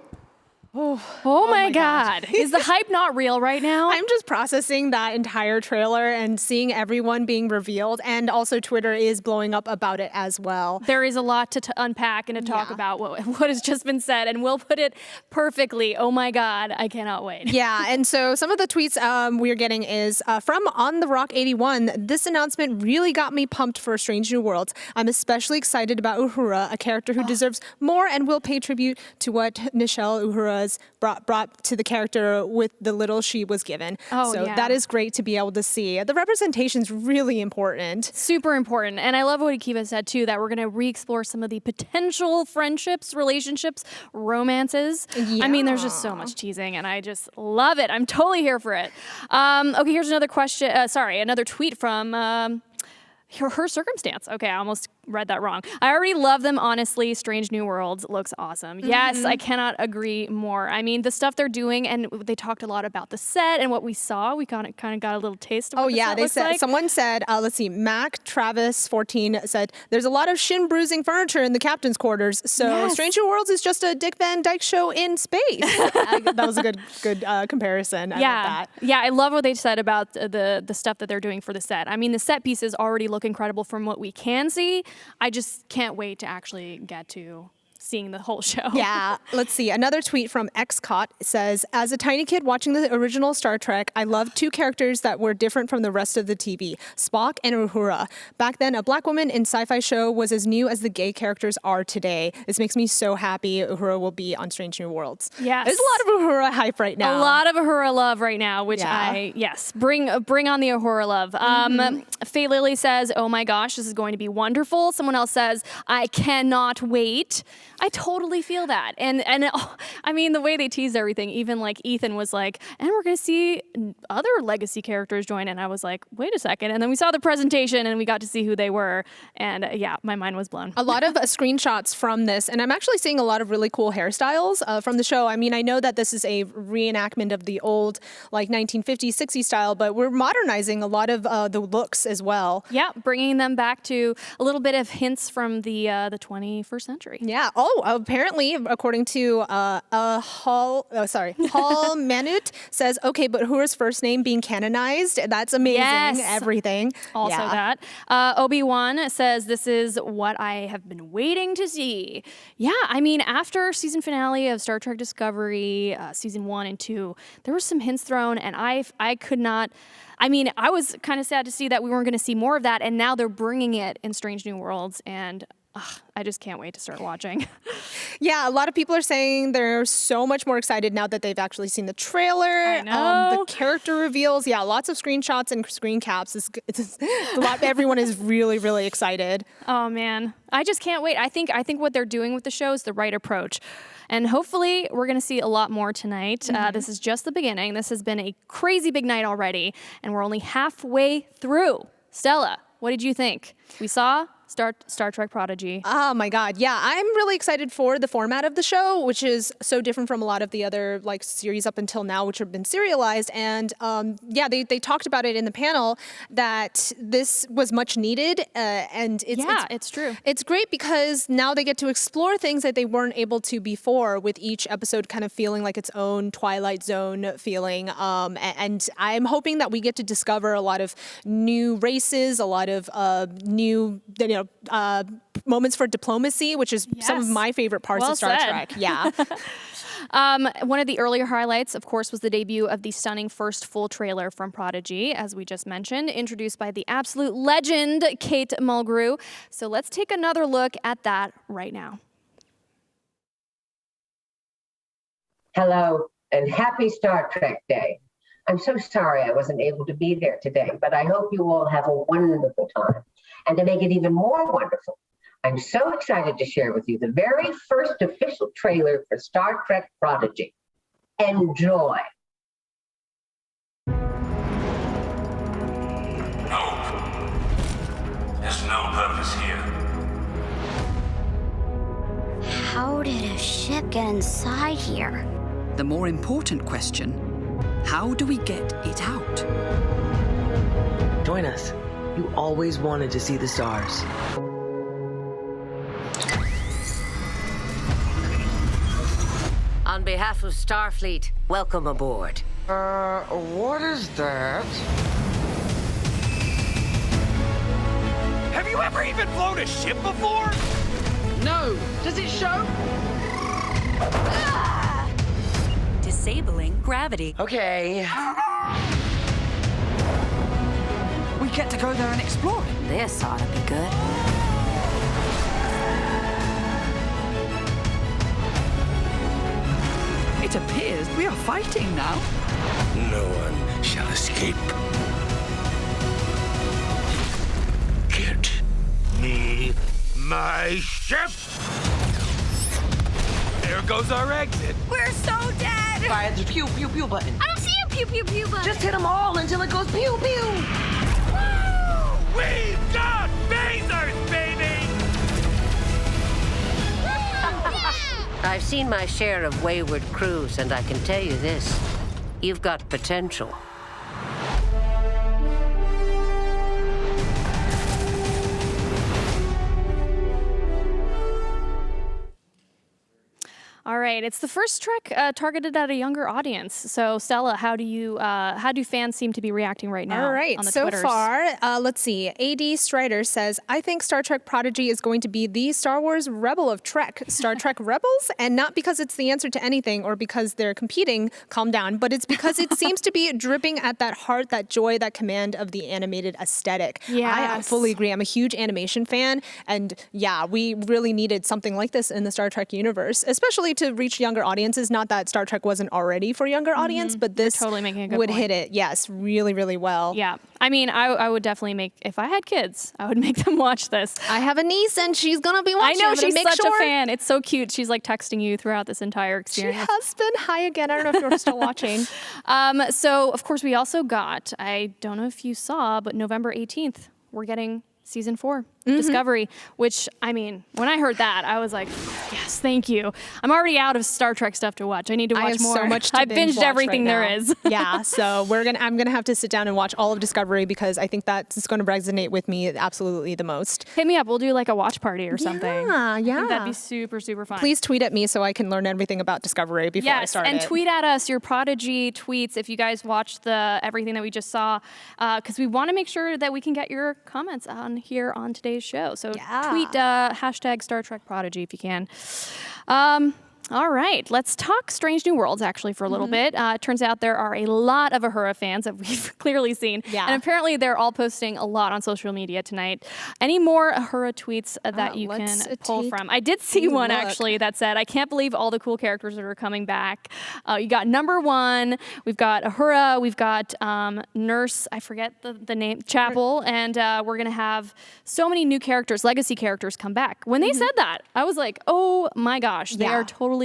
Oh my God. Is the hype not real right now? I'm just processing that entire trailer and seeing everyone being revealed, and also Twitter is blowing up about it as well. There is a lot to unpack and to talk about what has just been said, and we'll put it perfectly. Oh my God, I cannot wait. Yeah, and so some of the tweets we're getting is from On The Rock 81. This announcement really got me pumped for Strange New Worlds. I'm especially excited about Uhura, a character who deserves more and will pay tribute to what Nichelle Uhura's brought to the character with the little she was given. So that is great to be able to see. The representation's really important. Super important. And I love what Akiva said too, that we're going to re-explore some of the potential friendships, relationships, romances. I mean, there's just so much teasing and I just love it. I'm totally here for it. Okay, here's another question. Another tweet from her circumstance. Okay, I almost read that wrong. I already love them, honestly. Strange New Worlds looks awesome. Yes, I cannot agree more. I mean, the stuff they're doing, and they talked a lot about the set and what we saw. We kind of got a little taste of what the set they looks said, like. someone said, let's see, Mac Travis 14 said, there's a lot of shin bruising furniture in the captain's quarters. So Strange New Worlds is just a Dick Van Dyke show in space. That was a good comparison. I love that. Yeah, I love what they said about the stuff that they're doing for the set. I mean, the set pieces already look incredible from what we can see. I just can't wait to actually get to seeing the whole show. Yeah, let's see. Another tweet from XCOT says, as a tiny kid watching the original Star Trek, I loved two characters that were different from the rest of the TV, Spock and Uhura. Back then, a black woman in sci-fi show was as new as the gay characters are today. This makes me so happy Uhura will be on Strange New Worlds. Yes. There's a lot of Uhura hype right now. A lot of Uhura love right now, which bring on the Uhura love. Faye Lily says, oh my gosh, this is going to be wonderful. Someone else says, I cannot wait. I totally feel that. And I mean, the way they tease everything, even like Ethan was like, and we're going to see other legacy characters join. And I was like, wait a second. And then we saw the presentation and we got to see who they were. And my mind was blown. A lot of screenshots from this. And I'm actually seeing a lot of really cool hairstyles from the show. I mean, I know that this is a reenactment of the old like 1950s, 60s style, but we're modernizing a lot of the looks as well. Yeah, bringing them back to a little bit of hints from the 21st century. Yeah. Oh, apparently, according to Hall Manut says, okay, but Uhura's first name being canonized, that's amazing. Yes. Everything. Also that. Obi-Wan says, this is what I have been waiting to see. Yeah, I mean, after season finale of Star Trek Discovery, season 1 and 2, there were some hints thrown, and I could not... I mean, I was kind of sad to see that we weren't going to see more of that, and now they're bringing it in Strange New Worlds, and I just can't wait to start watching. Yeah, a lot of people are saying they're so much more excited now that they've actually seen the trailer. I know. The character reveals. Yeah, lots of screenshots and screen caps. It's a lot. Everyone is really, really excited. Oh man, I just can't wait. I think what they're doing with the show is the right approach. And hopefully we're going to see a lot more tonight. This is just the beginning. This has been a crazy big night already, and we're only halfway through. Stella, what did you think? We saw Star Trek Prodigy. Oh my God. Yeah, I'm really excited for the format of the show, which is so different from a lot of the other like series up until now, which have been serialized. And they talked about it in the panel that this was much needed. And it's true. It's great because now they get to explore things that they weren't able to before, with each episode kind of feeling like its own Twilight Zone feeling. And I'm hoping that we get to discover a lot of new races, a lot of new, moments for diplomacy, which is some of my favorite parts of Star Trek. Yeah. One of the earlier highlights, of course, was the debut of the stunning first full trailer from Prodigy, as we just mentioned, introduced by the absolute legend, Kate Mulgrew. So let's take another look at that right now. Hello, and happy Star Trek Day. I'm so sorry I wasn't able to be there today, but I hope you all have a wonderful time. And to make it even more wonderful, I'm so excited to share with you the very first official trailer for Star Trek Prodigy. Enjoy. Hope. There's no purpose here. How did a ship get inside here? The more important question, how do we get it out? Join us. You always wanted to see the stars. On behalf of Starfleet, welcome aboard. What is that? Have you ever even flown a ship before? No. Does it show? Disabling gravity. Okay. We get to go there and explore it. This ought to be good. It appears we are fighting now. No one shall escape. Get me my ship! There goes our exit. We're so dead! Fire the pew pew pew button. I don't see a pew pew pew button. Just hit them all until it goes pew pew. Woo! We've got phasers, baby! I've seen my share of wayward crews, and I can tell you this. You've got potential. All right, it's the first Trek targeted at a younger audience. So, Stella, how do fans seem to be reacting right now? All right, on the so Twitters? far, let's see. AD Strider says, I think Star Trek Prodigy is going to be the Star Wars Rebel of Trek. Star Trek Rebels? And not because it's the answer to anything or because they're competing, calm down, but it's because it seems to be dripping at that heart, that joy, that command of the animated aesthetic. I Yes. fully agree. I'm a huge animation fan. And yeah, we really needed something like this in the Star Trek universe, especially to reach younger audiences. Not that Star Trek wasn't already for younger audience, but this totally making a good would point. hit it, yes, really, really well. Yeah. I mean, I would definitely make, if I had kids, I would make them watch this. I have a niece and she's going to be I watching. know, I'm gonna she's make such sure. a fan. It's so cute. She's like texting you throughout this entire She experience. has been. Hi again. I don't know if you're still watching. So, of course, we also got, I don't know if you saw, but November 18th, we're getting season 4, Discovery, which, I mean, when I heard that, I was like, yes, thank you. I'm already out of Star Trek stuff to watch. I need to watch I have more. so much to I've binge binged watch everything right there now. is. Yeah, so I'm gonna have to sit down and watch all of Discovery because I think that's going to resonate with me absolutely the most. Hit me up. We'll do like a watch party or something. Yeah. I think that'd be super, super fun. Please tweet at me so I can learn everything about Discovery before I Yes, start and it. tweet at us your Prodigy tweets if you guys watched everything that we just saw, because we want to make sure that we can get your comments on here on today's show. So tweet hashtag Star Trek Prodigy if you can. All right, let's talk Strange New Worlds actually for a little bit. It turns out there are a lot of Uhura fans that we've clearly seen. Yeah. And apparently they're all posting a lot on social media tonight. Any more Uhura tweets that you let's can pull take from? I did see a one look. actually that said, I can't believe all the cool characters that are coming back. You got number 1, we've got Uhura, we've got Nurse, I forget the name, Chapel, and we're gonna have so many new characters, legacy characters come back. When they said that, I was like, oh my gosh, they are totally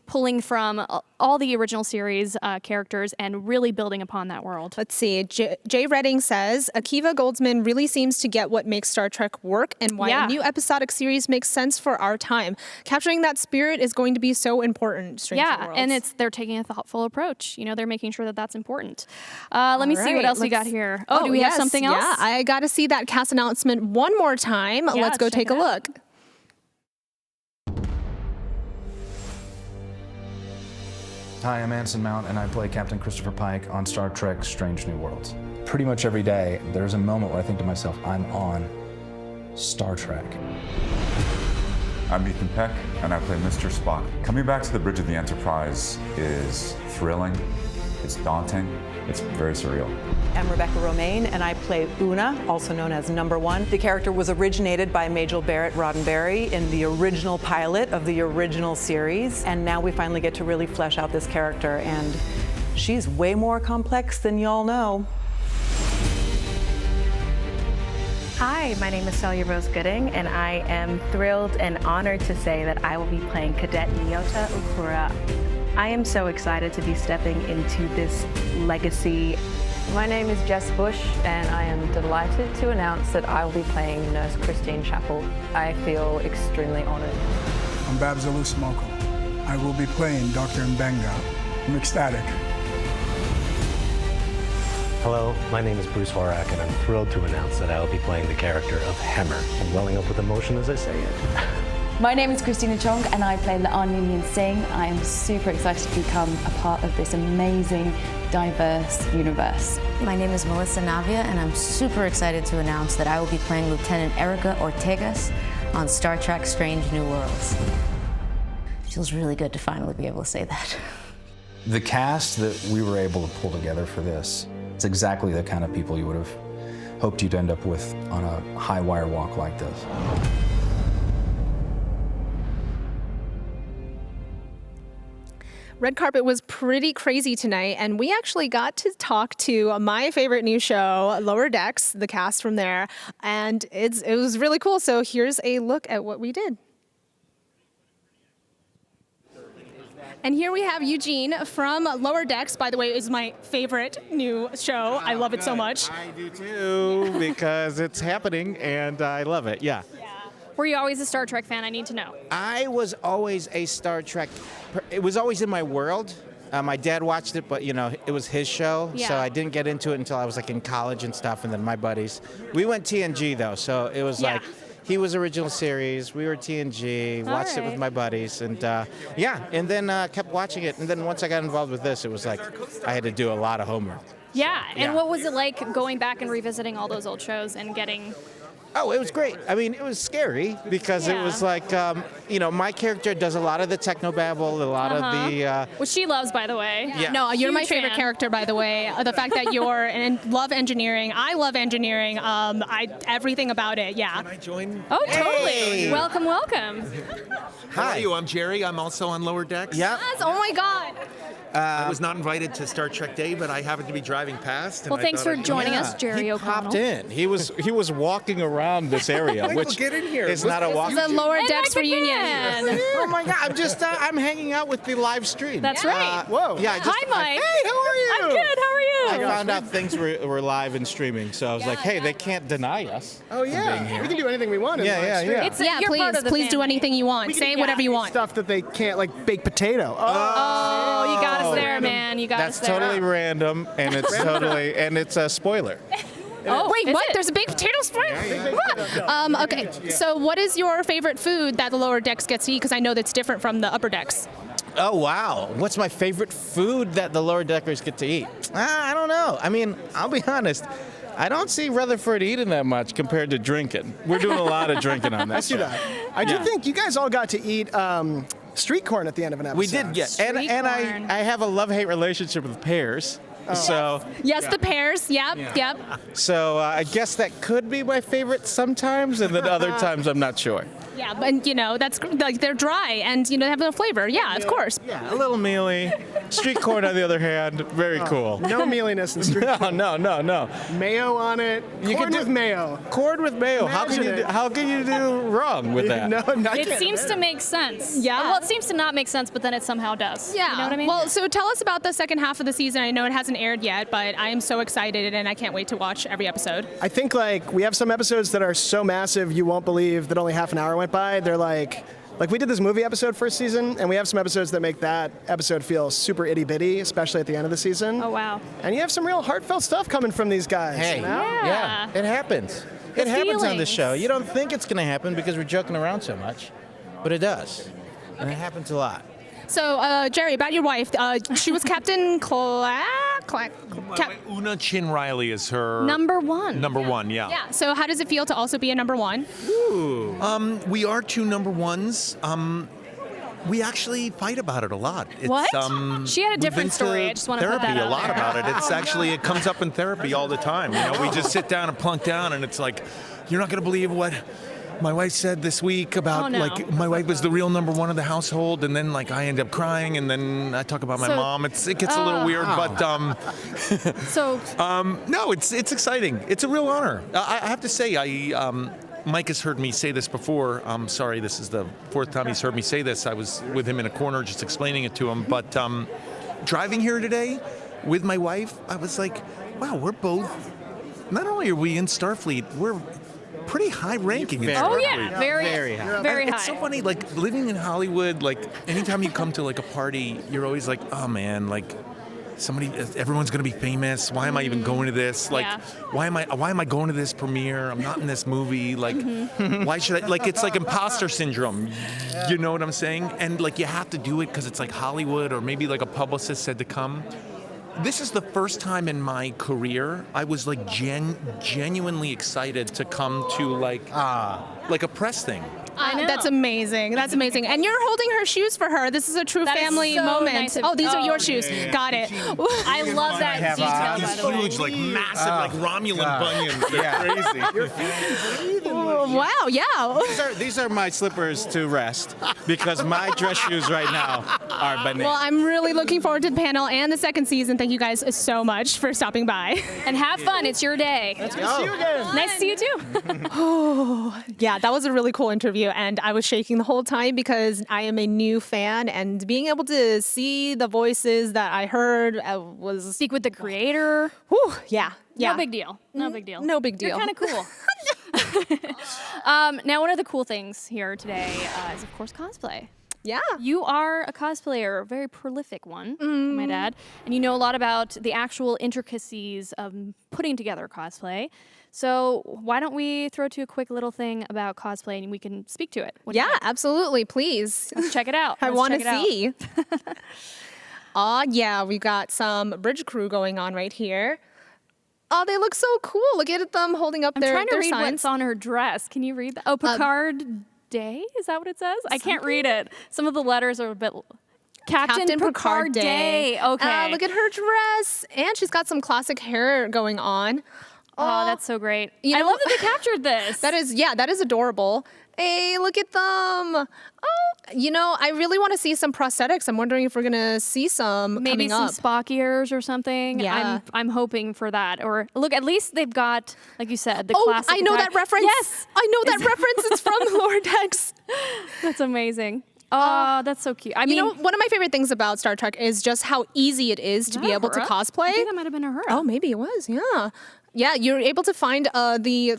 pulling from all the original series characters and really building upon that world. Let's see. Jay Redding says, Akiva Goldsman really seems to get what makes Star Trek work and why a new episodic series makes sense for our time. Capturing that spirit is going to be so important. Strange New Worlds. And they're taking a thoughtful approach. You know, they're making sure that that's important. Let me see what else we got here. Oh, do we have something else? Yeah, I got to see that cast announcement one more time. Yeah, let's go check take a it out. look. Hi, I'm Anson Mount, and I play Captain Christopher Pike on Star Trek Strange New Worlds. Pretty much every day, there's a moment where I think to myself, I'm on Star Trek. I'm Ethan Peck, and I play Mr. Spock. Coming back to the bridge of the Enterprise is thrilling, it's daunting, it's very surreal. I'm Rebecca Romaine, and I play Una, also known as Number 1. The character was originated by Majel Barrett Roddenberry in the original pilot of the original series, and now we finally get to really flesh out this character, and she's way more complex than y'all know. Hi, my name is Celia Rose Gooding, and I am thrilled and honored to say that I will be playing Cadet Nyota Uhura. I am so excited to be stepping into this legacy. My name is Jess Bush, and I am delighted to announce that I will be playing Nurse Christine Chapel. I feel extremely honored. I'm Babs Alusimoko. I will be playing Dr. Mbenga. I'm ecstatic. Hello, my name is Bruce Horak, and I'm thrilled to announce that I will be playing the character of Hemmer. I'm welling up with emotion as I say it. My name is Christina Chong, and I play Laan Lilian Singh. I am super excited to become a part of this amazing, diverse universe. My name is Melissa Navia, and I'm super excited to announce that I will be playing Lieutenant Erica Ortegas on Star Trek Strange New Worlds. Feels really good to finally be able to say that. The cast that we were able to pull together for this, it's exactly the kind of people you would have hoped you'd end up with on a high wire walk like this. Red carpet was pretty crazy tonight, and we actually got to talk to my favorite new show, Lower Decks, the cast from there, and it was really cool. So here's a look at what we did. And here we have Eugene from Lower Decks. By the way, is my favorite new show. I love it so much. I do too, because it's happening and I love it, yeah. Were you always a Star Trek fan? I need to know. I was always a Star Trek, it was always in my world. My dad watched it, but you know, it was his show, so I didn't get into it until I was like in college and stuff, and then my buddies. We went TNG though, so it was like, He was original series. We were TNG. Watched it with my buddies, and and then kept watching it. And then once I got involved with this, it was like I had to do a lot of homework. Yeah, and Yeah. what was it like going back and revisiting all those old shows and getting... Oh, it was great. I mean, it was scary because it was like, my character does a lot of the technobabble, a lot of the... Which she loves, by the way. Yeah. No, you're my Huge favorite fan. character, by the way. The fact that you're and love engineering. I love engineering. Everything about it. Yeah. Can I join? Oh, totally. Hey. Welcome, welcome. How are you? I'm Jerry. I'm also on Lower Decks. Yeah. Yes, oh my God. I was not invited to Star Trek Day, but I happened to be driving past. And Well, I thanks thought for I'd- joining us, Jerry He O'Connell. popped in. He was walking around this area, Michael, which get in here. is not a walk. The Lower Decks Mike reunion. again. Oh my God! I'm hanging out with the live stream. That's right. Whoa. Yeah. Hi, Mike. Hey, how are you? I'm good. How are I you? found out things were live and streaming, so I was like, hey, they can't deny us. Oh yeah, being here. we can do anything we want. Yeah, yeah, yeah. It's Yeah, you're part please, of the please do family. anything you want. Say whatever you want. Stuff that they can't, like baked potato. Oh, you got us there, man. You got That's us there. totally random, and it's it's a spoiler. Oh, Wait, is what? it? There's a baked potato spoiler? Okay, so what is your favorite food that the Lower Decks gets to eat? Because I know that's different from the Upper Decks. Oh wow! What's my favorite food that the Lower Deckers get to eat? I don't know. I mean, I'll be honest. I don't see Rutherford eating that much compared to drinking. We're doing a lot of drinking on that. I see that. I do think you guys all got to eat street corn at the end of an episode. We did, yeah. And I have a love-hate relationship with pears. So Yes, the pears. Yep, yep. So I guess that could be my favorite sometimes, and then other times I'm not sure. Yeah, but that's like they're dry and they have no flavor. Yeah, of course. Yeah, a little mealy. Street corn, on the other hand, very cool. No mealiness in street corn. No. Mayo on it. Corn with mayo. Corn with mayo. How can you do wrong with that? No, not It seems to make sense. Yeah. Well, it seems to not make sense, but then it somehow does. Yeah. You know what I mean? Well, so tell us about the second half of the season. I know it hasn't aired yet, but I am so excited and I can't wait to watch every episode. I think we have some episodes that are so massive you won't believe that only half an hour went by. They're like we did this movie episode first season, and we have some episodes that make that episode feel super itty bitty, especially at the end of the season. Oh wow. And you have some real heartfelt stuff coming from these guys. Hey, you know? yeah, it happens. The It happens on the feelings. show. You don't think it's going to happen because we're joking around so much, but it does. And it happens a lot. So, Jerry, about your wife, she was Captain Una Chin Riley is her Number one. Number one, yeah. Yeah. So, how does it feel to also be a number one? Ooh. We are two number ones. We actually fight about it a lot. It's, What? She had a we've different been story. I just wanna put therapy that out a lot there. about it. It's actually it comes up in therapy all the time. We just sit down and plunk down, and it's like, you're not going to believe what my wife said this week about Oh, no. my wife was the real number one of the household, and then I end up crying, and then I talk about my So- mom. It gets a little weird, but So no, it's exciting. It's a real honor. I have to say, Mike has heard me say this before. I'm sorry, this is the fourth time he's heard me say this. I was with him in a corner just explaining it to him. But driving here today with my wife, I was like, wow, we're both, not only are we in Starfleet, we're pretty high ranking in Starfleet. Oh yeah, very high. Very high. It's so funny, living in Hollywood, anytime you come to a party, you're always like, oh man, everyone's gonna be famous. Why am I even going to this? Yeah. Why am I going to this premiere? I'm not in this movie. Why should I? It's like imposter syndrome. You know what I'm saying? And you have to do it because it's Hollywood, or maybe a publicist said to come. This is the first time in my career I was genuinely excited to come to a press thing. I know. That's amazing. That's amazing. And you're holding her shoes for her. This is a true That is family so moment. nice of- Oh, these are oh. your shoes. Got it. I love that have detail, by These the way. huge, massive, Romulan bunions. They're crazy. Oh, wow, yeah. These are my slippers to rest because my dress shoes right now are bananas. Well, I'm really looking forward to the panel and the second season. Thank you guys so much for stopping by. And have fun. It's your day. Good to see you again. Nice to see you too. Oh, yeah, that was a really cool interview, and I was shaking the whole time because I am a new fan, and being able to see the voices that I heard was... Speak with the creator. Whew, yeah. No big deal. No big deal. No big deal. You're kind of cool. Now, one of the cool things here today is, of course, cosplay. Yeah. You are a cosplayer, a very prolific one, my dad, and you know a lot about the actual intricacies of putting together cosplay. So why don't we throw to a quick little thing about cosplay and we can speak to it? What do you think? Absolutely. Please. Let's check it out. I Let's want check to it out. see. Yeah, we got some bridge crew going on right here. Oh, they look so cool. Look at them holding up I'm their trying to read signs. what's on her dress. Can you read that? Oh, Picard Day? Is that what it says? I can't read it. Some of the letters are a bit... Captain Picard Day. Okay. Look at her dress. And she's got some classic hair going on. Oh, that's so great. I love that they captured this. That is adorable. Hey, look at them. Oh, I really want to see some prosthetics. I'm wondering if we're going to see some Maybe coming some up. Spock ears or something. Yeah. I'm hoping for that. Or look, at least they've got, like you said, the Oh, classic. I know attire. that reference. Yes. I know that reference. It's from Lower Decks. That's amazing. Oh, that's so cute. I mean, one of my favorite things about Star Trek is just how easy it is to be able to cosplay. I think that might have been a her. Oh, maybe it was. Yeah. Yeah, you're able to find the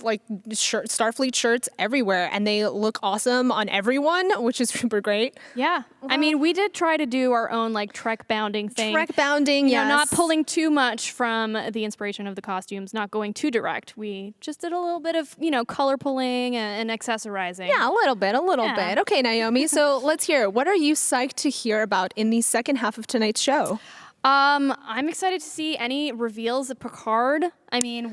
Starfleet shirts everywhere, and they look awesome on everyone, which is super great. Yeah, I mean, we did try to do our own Trek bounding thing. Trek bounding, yes. Not pulling too much from the inspiration of the costumes, not going too direct. We just did a little bit of color pulling and accessorizing. Yeah, a little bit. Okay, Naomi. So let's hear. What are you psyched to hear about in the second half of tonight's show? I'm excited to see any reveals of Picard. I mean,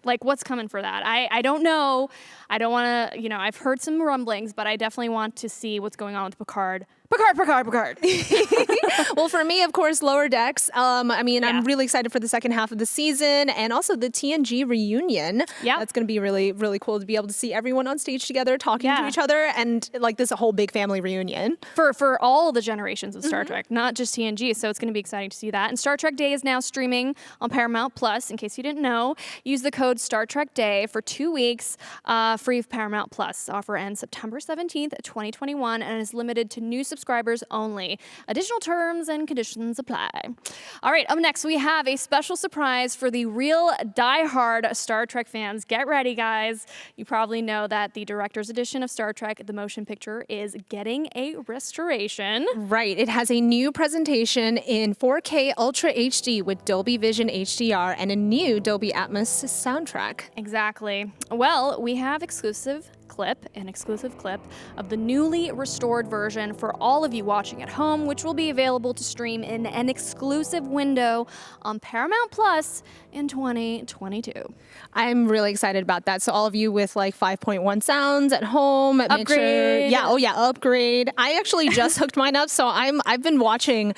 what's coming for that? I don't know. I don't want to, I've heard some rumblings, but I definitely want to see what's going on with Picard. Picard. Well, for me, of course, Lower Decks. I'm really excited for the second half of the season and also the TNG reunion. Yeah. That's going to be really, really cool to be able to see everyone on stage together talking to each other and this whole big family reunion. For all the generations of Star Trek, not just TNG. So it's going to be exciting to see that. And Star Trek Day is now streaming on Paramount Plus. In case you didn't know, use the code Star Trek Day for 2 weeks free of Paramount Plus. Offer ends September 17th, 2021 and is limited to new subscribers only. Additional terms and conditions apply. All right, up next we have a special surprise for the real diehard Star Trek fans. Get ready, guys. You probably know that the director's edition of Star Trek, the motion picture, is getting a restoration. Right. It has a new presentation in 4K Ultra HD with Dolby Vision HDR and a new Dolby Atmos soundtrack. Exactly. Well, we have an exclusive clip of the newly restored version for all of you watching at home, which will be available to stream in an exclusive window on Paramount Plus in 2022. I'm really excited about that. So all of you with 5.1 sounds at home, upgrade. Upgrade. I actually just hooked mine up, so I've been watching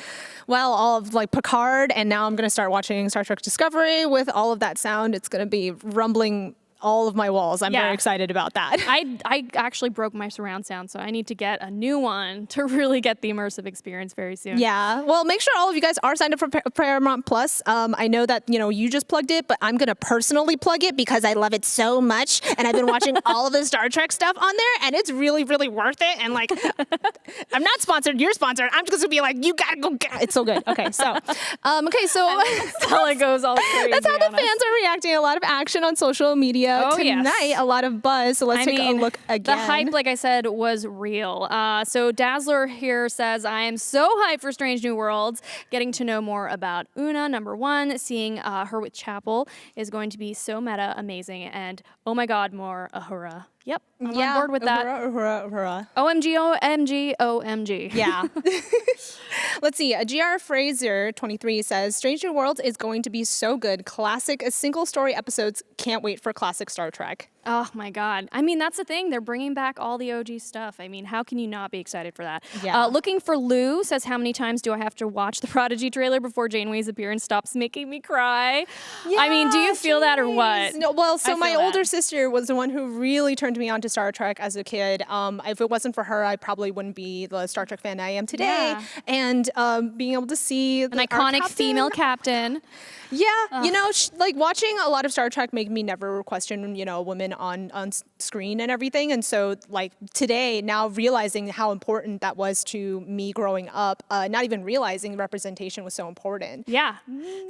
all of Picard, and now I'm going to start watching Star Trek Discovery with all of that sound. It's going to be rumbling all of my walls. I'm very excited about that. I actually broke my surround sound, so I need to get a new one to really get the immersive experience very soon. Yeah. Well, make sure all of you guys are signed up for Paramount Plus. I know that, you just plugged it, but I'm going to personally plug it because I love it so much. And I've been watching all of the Star Trek stuff on there, and it's really, really worth it. And I'm not sponsored. You're sponsored. I'm just going to be you got to go get it. It's so good. Okay. So, that's how it goes all crazy. That's how the fans are reacting. A lot of action on social media. Tonight, a lot of buzz. So let's take a look again. The hype, like I said, was real. So Dazzler here says, I am so hyped for Strange New Worlds. Getting to know more about Una, number one. Seeing her with Chapel is going to be so meta, amazing. And oh my God, more Ahura. Yep, I'm on board with that. Uhura. OMG, OMG, OMG. Yeah. Let's see. GR Fraser 23 says, Strange New Worlds is going to be so good. Classic single story episodes. Can't wait for classic Star Trek. Oh my God. I mean, that's the thing. They're bringing back all the OG stuff. I mean, how can you not be excited for that? Yeah. Looking for Lou says, how many times do I have to watch the Prodigy trailer before Janeway's appearance stops making me cry? Yeah, I mean, do you feel that or what? No, well, so my older sister was the one who really turned me on to Star Trek as a kid. If it wasn't for her, I probably wouldn't be the Star Trek fan I am today. Yeah. And being able to see an iconic female captain. Yeah, you know, like watching a lot of Star Trek make me never question, you know, women on screen and everything. And so like today, now realizing how important that was to me growing up, not even realizing representation was so important. Yeah,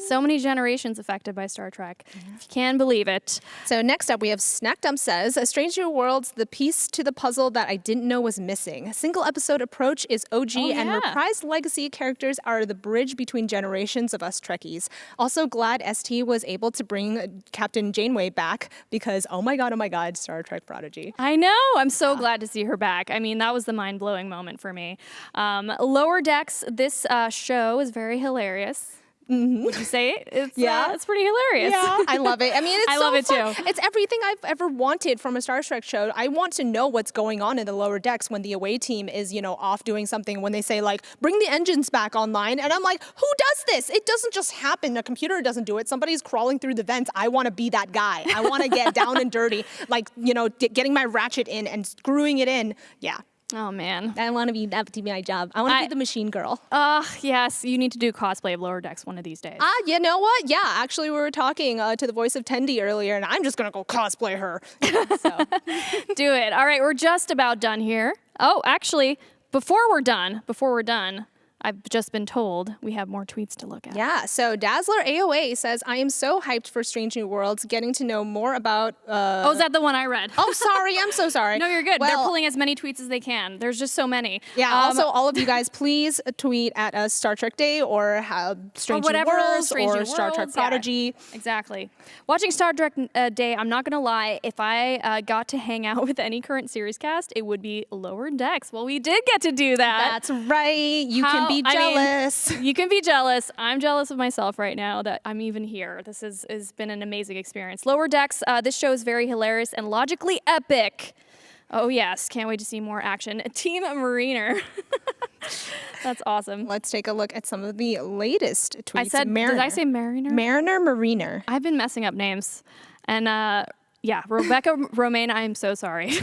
so many generations affected by Star Trek. If you can believe it. So next up, we have Snack Dump says, A Strange New Worlds, the piece to the puzzle that I didn't know was missing. A single episode approach is OG, and reprised legacy characters are the bridge between generations of us Trekkies. Also glad ST was able to bring Captain Janeway back because, oh my God, Star Trek prodigy. I know. I'm so glad to see her back. I mean, that was the mind-blowing moment for me. Lower Decks, this show is very hilarious. Would you say it? It's pretty hilarious. Yeah, I love it. I mean, it's I so love it fun. too. It's everything I've ever wanted from a Star Trek show. I want to know what's going on in the lower decks when the away team is, you know, off doing something. When they say like, bring the engines back online, and I'm like, who does this? It doesn't just happen. A computer doesn't do it. Somebody's crawling through the vents. I want to be that guy. I want to get down and dirty, like, you know, getting my ratchet in and screwing it in. Yeah. Oh, man. I want to be, that to be my job. I want to be the machine girl. Yes, you need to do cosplay of Lower Decks one of these days. You know what? Yeah, actually, we were talking to the voice of Tendi earlier, and I'm just going to go cosplay her. Do it. All right, we're just about done here. Oh, actually, before we're done, I've just been told we have more tweets to look at. Yeah, so Dazzler AOA says, I am so hyped for Strange New Worlds, getting to know more about... Oh, is that the one I read? Oh, sorry, I'm so sorry. No, you're good. Well, they're pulling as many tweets as they can. There's just so many. Yeah, also, all of you guys, please tweet at us Star Trek Day or Strange New Worlds or Star Trek Prodigy. Yeah, exactly. Watching Star Trek Day, I'm not going to lie, if I got to hang out with any current series cast, it would be Lower Decks. Well, we did get to do that. That's right. You can be jealous. You can be jealous. I'm jealous of myself right now that I'm even here. This has been an amazing experience. Lower Decks, this show is very hilarious and logically epic. Oh yes, can't wait to see more action. Team Mariner. That's awesome. Let's take a look at some of the latest tweets. Did I say Mariner? Mariner. I've been messing up names. And yeah, Rebecca Romaine, I am so sorry.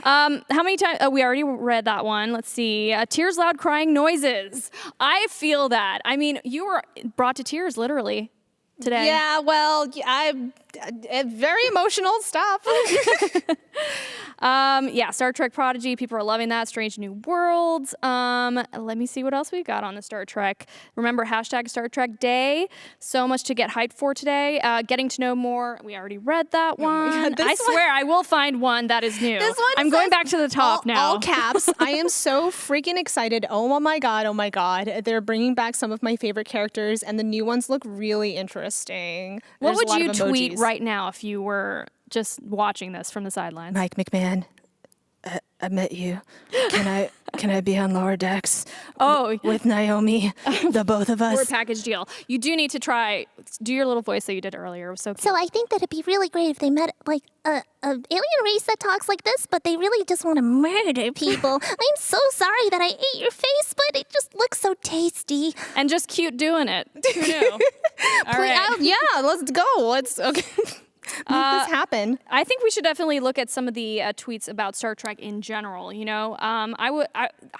How many times? We already read that one. Let's see. Tears, loud crying noises. I feel that. I mean, you were brought to tears literally today. Yeah, well, I'm very emotional. Stop. Yeah, Star Trek Prodigy. People are loving that. Strange New Worlds. Let me see what else we got on the Star Trek. Remember, hashtag Star Trek Day. So much to get hyped for today. Getting to know more. We already read that one. I swear I will find one that is new. I'm going back to the top now. All caps. I am so freaking excited. Oh my God. Oh my God. They're bringing back some of my favorite characters, and the new ones look really interesting. What would you tweet right now if you were just watching this from the sidelines? Mike McMahon, I met you. Can I be on Lower Decks? Oh, with Naomi, the both of us. We're a package deal. You do need to do your little voice that you did earlier. It was so cute. So I think that it'd be really great if they met like a alien race that talks like this, but they really just want to murder people. I'm so sorry that I ate your face, but it just looks so tasty. And just cute doing it. Who knew? All right. Yeah, let's go. Okay. Make this happen. I think we should definitely look at some of the tweets about Star Trek in general. You know, I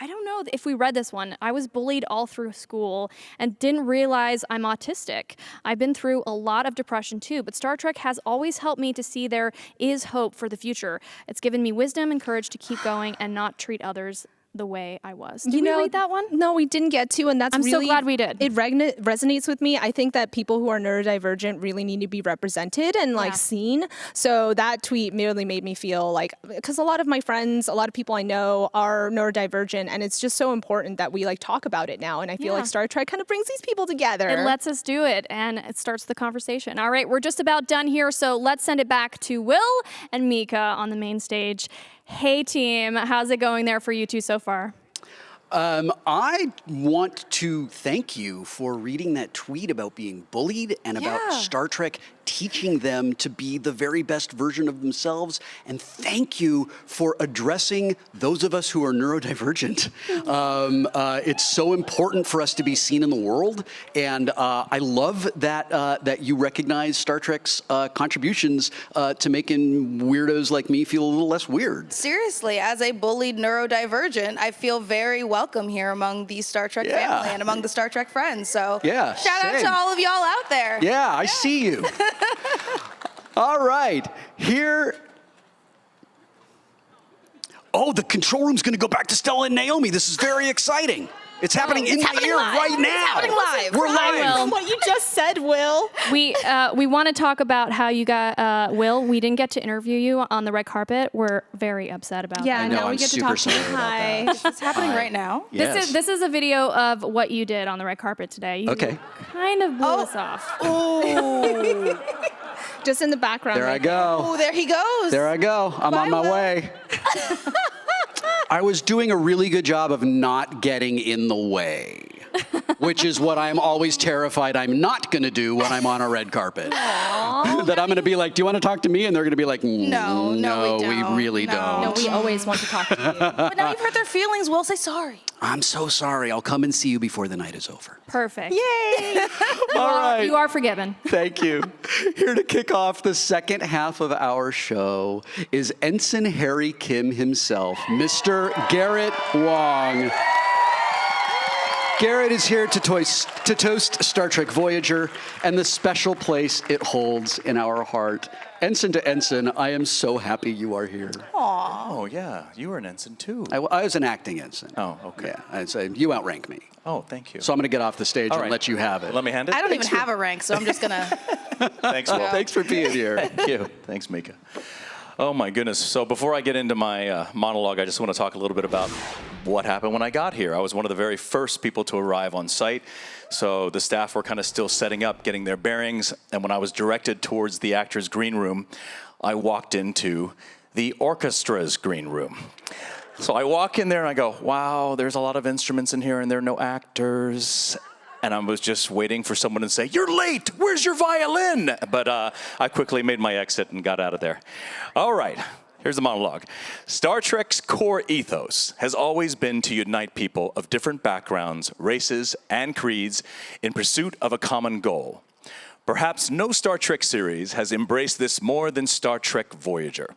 don't know if we read this one. I was bullied all through school and didn't realize I'm autistic. I've been through a lot of depression too, but Star Trek has always helped me to see there is hope for the future. It's given me wisdom and courage to keep going and not treat others the way I was. Did we read that one? No, we didn't get to, and I'm so glad we did. It resonates with me. I think that people who are neurodivergent really need to be represented and seen. So that tweet really made me feel like, because a lot of my friends, a lot of people I know are neurodivergent, and it's just so important that we talk about it now. And I feel like Star Trek kind of brings these people together. It lets us do it, and it starts the conversation. All right, we're just about done here, so let's send it back to Will and Mica on the main stage. Hey team, how's it going there for you two so far? I want to thank you for reading that tweet about being bullied and about Star Trek teaching them to be the very best version of themselves. And thank you for addressing those of us who are neurodivergent. It's so important for us to be seen in the world. And I love that you recognize Star Trek's contributions to making weirdos like me feel a little less weird. Seriously, as a bullied neurodivergent, I feel very welcome here among the Star Trek family and among the Star Trek friends. So shout out to all of y'all out there. Yeah, I see you. All right, here. Oh, the control room's going to go back to Stella and Naomi. This is very exciting. It's happening in my ear right now. It's happening live. We're live. From what you just said, Will. We want to talk about how you got Will. We didn't get to interview you on the red carpet. We're very upset about that. I know, now we I'm get to super talk to you. sorry about Hi. that. It's happening right now. Yes. This is a video of what you did on the red carpet today. You kind of blew us off. Ooh. Just in the background. There I go. Oh, there he goes. There I go. I'm on my way. I was doing a really good job of not getting in the way, which is what I'm always terrified I'm not going to do when I'm on a red carpet. That I'm going to be like, do you want to talk to me? And they're going to be like, no, we really don't. No, we always want to talk to you. But now you've hurt their feelings. Will, say sorry. I'm so sorry. I'll come and see you before the night is over. Perfect. Yay! All right. You are forgiven. Thank you. Here to kick off the second half of our show is Ensign Harry Kim himself, Mr. Garrett Wong. Garrett is here to toast Star Trek Voyager and the special place it holds in our heart. Ensign to ensign, I am so happy you are here. Oh, yeah. You were an ensign, too. I was an acting ensign. Oh, okay. Yeah, I'd say you outrank me. Oh, thank you. So I'm going to get off the stage All and right. let you have it. Let me hand it? I don't even have a rank, so I'm just going to... Thanks, Will. Thanks for being here. Thank you. Thanks, Mica. Oh, my goodness. So before I get into my monologue, I just want to talk a little bit about what happened when I got here. I was one of the very first people to arrive on site. So the staff were kind of still setting up, getting their bearings. And when I was directed towards the actors' green room, I walked into the orchestra's green room. So I walk in there and I go, wow, there's a lot of instruments in here and there are no actors. And I was just waiting for someone to say, you're late, where's your violin? But I quickly made my exit and got out of there. All right, here's the monologue. Star Trek's core ethos has always been to unite people of different backgrounds, races, and creeds in pursuit of a common goal. Perhaps no Star Trek series has embraced this more than Star Trek Voyager.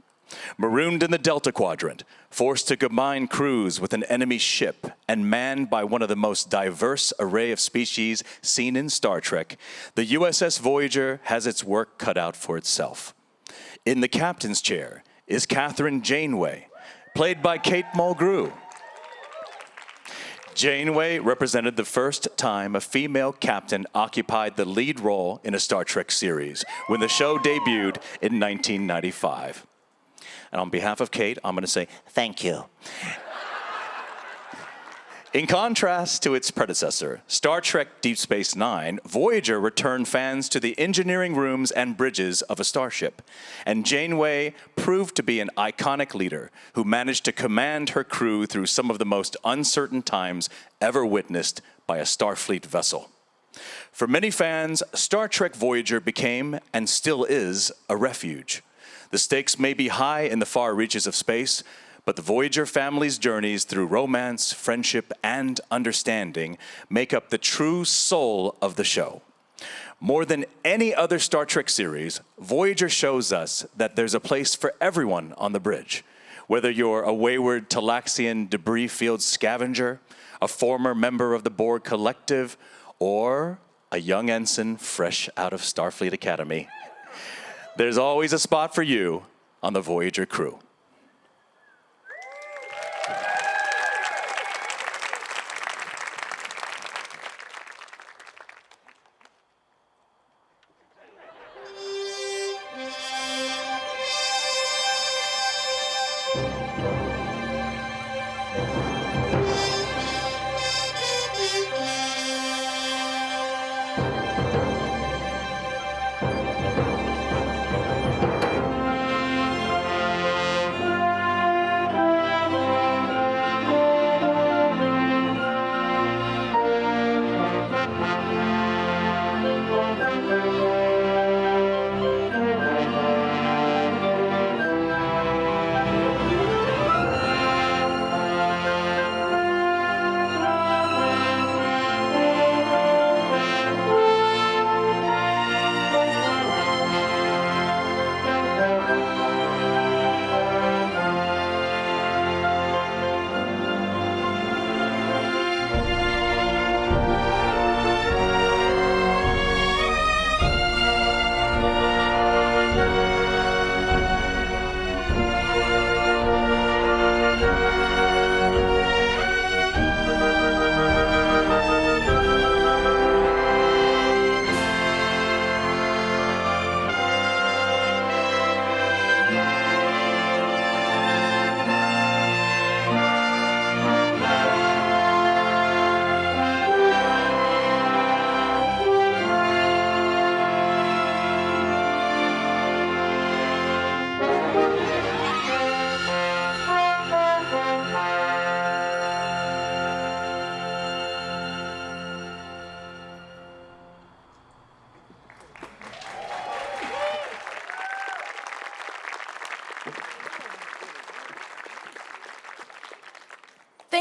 Marooned in the Delta Quadrant, forced to combine crews with an enemy ship, and manned by one of the most diverse array of species seen in Star Trek, the USS Voyager has its work cut out for itself. In the captain's chair is Catherine Janeway, played by Kate Mulgrew. Janeway represented the first time a female captain occupied the lead role in a Star Trek series when the show debuted in 1995. And on behalf of Kate, I'm going to say thank you. In contrast to its predecessor, Star Trek Deep Space Nine, Voyager returned fans to the engineering rooms and bridges of a starship. And Janeway proved to be an iconic leader who managed to command her crew through some of the most uncertain times ever witnessed by a Starfleet vessel. For many fans, Star Trek Voyager became, and still is, a refuge. The stakes may be high in the far reaches of space, but the Voyager family's journeys through romance, friendship, and understanding make up the true soul of the show. More than any other Star Trek series, Voyager shows us that there's a place for everyone on the bridge. Whether you're a wayward Talaxian debris field scavenger, a former member of the Borg Collective, or a young ensign fresh out of Starfleet Academy, there's always a spot for you on the Voyager crew.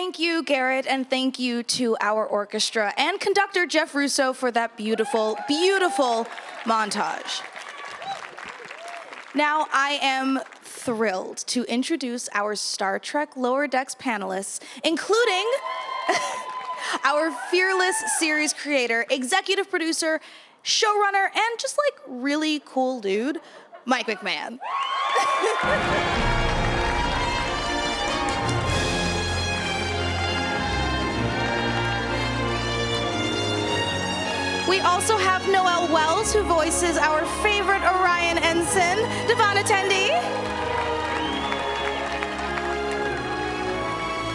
Thank you, Garrett, and thank you to our orchestra and conductor Jeff Russo for that beautiful, beautiful montage. Now I am thrilled to introduce our Star Trek Lower Decks panelists, including our fearless series creator, executive producer, showrunner, and just like really cool dude, Mike McMahon. We also have Noelle Wells, who voices our favorite Orion ensign, Devon Attendee.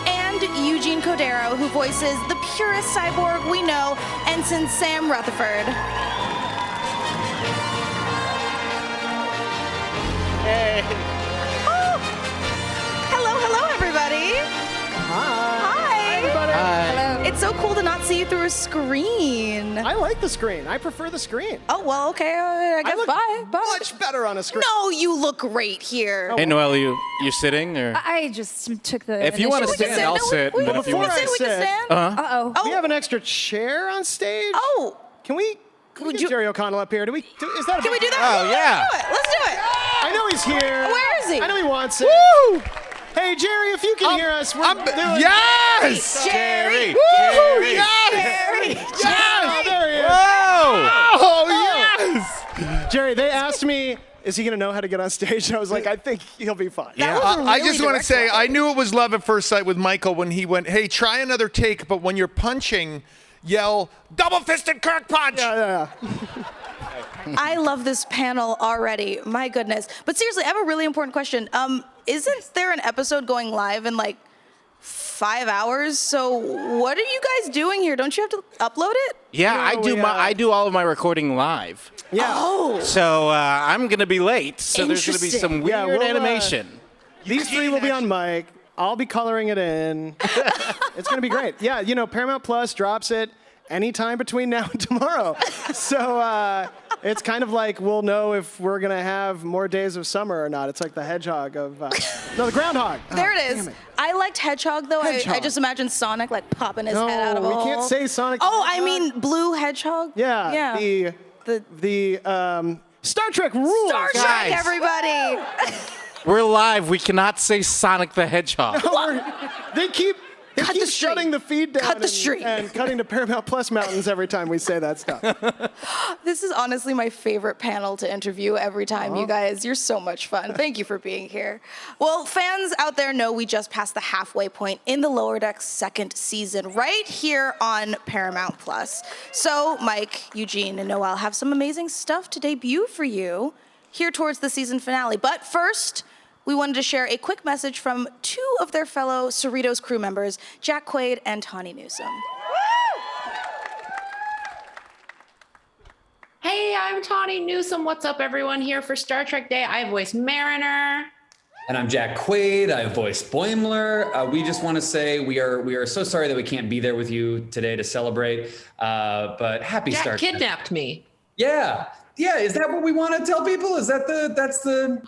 And Eugene Codero, who voices the purest cyborg we know, Ensign Sam Rutherford. Hey. Oh. Hello, everybody. Hi, everybody. Hello. It's so cool to not see you through a screen. I like the screen. I prefer the screen. Oh, well, okay. I guess bye. Much better on a screen. No, you look great here. Hey, Noelle, you sitting or? I just took the. If you want to stand, I'll sit. We but if you want to sit. Uh-huh. We have an extra chair on stage. Oh. Can we get Jerry O'Connell up here? Is that? Can we do that? Oh, yeah. Let's do it. I know he's here. Where is he? I know he wants it. Woo! Hey, Jerry, if you can hear us, we're doing... Yes! Jerry! Woo! Yes! Jerry! Yes! Oh, there he is. Whoa! Oh, yes! Jerry, they asked me, is he going to know how to get on stage? And I was like, I think he'll be fine. Yeah. I just want to say, I knew it was love at first sight with Michael when he went, hey, try another take, but when you're punching, yell, double-fisted Kirk punch! Yeah. I love this panel already. My goodness. But seriously, I have a really important question. Isn't there an episode going live in like 5 hours? So what are you guys doing here? Don't you have to upload it? Yeah, I do all of my recording live. Yeah. Oh. So I'm gonna be late. So there's gonna be some weird animation. These three will be on mic. I'll be coloring it in. It's gonna be great. Yeah, Paramount Plus drops it anytime between now and tomorrow. So it's kind of like we'll know if we're going to have more days of summer or not. It's like the hedgehog of... no, the groundhog. There it is. I liked Hedgehog, though. I just imagine Sonic, like, popping his head out of a hole. we can't say Sonic. Oh, I mean Blue Hedgehog? Yeah. The Star Trek rules. Star Trek, Guys. everybody. We're live. We cannot say Sonic the Hedgehog. They keep shutting the feed down and cutting to Paramount Plus mountains every time we say that stuff. This is honestly my favorite panel to interview every time, you guys. You're so much fun. Thank you for being here. Well, fans out there know we just passed the halfway point in the Lower Decks second season, right here on Paramount Plus. So Mike, Eugene, and Noelle have some amazing stuff to debut for you here towards the season finale. But first, we wanted to share a quick message from two of their fellow Cerritos crew members, Jack Quaid and Tawny Newsome. Hey, I'm Tawny Newsome. What's up, everyone? Here for Star Trek Day. I voice Mariner. And I'm Jack Quaid. I voice Boimler. We just want to say we are so sorry that we can't be there with you today to celebrate. But happy Jack Star Trek. kidnapped me. Yeah. Yeah, is that what we want to tell people? Is that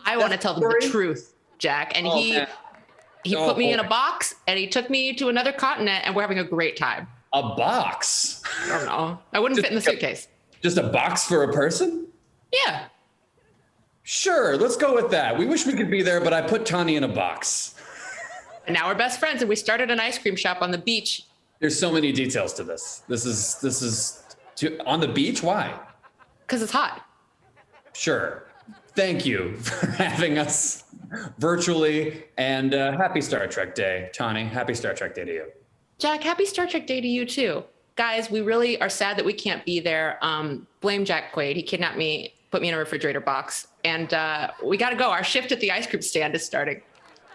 I want to tell them the truth, Jack. And he put me in a box and he took me to another continent and we're having a great time. A box? I don't know. I wouldn't fit in the suitcase. Just a box for a person? Yeah. Sure, let's go with that. We wish we could be there, but I put Tawny in a box. And now we're best friends and we started an ice cream shop on the beach. There's so many details to this. This is on the beach? Why? Because it's hot. Sure. Thank you for having us virtually, and happy Star Trek Day. Tawny, happy Star Trek Day to you. Jack, happy Star Trek Day to you too. Guys, we really are sad that we can't be there. Blame Jack Quaid. He kidnapped me, put me in a refrigerator box, and we gotta go. Our shift at the ice cream stand is starting.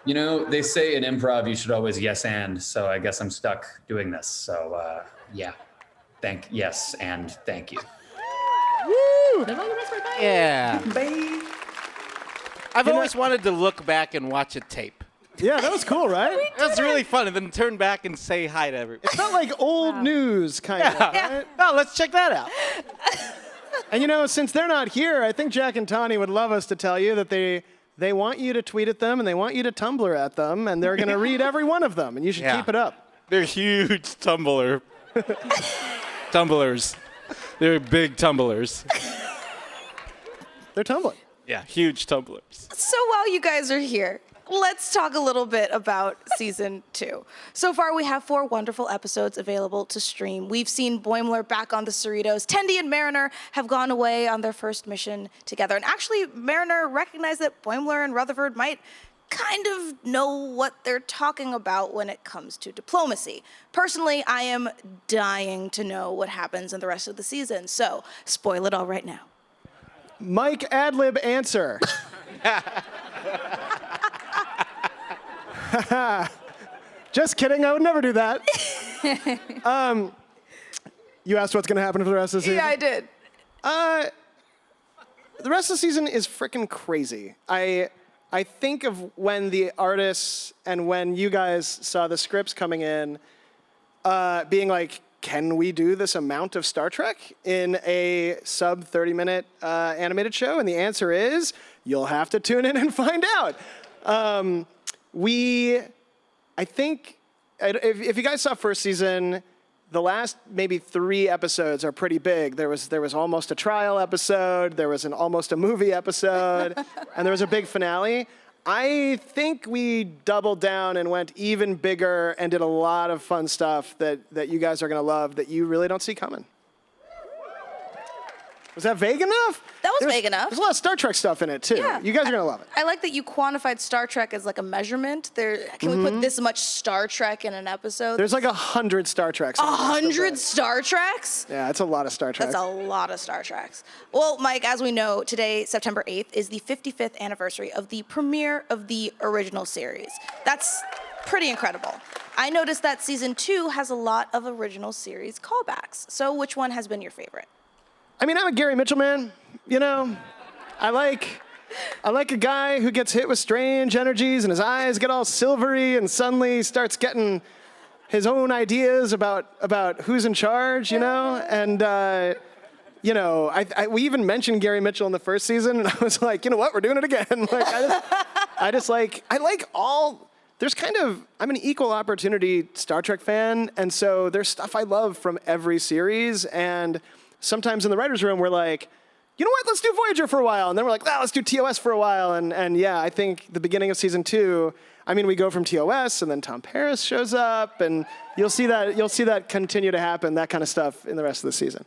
You know, they say in improv you should always yes and, so I guess I'm stuck doing this. So yeah, yes and thank you. Woo! Yeah. I've always wanted to look back and watch a tape. Yeah, that was cool, right? That's really fun. And then turn back and say hi to everybody. It felt like old news, kind of. Right? Oh, let's check that out. And since they're not here, I think Jack and Tawny would love us to tell you that they want you to tweet at them and they want you to Tumblr at them and they're going to read every one of them and you should keep it up. They're huge tumblers. They're big tumblers. They're tumbling. Yeah, huge tumblers. So while you guys are here, let's talk a little bit about season 2. So far, we have 4 wonderful episodes available to stream. We've seen Boimler back on the Cerritos. Tendi and Mariner have gone away on their first mission together. And actually, Mariner recognized that Boimler and Rutherford might kind of know what they're talking about when it comes to diplomacy. Personally, I am dying to know what happens in the rest of the season. So, spoil it all right now. Mike ad-lib answer. Just kidding, I would never do that. You asked what's going to happen for the rest of the season? Yeah, I did. The rest of the season is freaking crazy. I think of when the artists and when you guys saw the scripts coming in, being like, can we do this amount of Star Trek in a sub 30-minute animated show? And the answer is, you'll have to tune in and find out. I think, if you guys saw first season, the last maybe 3 episodes are pretty big. There was almost a trial episode, there was almost a movie episode, and there was a big finale. I think we doubled down and went even bigger and did a lot of fun stuff that you guys are going to love that you really don't see coming. Was that vague enough? That was vague enough. There's a lot of Star Trek stuff in it, too. Yeah. You guys are going to love it. I like that you quantified Star Trek as like a measurement. Can we put this much Star Trek in an episode? There's like 100 Star Treks. 100 Star Treks? Yeah, it's a lot of Star Treks. That's a lot of Star Treks. Well, Mike, as we know, today, September 8th, is the 55th anniversary of the premiere of the original series. That's pretty incredible. I noticed that season 2 has a lot of original series callbacks. So which one has been your favorite? I mean, I'm a Gary Mitchell man, you know. I like a guy who gets hit with strange energies and his eyes get all silvery and suddenly starts getting his own ideas about who's in charge, you know? And, you know, we even mentioned Gary Mitchell in the first season, and I was like, you know what, we're doing it again. Like, I like all, there's kind of, I'm an equal opportunity Star Trek fan, and so there's stuff I love from every series, and sometimes in the writer's room, we're like, you know what, let's do Voyager for a while. And then we're like, let's do TOS for a while. And yeah, I think the beginning of season 2, I mean, we go from TOS and then Tom Paris shows up and you'll see that continue to happen, that kind of stuff in the rest of the season.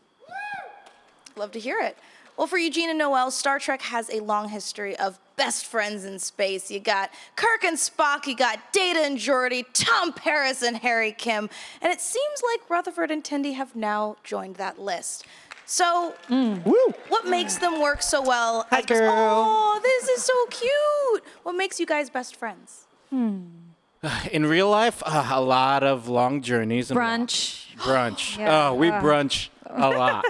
Love to hear it. Well, for Eugene and Noel, Star Trek has a long history of best friends in space. You got Kirk and Spock, you got Data and Geordi, Tom Paris and Harry Kim, and it seems like Rutherford and Tendi have now joined that list. So, what makes them work so well? Hi, girl. Oh, this is so cute. What makes you guys best friends? In real life, a lot of long journeys. And brunch. Yeah. Oh, we brunch a lot.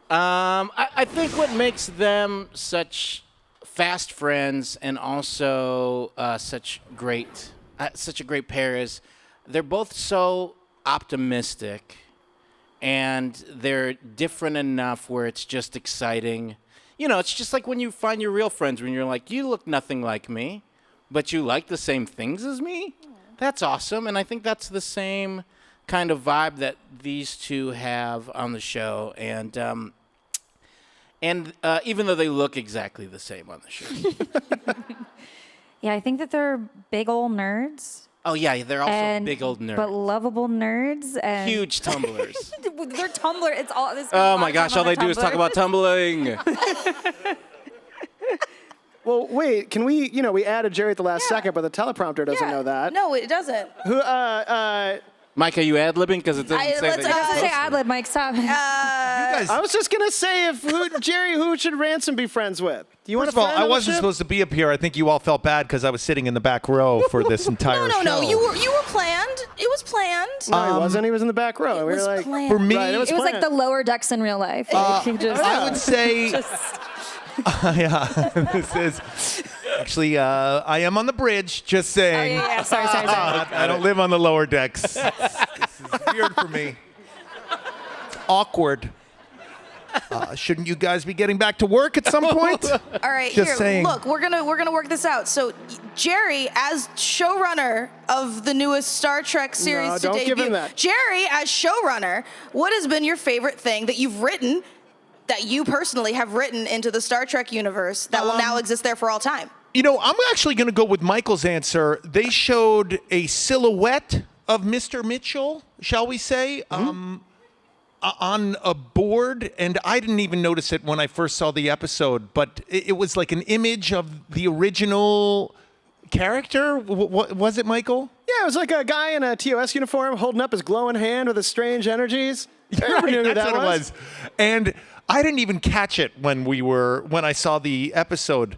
I think what makes them such fast friends and also such a great pair is they're both so optimistic and they're different enough where it's just exciting. You know, it's just like when you find your real friends when you're like, you look nothing like me, but you like the same things as me. That's awesome. And I think that's the same kind of vibe that these two have on the show. And even though they look exactly the same on the show. Yeah, I think that they're big old nerds. Oh, yeah, they're also big old nerds. But lovable nerds. And huge tumblers. They're Tumblr. It's all this. Oh, my gosh, all they do is talk about tumbling. Well, wait, can we, we added Jerry at the last second, but the teleprompter doesn't know that. No, it doesn't. Who, Mike, are you ad-libbing? Because it doesn't say that. I have to say ad-lib, Mike, stop. I was just going to say, Jerry, who should Ransom be friends with? Do you want First of all, I wasn't supposed to be up here. I think you all felt bad because I was sitting in the back row for this entire show. No, you were planned. It was planned. No, he wasn't. He was in the back row. It we were was like, planned. For me, it was like the lower decks in real life. I would say, yeah, this is actually, I am on the bridge. Just saying. Oh, yeah. Sorry. I don't live on the lower decks. This is weird for me. Awkward. Shouldn't you guys be getting back to work at some point? All right, Just here. saying. Look, we're gonna work this out. So, Jerry, as showrunner of the newest Star Trek series No, to don't debut, give him that. Jerry, as showrunner, what has been your favorite thing that you've written, that you personally have written into the Star Trek universe that will now exist there for all time? You know, I'm actually going to go with Michael's answer. They showed a silhouette of Mr. Mitchell, shall we say, on a board, and I didn't even notice it when I first saw the episode, but it was like an image of the original character. What was it, Michael? Yeah, it was like a guy in a TOS uniform holding up his glowing hand with his strange energies. Yeah, Everyone knew who that's that what it was. And I didn't even catch it when I saw the episode.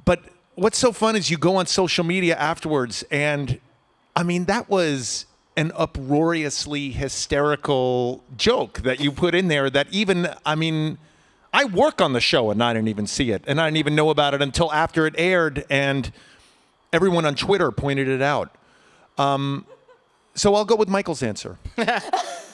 But what's so fun is you go on social media afterwards, and I mean, that was an uproariously hysterical joke that you put in there that even, I mean, I work on the show and I didn't even see it. And I didn't even know about it until after it aired, and everyone on Twitter pointed it out. So I'll go with Michael's answer.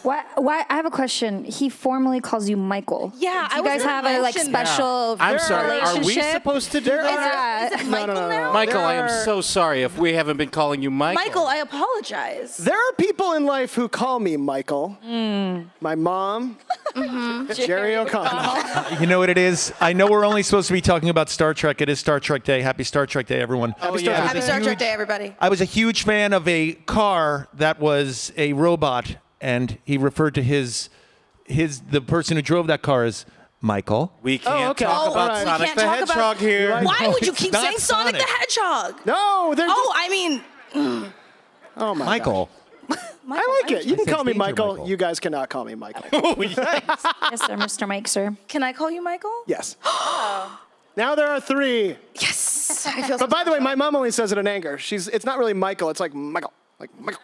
Why? I have a question. He formally calls you Michael. Yeah, Do you guys have a special I'm sorry. Are we relationship? supposed to do that? Is it Michael now? Michael, I am so sorry if we haven't been calling you Michael. Michael, I apologize. There are people in life who call me Michael. My mom, Jerry O'Connell. You know what it is? I know we're only supposed to be talking about Star Trek. It is Star Trek Day. Happy Star Trek Day, everyone. Happy Star Trek Day, everybody. I was a huge fan of a car that was a robot, and he referred to the person who drove that car as Michael. We can't talk about Sonic the Hedgehog here. Why would you keep Not saying Sonic the Hedgehog? No, they're I mean, oh my Michael. I like it. You can said call me Danger Michael. Michael. You guys cannot call me Michael. Yes, sir, Mr. Mike, sir. Can I call you Michael? Yes. Now there are 3. Yes. I feel But by the way, my mom only says it in anger. It's not really Michael. It's like Michael. Like Michael.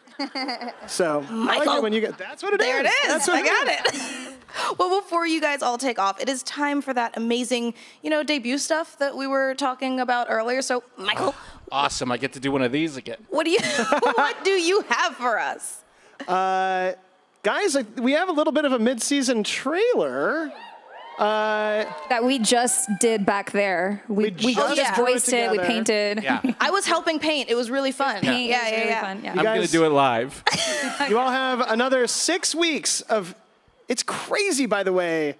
So I like Michael. it when you get. That's what it is. There it is. That's what I got it. Well, before you guys all take off, it is time for that amazing, debut stuff that we were talking about earlier. So, Michael, Awesome. I get to do one of these again. what do you have for us? Guys, we have a little bit of a mid-season trailer. That we just did back there. We just voiced it. We painted. Yeah. I was helping paint. It was really fun. Paint Yeah, was yeah, really yeah. fun. Yeah. I'm going to do it live. You all have another 6 weeks of. It's crazy, by the way,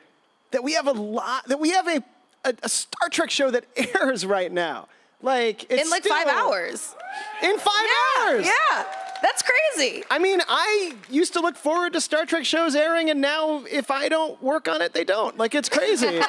that we have a Star Trek show that airs right now. Like it's In 5 hours. In 5 hours. Yeah. That's crazy. I mean, I used to look forward to Star Trek shows airing, and now if I don't work on it, they don't. Like, it's crazy.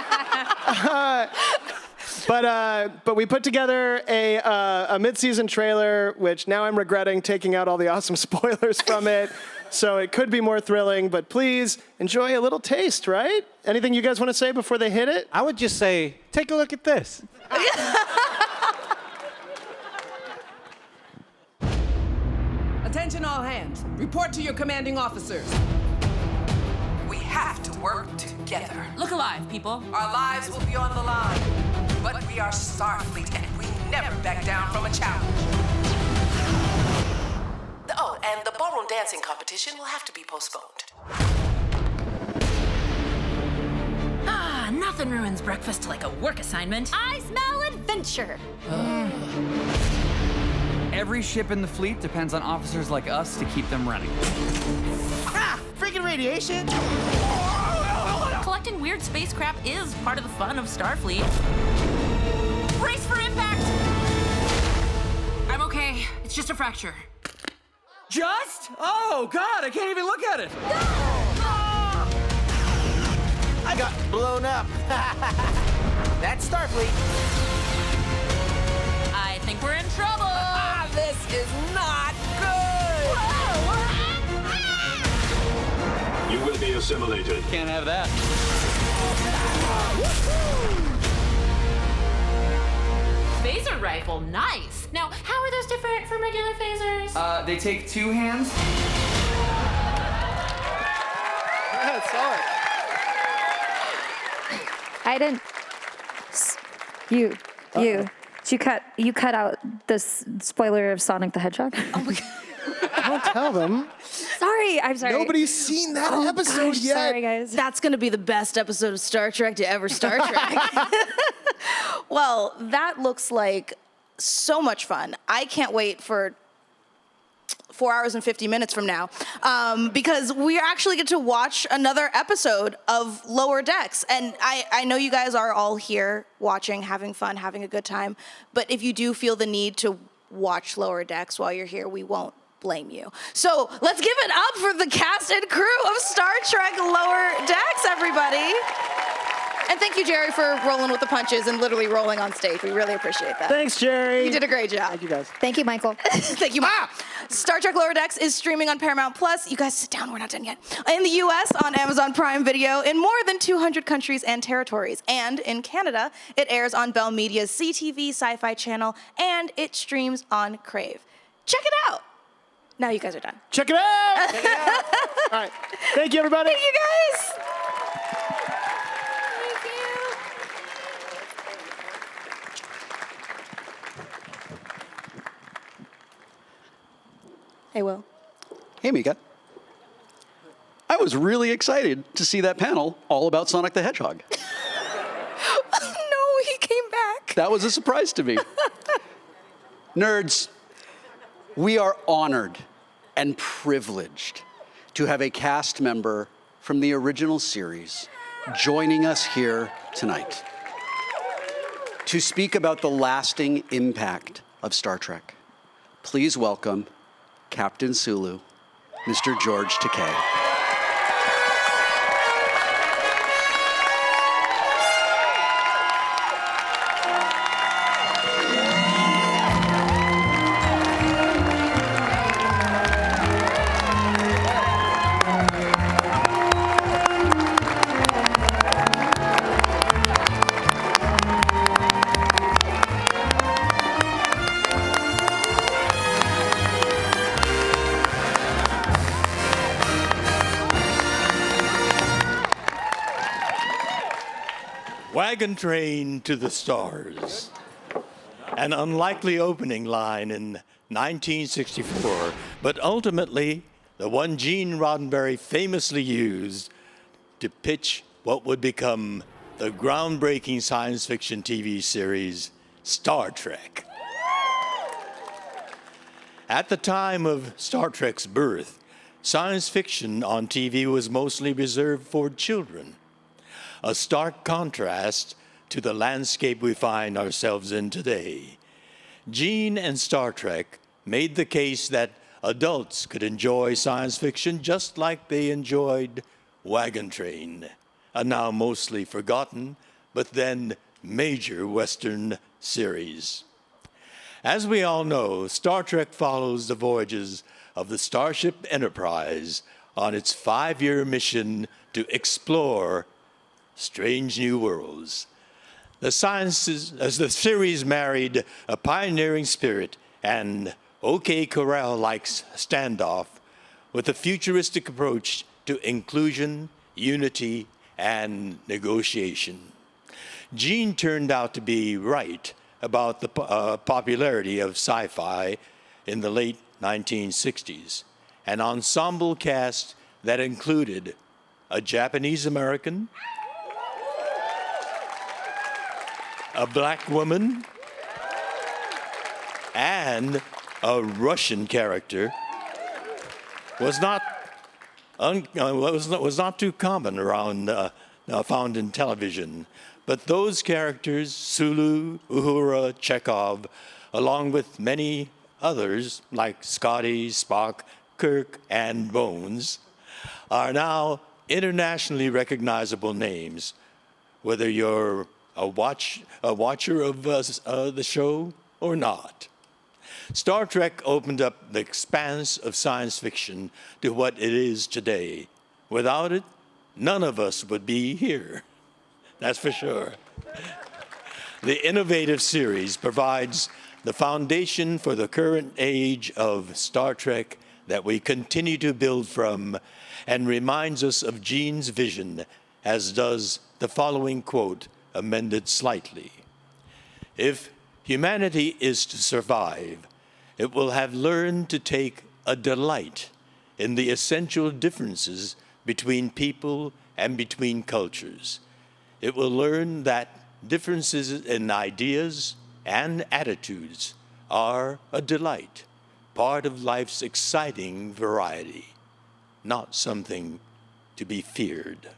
But we put together a mid-season trailer, which now I'm regretting taking out all the awesome spoilers from it. So it could be more thrilling, but please enjoy a little taste, right? Anything you guys want to say before they hit it? I would just say, take a look at this. Attention all hands. Report to your commanding officers. We have to work together. Look alive, people. Our lives will be on the line. But we are Starfleet and we never back down from a challenge. Oh, and the ballroom dancing competition will have to be postponed. Ah, nothing ruins breakfast like a work assignment. I smell adventure. Every ship in the fleet depends on officers like us to keep them running. Ah, freaking radiation. Collecting weird spacecraft is part of the fun of Starfleet. Brace for impact. I'm okay. It's just a fracture. Just? Oh, God, I can't even look at it. I got blown up. That's Starfleet. I think we're in trouble. This is not good. You will be assimilated. Can't have that. Phaser rifle, nice. Now, how are those different from regular phasers? They take 2 hands. Yeah, solid. I didn't. You. You cut out the spoiler of Sonic the Hedgehog. Don't tell them. Sorry, I'm sorry. Nobody's seen that episode gosh, yet. Sorry, guys. That's going to be the best episode of Star Trek to ever Star Trek. Well, that looks like so much fun. I can't wait for 4 hours and 50 minutes from now, because we actually get to watch another episode of Lower Decks. And I know you guys are all here watching, having fun, having a good time. But if you do feel the need to watch Lower Decks while you're here, we won't blame you. So let's give it up for the cast and crew of Star Trek Lower Decks, everybody. And thank you, Jerry, for rolling with the punches and literally rolling on stage. We really appreciate that. Thanks, Jerry. You did a great job. Thank you, guys. Thank you, Michael. Thank you, Ma. Star Trek Lower Decks is streaming on Paramount Plus. You guys sit down, we're not done yet. In the US on Amazon Prime Video in more than 200 countries and territories. And in Canada, it airs on Bell Media's CTV Sci-Fi channel, and it streams on Crave. Check it out. Now you guys are done. Check it out. Check it out. All right. Thank you, everybody. Thank you, guys. Hey, Will. Hey, Mica. I was really excited to see that panel all about Sonic the Hedgehog. No, he came back. That was a surprise to me. Nerds, we are honored and privileged to have a cast member from the original series joining us here tonight to speak about the lasting impact of Star Trek. Please welcome Captain Sulu, Mr. George Takei. Wagon Train to the Stars. An unlikely opening line in 1964, but ultimately the one Gene Roddenberry famously used to pitch what would become the groundbreaking science fiction TV series, Star Trek. At the time of Star Trek's birth, science fiction on TV was mostly reserved for children. A stark contrast to the landscape we find ourselves in today. Gene and Star Trek made the case that adults could enjoy science fiction just like they enjoyed Wagon Train, a now mostly forgotten, but then major Western series. As we all know, Star Trek follows the voyages of the Starship Enterprise on its 5-year mission to explore strange new worlds. The series married a pioneering spirit and OK Corral-like standoff with a futuristic approach to inclusion, unity, and negotiation. Gene turned out to be right about the popularity of sci-fi in the late 1960s, an ensemble cast that included a Japanese American, a black woman, and a Russian character was not too common around, found in television. But those characters, Sulu, Uhura, Chekhov, along with many others like Scotty, Spock, Kirk, and Bones, are now internationally recognizable names, whether you're a watcher of the show or not. Star Trek opened up the expanse of science fiction to what it is today. Without it, none of us would be here. That's for sure. The innovative series provides the foundation for the current age of Star Trek that we continue to build from, and reminds us of Gene's vision, as does the following quote, amended slightly. If humanity is to survive, it will have learned to take a delight in the essential differences between people and between cultures. It will learn that differences in ideas and attitudes are a delight, part of life's exciting variety, not something to be feared.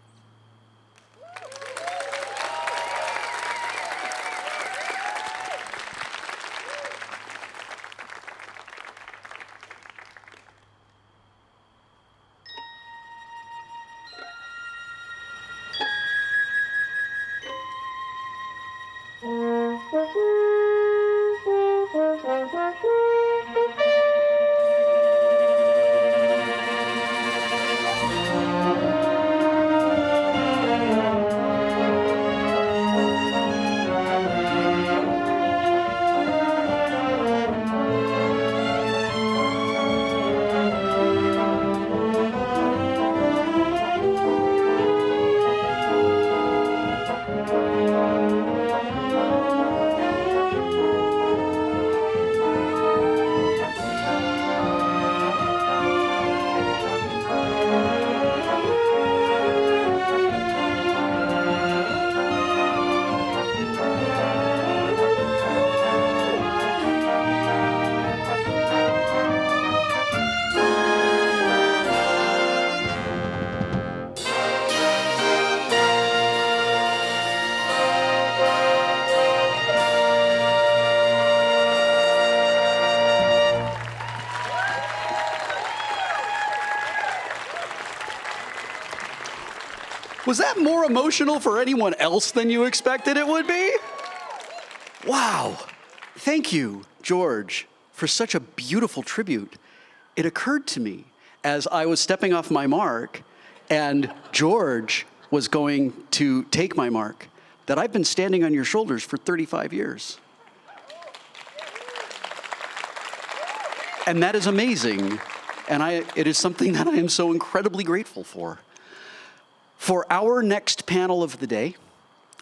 Was that more emotional for anyone else than you expected it would be? Wow. Thank you, George, for such a beautiful tribute. It occurred to me as I was stepping off my mark and George was going to take my mark that I've been standing on your shoulders for 35 years. And that is amazing. And it is something that I am so incredibly grateful for. For our next panel of the day,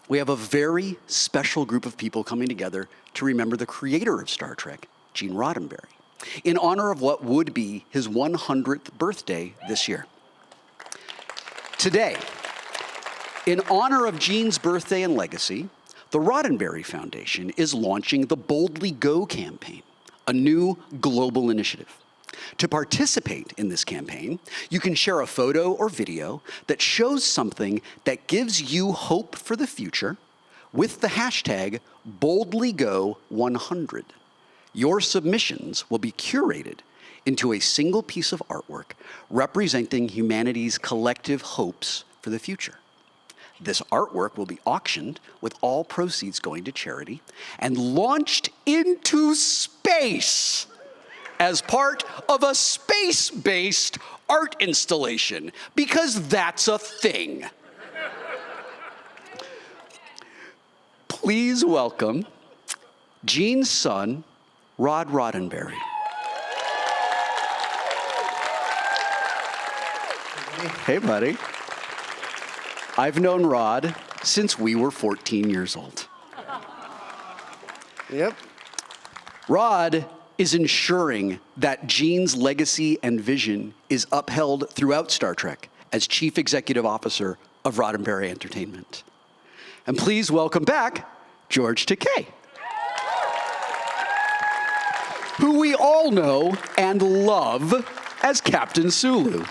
we have a very special group of people coming together to remember the creator of Star Trek, Gene Roddenberry, in honor of what would be his 100th birthday this year. Today, in honor of Gene's birthday and legacy, the Roddenberry Foundation is launching the Boldly Go campaign, a new global initiative. To participate in this campaign, you can share a photo or video that shows something that gives you hope for the future with the hashtag BoldlyGo100. Your submissions will be curated into a single piece of artwork representing humanity's collective hopes for the future. This artwork will be auctioned with all proceeds going to charity and launched into space as part of a space-based art installation, because that's a thing. Please welcome Gene's son, Rod Roddenberry. Hey, buddy. I've known Rod since we were 14 years old. Yep. Rod is ensuring that Gene's legacy and vision is upheld throughout Star Trek as Chief Executive Officer of Roddenberry Entertainment. And please welcome back George Takei, who we all know and love as Captain Sulu.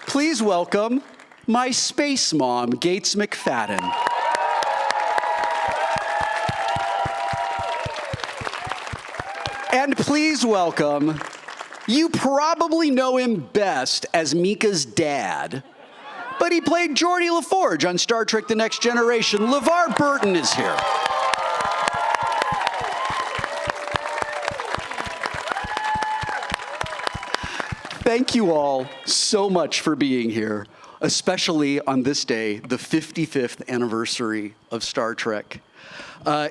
Please welcome my space mom, Gates McFadden. And please welcome, you probably know him best as Mica's dad, but he played Geordi LaForge on Star Trek The Next Generation. LeVar Burton is here. Thank you all so much for being here, especially on this day, the 55th anniversary of Star Trek.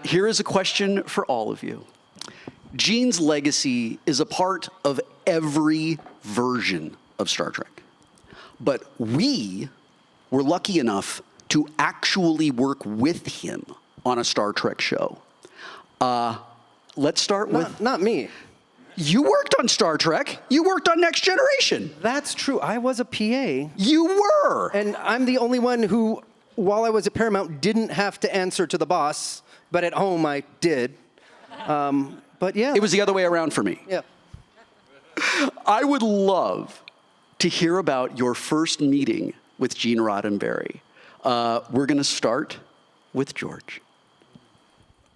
Here is a question for all of you. Gene's legacy is a part of every version of Star Trek. But we were lucky enough to actually work with him on a Star Trek show. Let's start with... Not me. You worked on Star Trek. You worked on Next Generation. That's true. I was a PA. You were. And I'm the only one who, while I was at Paramount, didn't have to answer to the boss, but at home I did. But yeah. It was the other way around for me. Yeah. I would love to hear about your first meeting with Gene Roddenberry. We're going to start with George.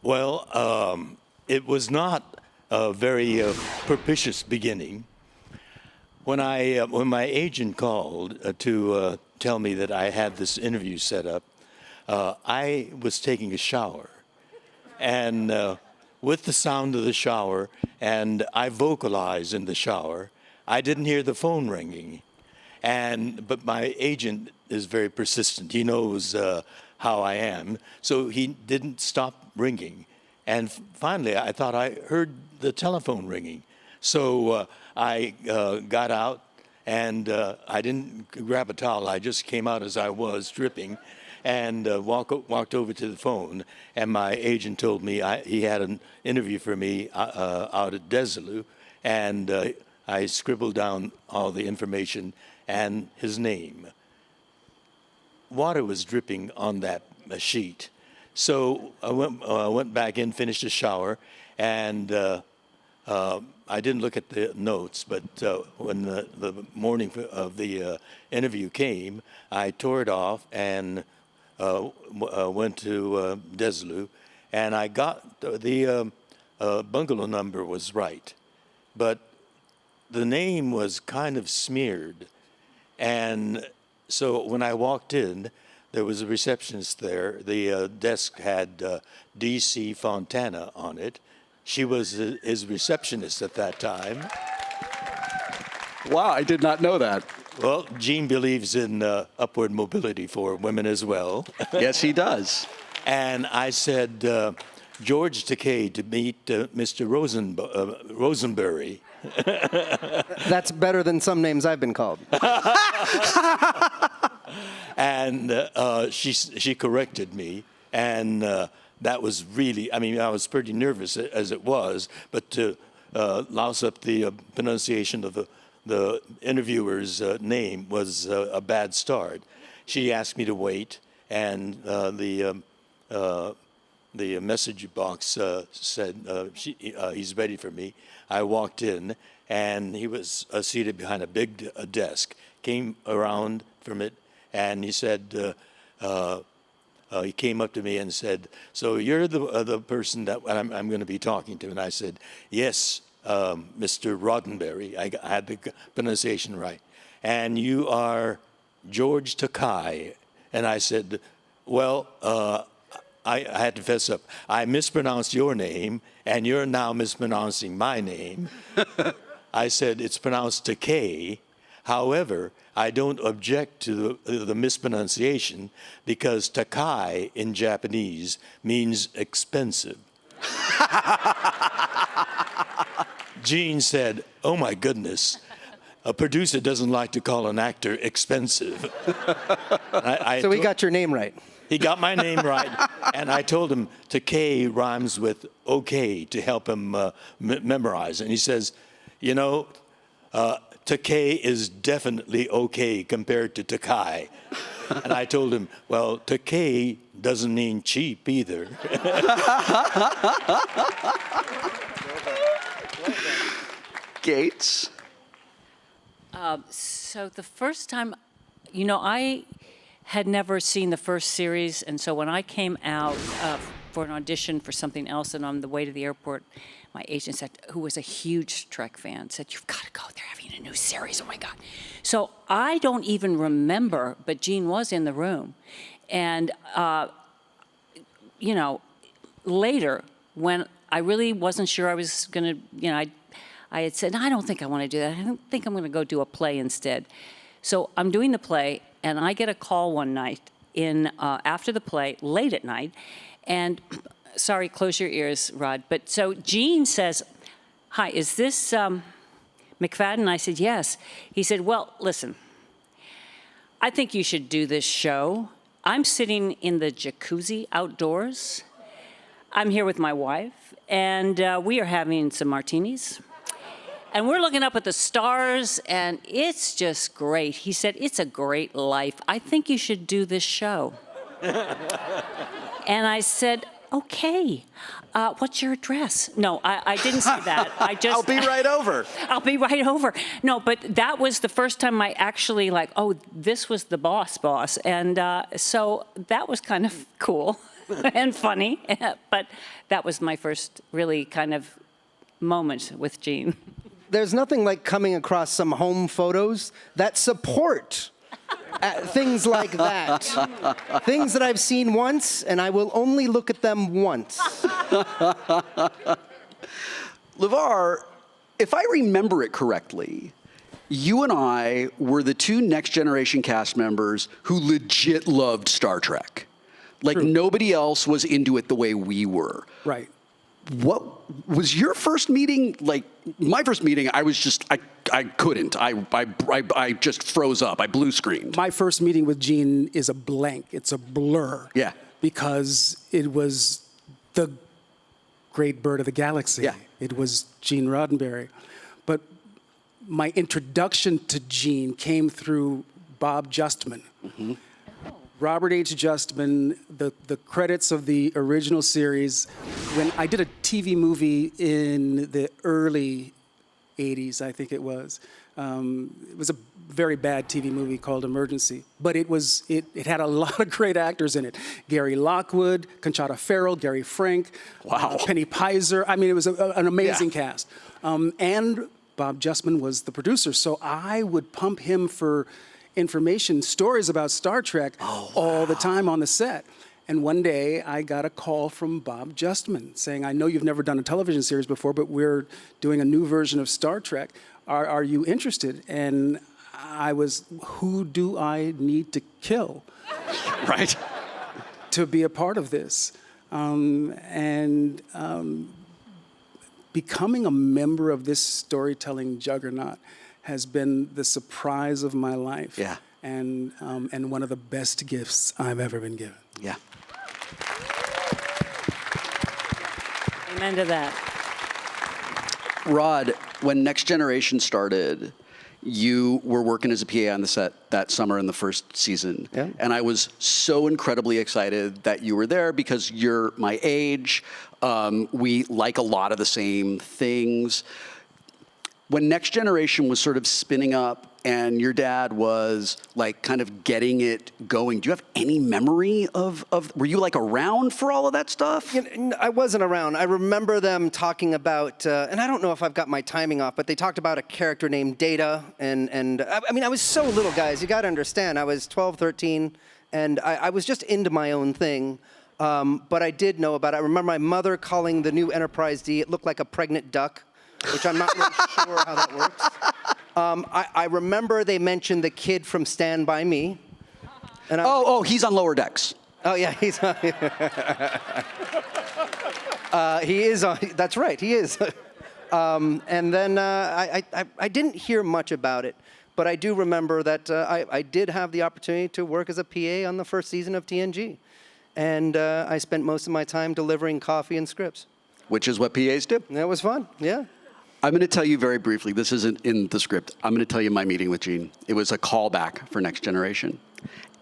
Well, it was not a very propitious beginning. When my agent called to tell me that I had this interview set up, I was taking a shower. And with the sound of the shower, and I vocalized in the shower, I didn't hear the phone ringing. But my agent is very persistent. He knows how I am. So he didn't stop ringing. And finally, I thought I heard the telephone ringing. So I got out, and I didn't grab a towel. I just came out as I was, dripping, and walked over to the phone. And my agent told me he had an interview for me out at Desilu. And I scribbled down all the information and his name. Water was dripping on that sheet. So I went back in, finished the shower, and I didn't look at the notes, but when the morning of the interview came, I tore it off and went to Desilu, and I got the bungalow number was right, but the name was kind of smeared. And so when I walked in, there was a receptionist there. The desk had D.C. Fontana on it. She was his receptionist at that time. Wow, I did not know that. Well, Gene believes in upward mobility for women as well. Yes, he does. And I said, George Takei to meet Mr. Rosenberry. That's better than some names I've been called. And she corrected me, and that was really, I mean, I was pretty nervous as it was, but to louse up the pronunciation of the interviewer's name was a bad start. She asked me to wait, and the message box said he's ready for me. I walked in, and he was seated behind a big desk. Came around from it, and he said, he came up to me and said, "So you're the person that I'm going to be talking to?" And I said, "Yes, Mr. Roddenberry." I had the pronunciation right. "And you are George Takei." And I said, "Well, I had to fess up. I mispronounced your name, and you're now mispronouncing my name." I said, "It's pronounced Takei. However, I don't object to the mispronunciation because Takai in Japanese means expensive." Gene said, "Oh my goodness, a producer doesn't like to call an actor expensive." So he got your name right. He got my name right, and I told him Takei rhymes with okay to help him memorize. And he says, "You know, Takei is definitely okay compared to Takai." And I told him, "Well, Takei doesn't mean cheap either." Gates? So the first time, you know, I had never seen the first series, and so when I came out for an audition for something else, and on the way to the airport, my agent said, who was a huge Trek fan, said, "You've got to go. They're having a new series. Oh my God!" So I don't even remember, but Gene was in the room, and you know, later when I really wasn't sure I was going to, you know, I had said, "No, I don't think I want to do that. I don't think I'm going to go do a play instead." So I'm doing the play, and I get a call one night after the play, late at night, and sorry, close your ears, Rod. But so Gene says, "Hi, is this McFadden?" I said, "Yes." He said, "Well, listen, I think you should do this show. I'm sitting in the jacuzzi outdoors. I'm here with my wife, and we are having some martinis. And we're looking up at the stars, and it's just great. He said, it's a great life. I think you should do this show. And I said, okay. What's your address? No, I didn't say that. I just. I'll be right over. I'll be right over. No, but that was the first time I actually this was the boss. And so that was kind of cool and funny. But that was my first really kind of moment with Gene. There's nothing like coming across some home photos that support things like that. Things that I've seen once, and I will only look at them once. LeVar, if I remember it correctly, you and I were the two Next Generation cast members who legit loved Star Trek. Like, nobody else was into it the way we were. Right. What was your first meeting? Like, my first meeting, I was just, I couldn't. I just froze up. I blue screened. My first meeting with Gene is a blank. It's a blur. Yeah. Because it was the great bird of the galaxy. Yeah. It was Gene Roddenberry. But my introduction to Gene came through Bob Justman. Mm-hmm. Robert H. Justman, the credits of the original series, when I did a TV movie in the early 80s, I think it was. It was a very bad TV movie called Emergency, but it had a lot of great actors in it. Gary Lockwood, Conchata Ferrell, Gary Frank, Penny Peiser. I mean, it was an amazing cast. And Bob Justman was the producer, so I would pump him for information, stories about Star Trek all the time on the set. And one day I got a call from Bob Justman saying, I know you've never done a television series before, but we're doing a new version of Star Trek. Are you interested? And I was, who do I need to kill? Right. To be a part of this. Becoming a member of this storytelling juggernaut has been the surprise of my life. Yeah. And one of the best gifts I've ever been given. Yeah. Amen to that. Rod, when Next Generation started, you were working as a PA on the set that summer in the first season. Yeah. And I was so incredibly excited that you were there because you're my age. We like a lot of the same things. When Next Generation was sort of spinning up and your dad was like kind of getting it going, do you have any memory of were you like around for all of that stuff? I wasn't around. I remember them talking about, and I don't know if I've got my timing off, but they talked about a character named Data. And I mean, I was so little, guys. You got to understand. I was 12, 13, and I was just into my own thing. But I did know about it. I remember my mother calling the new Enterprise D, it looked like a pregnant duck, which I'm not really sure how that works. I remember they mentioned the kid from Stand By Me. And he's on Lower Decks. Oh, yeah, he's on. He is on, that's right, he is. And then I didn't hear much about it, but I do remember that I did have the opportunity to work as a PA on the first season of TNG. And I spent most of my time delivering coffee and scripts. Which is what PAs do. That was fun, yeah. I'm going to tell you very briefly, this isn't in the script. I'm going to tell you my meeting with Gene. It was a callback for Next Generation.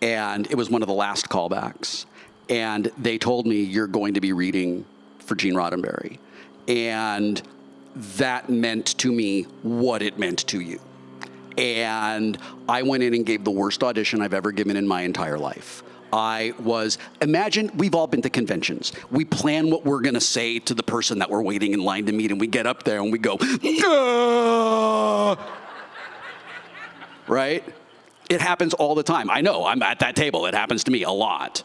And it was one of the last callbacks. And they told me, you're going to be reading for Gene Roddenberry. And that meant to me what it meant to you. And I went in and gave the worst audition I've ever given in my entire life. Imagine we've all been to conventions. We plan what we're going to say to the person that we're waiting in line to meet, and we get up there and we go, right? It happens all the time. I know, I'm at that table. It happens to me a lot.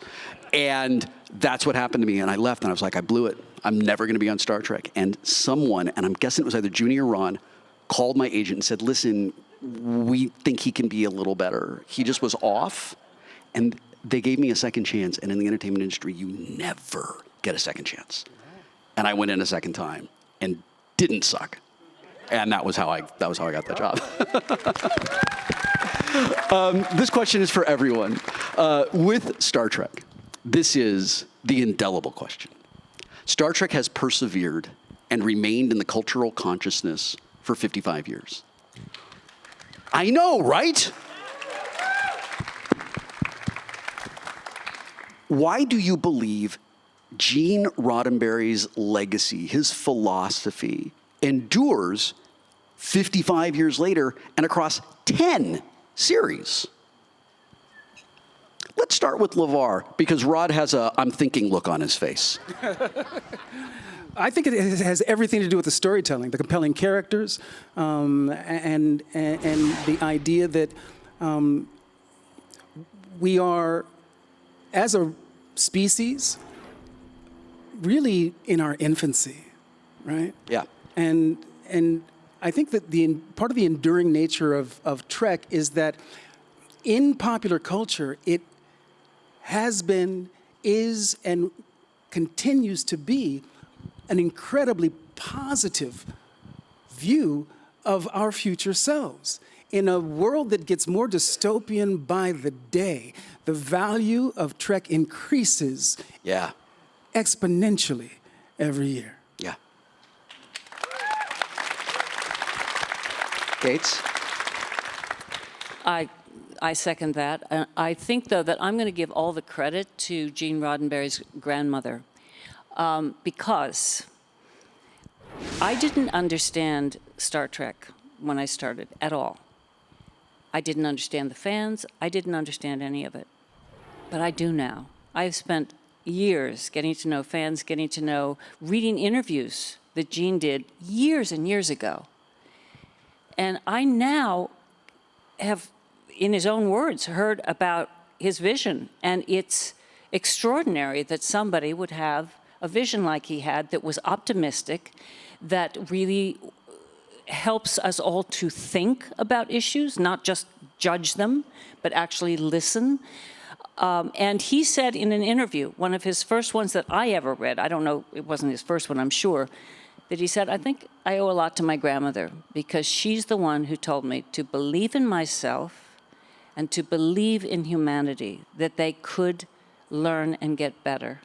And that's what happened to me. And I left and I was like, I blew it. I'm never going to be on Star Trek. And someone, and I'm guessing it was either Junie or Ron, called my agent and said, listen, we think he can be a little better. He just was off. And they gave me a second chance, and in the entertainment industry, you never get a second chance. And I went in a second time and didn't suck. And that was how I got the job. This question is for everyone. With Star Trek, this is the indelible question. Star Trek has persevered and remained in the cultural consciousness for 55 years. I know, right? Why do you believe Gene Roddenberry's legacy, his philosophy, endures 55 years later and across 10 series? Let's start with LeVar, because Rod has a I'm thinking look on his face. I think it has everything to do with the storytelling, the compelling characters, and the idea that we are, as a species, really in our infancy, right? Yeah. And I think that part of the enduring nature of Trek is that in popular culture, it has been, is, and continues to be an incredibly positive view of our future selves. In a world that gets more dystopian by the day, the value of Trek increases exponentially every year. Yeah. Gates? I second that. I think, though, that I'm going to give all the credit to Gene Roddenberry's grandmother, because I didn't understand Star Trek when I started at all. I didn't understand the fans. I didn't understand any of it. But I do now. I've spent years getting to know fans, getting to know, reading interviews that Gene did years and years ago. And I now have, in his own words, heard about his vision. And it's extraordinary that somebody would have a vision like he had that was optimistic, that really helps us all to think about issues, not just judge them, but actually listen. And he said in an interview, one of his first ones that I ever read, I don't know, it wasn't his first one, I'm sure, that he said, I think I owe a lot to my grandmother, because she's the one who told me to believe in myself and to believe in humanity, that they could learn and get better,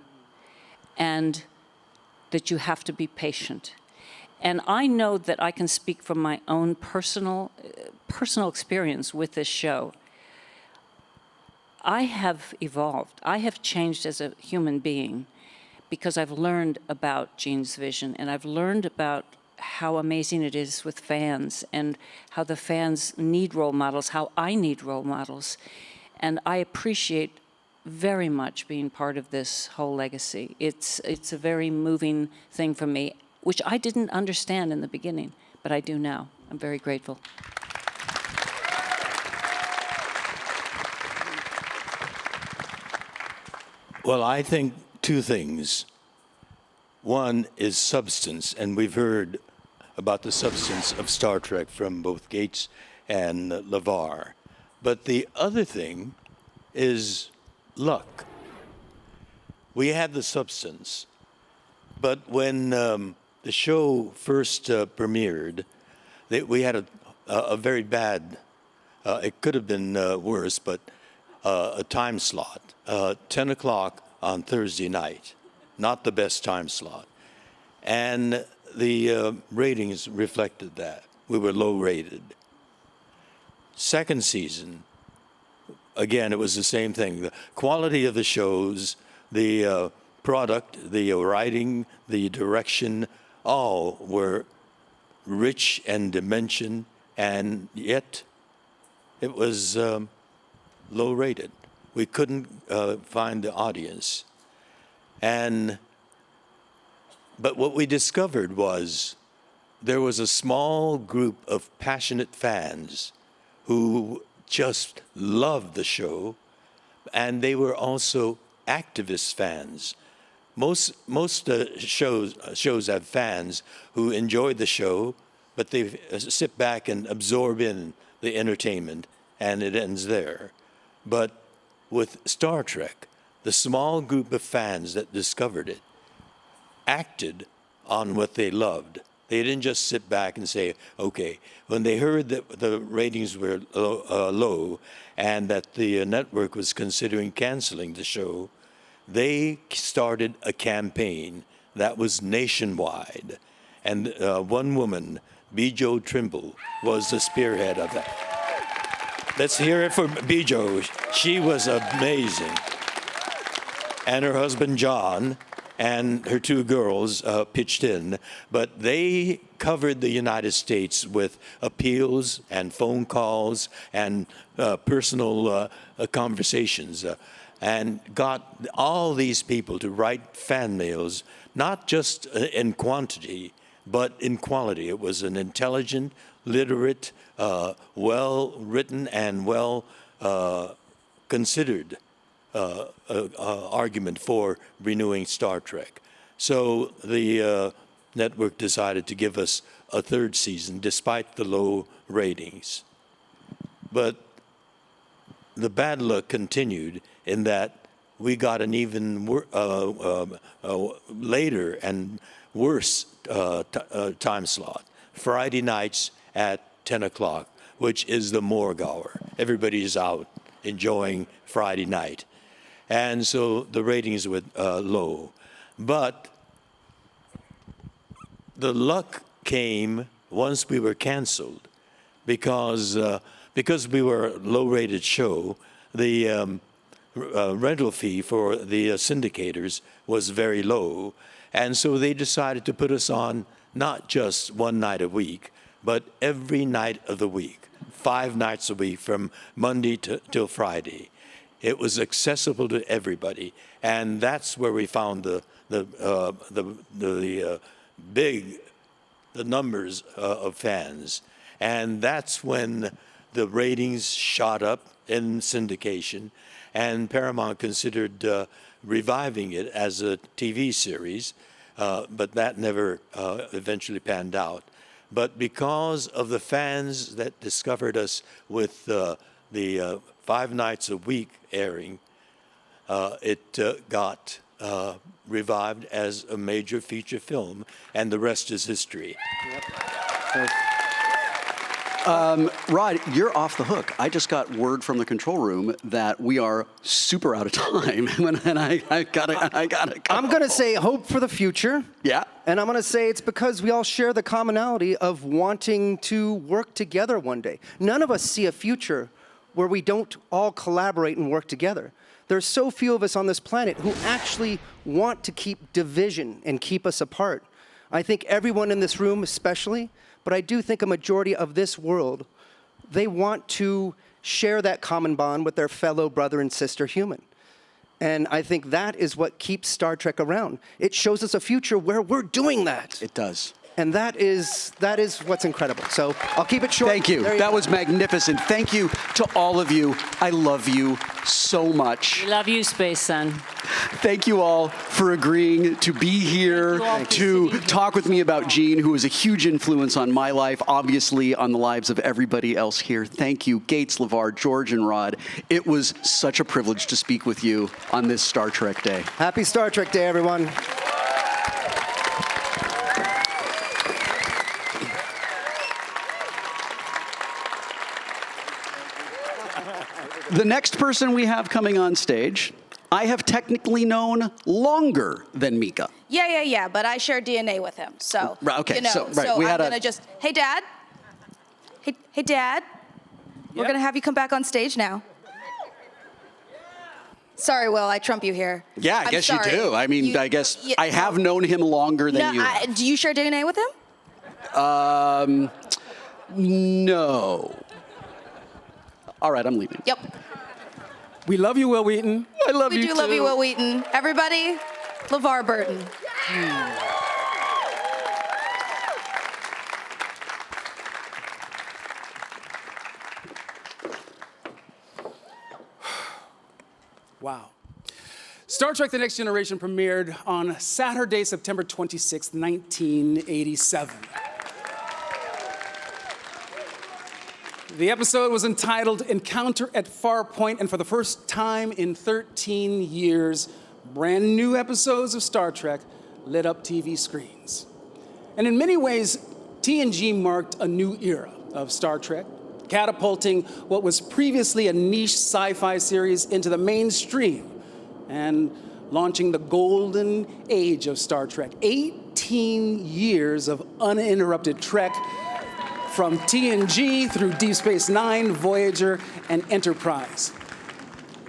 and that you have to be patient. And I know that I can speak from my own personal experience with this show. I have evolved. I have changed as a human being because I've learned about Gene's vision, and I've learned about how amazing it is with fans, and how the fans need role models, how I need role models. And I appreciate very much being part of this whole legacy. It's a very moving thing for me, which I didn't understand in the beginning, but I do now. I'm very grateful. Well, I think two things. One is substance, and we've heard about the substance of Star Trek from both Gates and LeVar. But the other thing is luck. We had the substance, but when the show first premiered, we had a very bad, it could have been worse, but a time slot, 10 o'clock on Thursday night. Not the best time slot. And the ratings reflected that. We were low rated. Second season, again, it was the same thing. The quality of the shows, the product, the writing, the direction, all were rich in dimension, and yet it was low rated. We couldn't find the audience. But what we discovered was there was a small group of passionate fans who just loved the show, and they were also activist fans. Most shows have fans who enjoy the show, but they sit back and absorb in the entertainment, and it ends there. But with Star Trek, the small group of fans that discovered it acted on what they loved. They didn't just sit back and say, okay. When they heard that the ratings were low and that the network was considering canceling the show, they started a campaign that was nationwide. And one woman Bijo Trimble was the spearhead of that. Let's hear it for Bijo. She was amazing. And her husband, John, and her two girls pitched in. But they covered the United States with appeals and phone calls and personal conversations and got all these people to write fan mails, not just in quantity, but in quality. It was an intelligent, literate, well-written and well-considered argument for renewing Star Trek. So the network decided to give us a third season despite the low ratings. But the bad luck continued in that we got an even later and worse time slot, Friday nights at 10 o'clock, which is the morgue hour. Everybody's out enjoying Friday night. And so the ratings were low. But the luck came once we were canceled because we were a low-rated show, the rental fee for the syndicators was very low. And so they decided to put us on not just one night a week, but every night of the week, 5 nights a week from Monday till Friday. It was accessible to everybody, and that's where we found the numbers of fans, and that's when the ratings shot up in syndication, and Paramount considered reviving it as a TV series, but that never eventually panned out. But because of the fans that discovered us with the 5 nights a week airing, it got revived as a major feature film, and the rest is history. Yep. Rod, you're off the hook. I just got word from the control room that we are super out of time, and I gotta go. I'm gonna say hope for the future. Yeah. And I'm gonna say it's because we all share the commonality of wanting to work together one day. None of us see a future where we don't all collaborate and work together. There's so few of us on this planet who actually want to keep division and keep us apart. I think everyone in this room especially, but I do think a majority of this world, they want to share that common bond with their fellow brother and sister human. And I think that is what keeps Star Trek around. It shows us a future where we're doing that. It does. And that is what's incredible. So I'll keep it short. Thank you. That was magnificent. Thank you to all of you. I love you so much. We love you, Space Son. Thank you all for agreeing to be here to talk with me about Gene, who is a huge influence on my life, obviously on the lives of everybody else here. Thank you, Gates, LeVar, George, and Rod. It was such a privilege to speak with you on this Star Trek Day. Happy Star Trek Day, everyone. The next person we have coming on stage, I have technically known longer than Mica. Yeah, but I share DNA with him, so, Right, okay, you know, so, right, so we I'm had gonna just, hey, Dad. Hey, Dad. We're gonna have you come back on stage now. Sorry, Will, I trump you here. Yeah, I guess sorry. you do. I mean, I guess I have known him longer than you. Do you share DNA with him? No. All right, I'm leaving. Yep. We love you, Will Wheaton. I love you We do love you, Will Wheaton. Everybody, LeVar Burton. Wow. Star Trek The Next Generation premiered on Saturday, September 26, 1987. The episode was entitled Encounter at Farpoint, and for the first time in 13 years, brand new episodes of Star Trek lit up TV screens. And in many ways, TNG marked a new era of Star Trek, catapulting what was previously a niche sci-fi series into the mainstream and launching the golden age of Star Trek. 18 years of uninterrupted Trek from TNG through Deep Space Nine, Voyager, and Enterprise.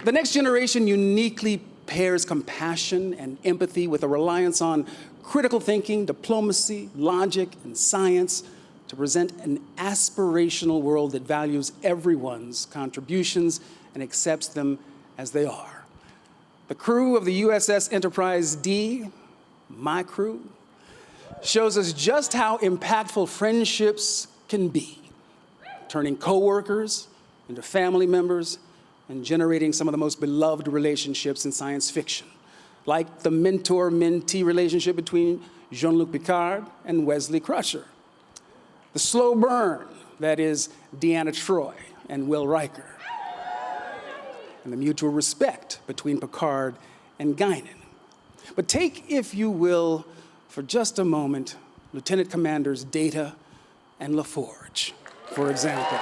The Next Generation uniquely pairs compassion and empathy with a reliance on critical thinking, diplomacy, logic, and science to present an aspirational world that values everyone's contributions and accepts them as they are. The crew of the USS Enterprise D, my crew, shows us just how impactful friendships can be, turning coworkers into family members and generating some of the most beloved relationships in science fiction, like the mentor-mentee relationship between Jean-Luc Picard and Wesley Crusher, the slow burn that is Deanna Troi and Will Riker, and the mutual respect between Picard and Guinan. But take, if you will, for just a moment, Lieutenant Commanders Data and LaForge, for example.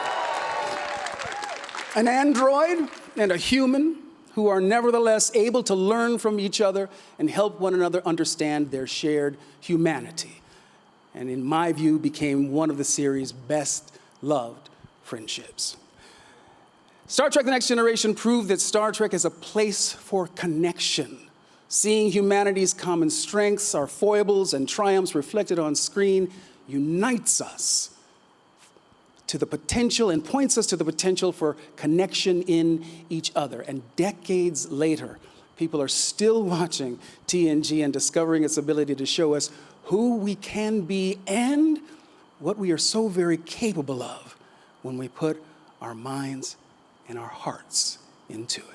An android and a human who are nevertheless able to learn from each other and help one another understand their shared humanity. And in my view, became one of the series' best loved friendships. Star Trek: The Next Generation proved that Star Trek is a place for connection. Seeing humanity's common strengths, our foibles and triumphs reflected on screen unites us to the potential and points us to the potential for connection in each other. And decades later, people are still watching TNG and discovering its ability to show us who we can be and what we are so very capable of when we put our minds and our hearts into it.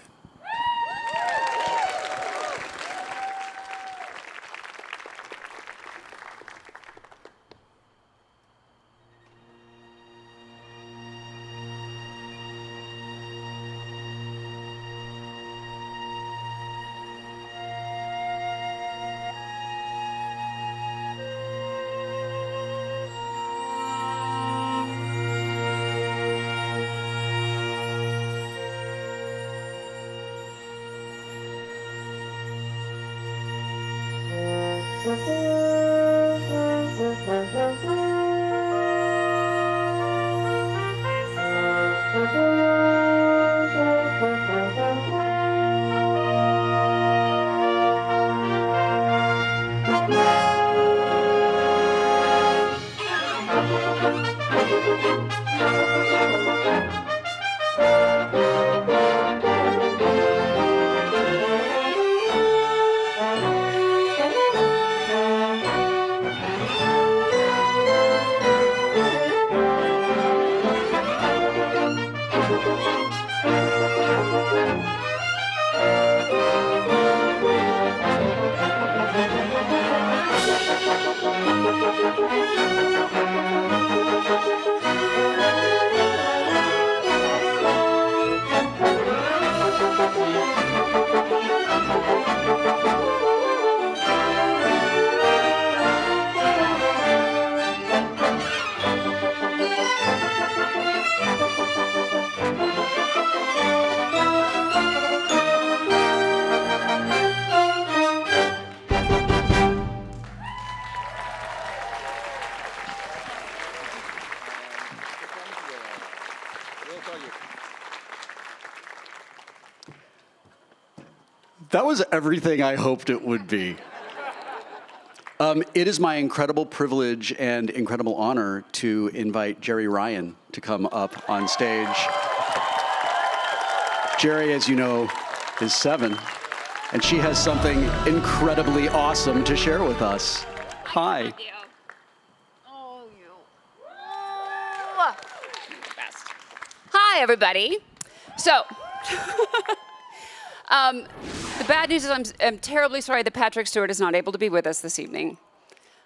That was everything I hoped it would be. It is my incredible privilege and incredible honor to invite Jerry Ryan to come up on stage. Jerry, as you know, is 7, and she has something incredibly awesome to share with us. Hi. Hi, everybody. So, the bad news is I'm terribly sorry that Patrick Stewart is not able to be with us this evening.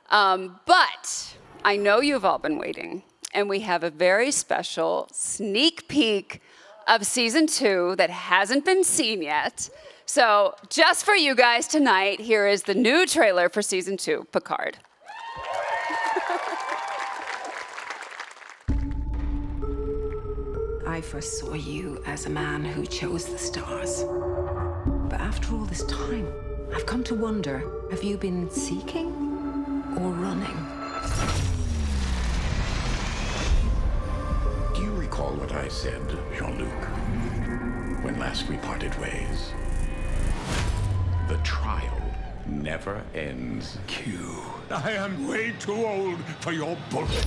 But I know you've all been waiting, and we have a very special sneak peek of season 2 that hasn't been seen yet. So just for you guys tonight, here is the new trailer for season 2, Picard. I first saw you as a man who chose the stars. But after all this time, I've come to wonder, have you been seeking or running? recall what I said, Jean-Luc, when last we parted ways? The trial never ends. Q. I am way too old for your bullshit.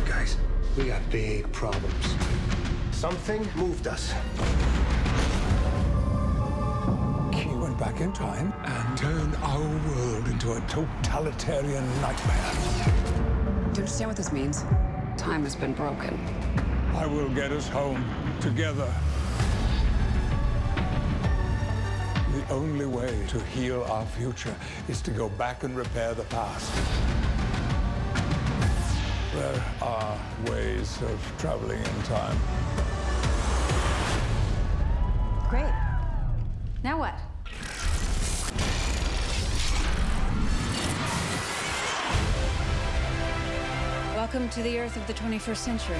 Guys, we got big problems. Something moved us. Q went back in time and turned our world into a totalitarian nightmare. Do you understand what this means? Time has been broken. I will get us home together. The only way to heal our future is to go back and repair the past. There are ways of traveling in time. Great. Now what? Welcome to the Earth of the 21st century.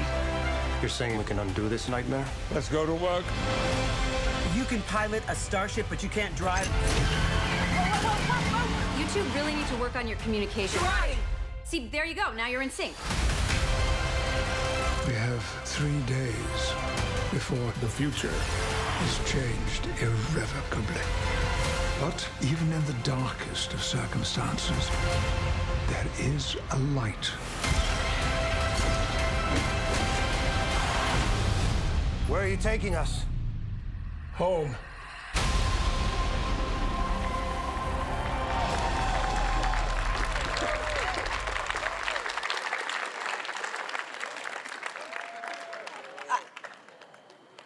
You're saying we can undo this nightmare? Let's go to work. You can pilot a starship, but you can't drive. You two really need to work on your communication. Right. See, there you go. Now you're in sync. We have 3 days before the future is changed irrevocably. But even in the darkest of circumstances, there is a light. Where are you taking us? Home.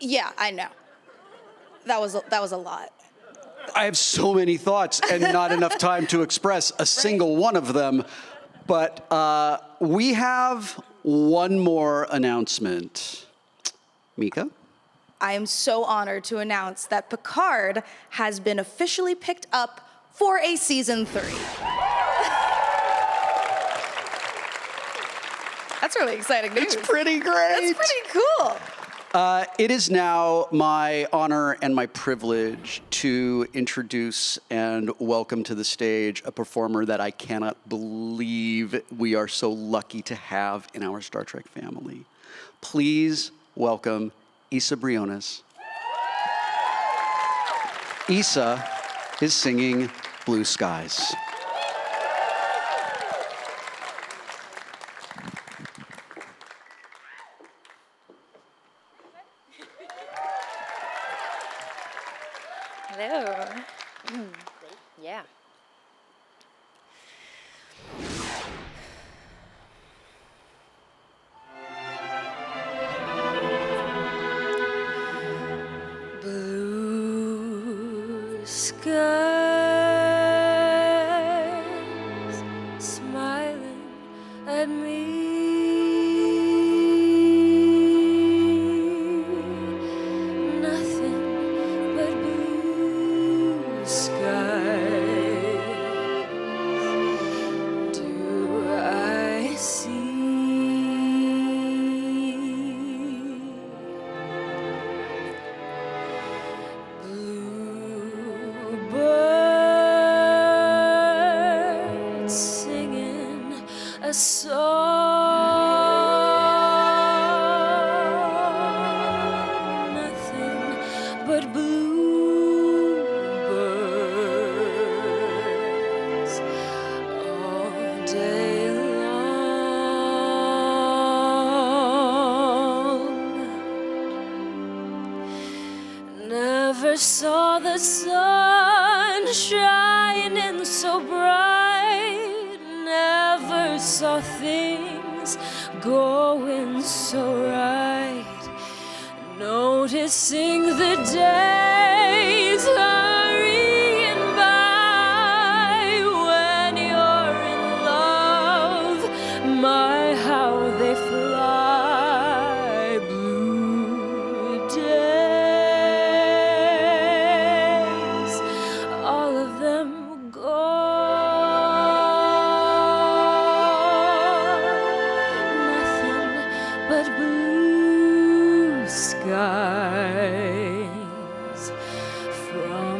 Yeah, I know. That was a lot. I have so many thoughts and not enough time to express a single one of them. But we have one more announcement. Mica? I am so honored to announce that Picard has been officially picked up for a season 3. That's really exciting news. It's pretty great. It's pretty cool. It is now my honor and my privilege to introduce and welcome to the stage a performer that I cannot believe we are so lucky to have in our Star Trek family. Please welcome Isa Briones. Isa is singing Blue Skies. Hello. Yeah. Blue skies smiling at me. Nothing but blue skies. Do I see? Birds singing a song, nothing but bluebirds all day long. Never saw the sun shining so bright. Never saw things going so right. Noticing the days hurrying by when you're in love. My, how they fly. Blue days, all of them gone. Nothing but blue skies from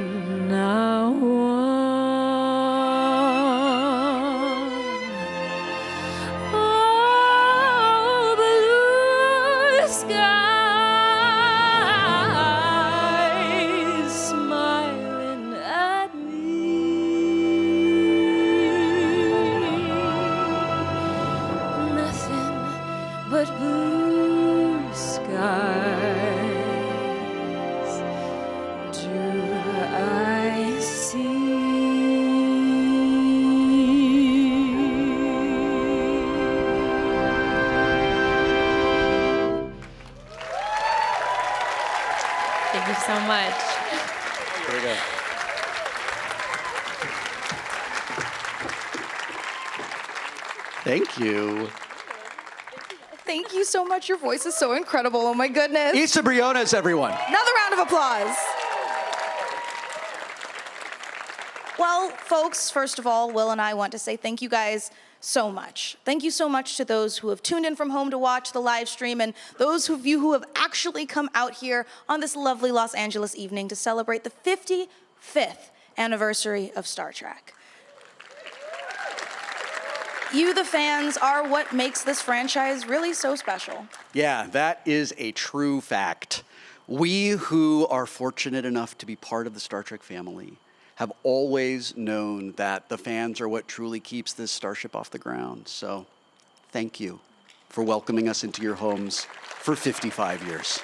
Thank you. Thank you so much. Your voice is so incredible. Oh my goodness. Issa Briones, everyone. Another round of applause. Well, folks, first of all, Will and I want to say thank you guys so much. Thank you so much to those who have tuned in from home to watch the live stream and those of you who have actually come out here on this lovely Los Angeles evening to celebrate the 55th anniversary of Star Trek. You, the fans, are what makes this franchise really so special. Yeah, that is a true fact. We who are fortunate enough to be part of the Star Trek family have always known that the fans are what truly keeps this starship off the ground. So thank you for welcoming us into your homes for 55 years.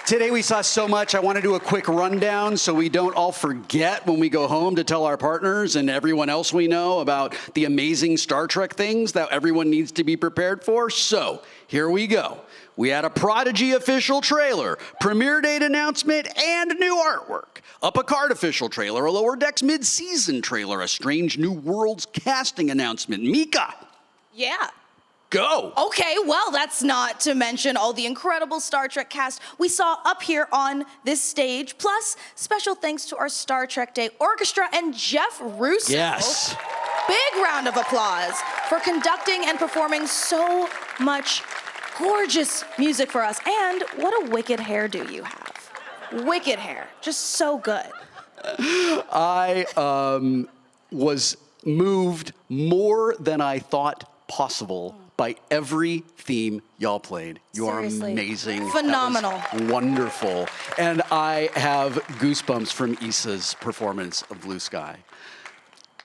Today we saw so much. I want to do a quick rundown so we don't all forget when we go home to tell our partners and everyone else we know about the amazing Star Trek things that everyone needs to be prepared for. So here we go. We had a Prodigy official trailer, premiere date announcement, and new artwork. A Picard official trailer, a Lower Decks mid-season trailer, a Strange New Worlds casting announcement. Mica, Yeah. go. Okay, well, that's not to mention all the incredible Star Trek cast we saw up here on this stage. Plus, special thanks to our Star Trek Day Orchestra and Jeff Russo. Yes. Big round of applause for conducting and performing so much gorgeous music for us. And what a wicked hairdo you have. Wicked hair, just so good. I was moved more than I thought possible by every theme y'all played. You Seriously. are amazing. Phenomenal. That was wonderful. And I have goosebumps from Issa's performance of Blue Sky.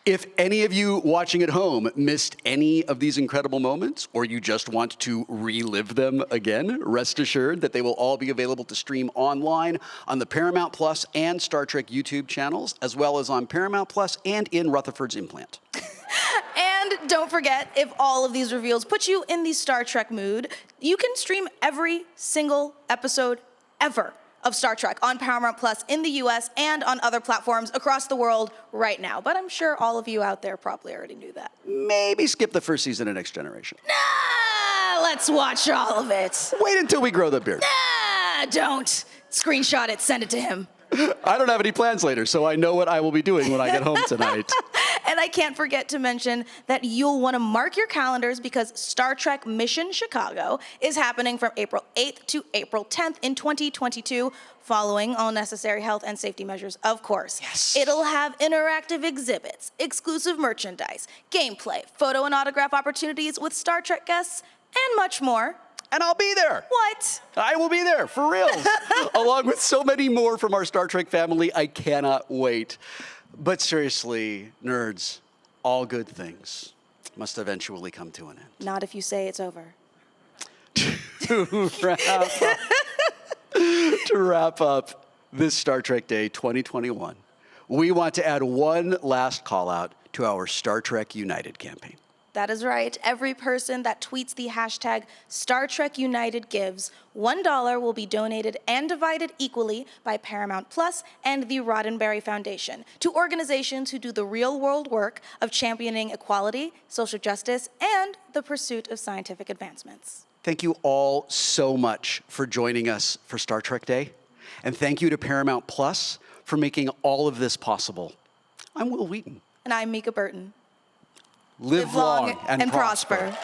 If any of you watching at home missed any of these incredible moments, or you just want to relive them again, rest assured that they will all be available to stream online on the Paramount Plus and Star Trek YouTube channels, as well as on Paramount Plus and in Rutherford's implant. And don't forget, if all of these reveals put you in the Star Trek mood, you can stream every single episode ever of Star Trek on Paramount Plus in the US and on other platforms across the world right now. But I'm sure all of you out there probably already knew that. Maybe skip the first season of Next Generation. Nah, let's watch all of it. Wait until we grow the beard. Nah, don't. Screenshot it, send it to him. I don't have any plans later, so I know what I will be doing when I get home tonight. And I can't forget to mention that you'll want to mark your calendars because Star Trek Mission Chicago is happening from April 8th to April 10th in 2022, following all necessary health and safety measures, of course. Yes. It'll have interactive exhibits, exclusive merchandise, gameplay, photo and autograph opportunities with Star Trek guests, and much more. And I'll be there. What? I will be there, for reals. Along with so many more from our Star Trek family. I cannot wait. But seriously, nerds, all good things must eventually come to an end. Not if you say it's over. To wrap up this Star Trek Day 2021, we want to add one last call out to our Star Trek United campaign. That is right. Every person that tweets the hashtag Star Trek United gives, $1 will be donated and divided equally by Paramount Plus and the Roddenberry Foundation to organizations who do the real-world work of championing equality, social justice, and the pursuit of scientific advancements. Thank you all so much for joining us for Star Trek Day. And thank you to Paramount Plus for making all of this possible. I'm Will Wheaton. And I'm Mica Burton. Live long and prosper.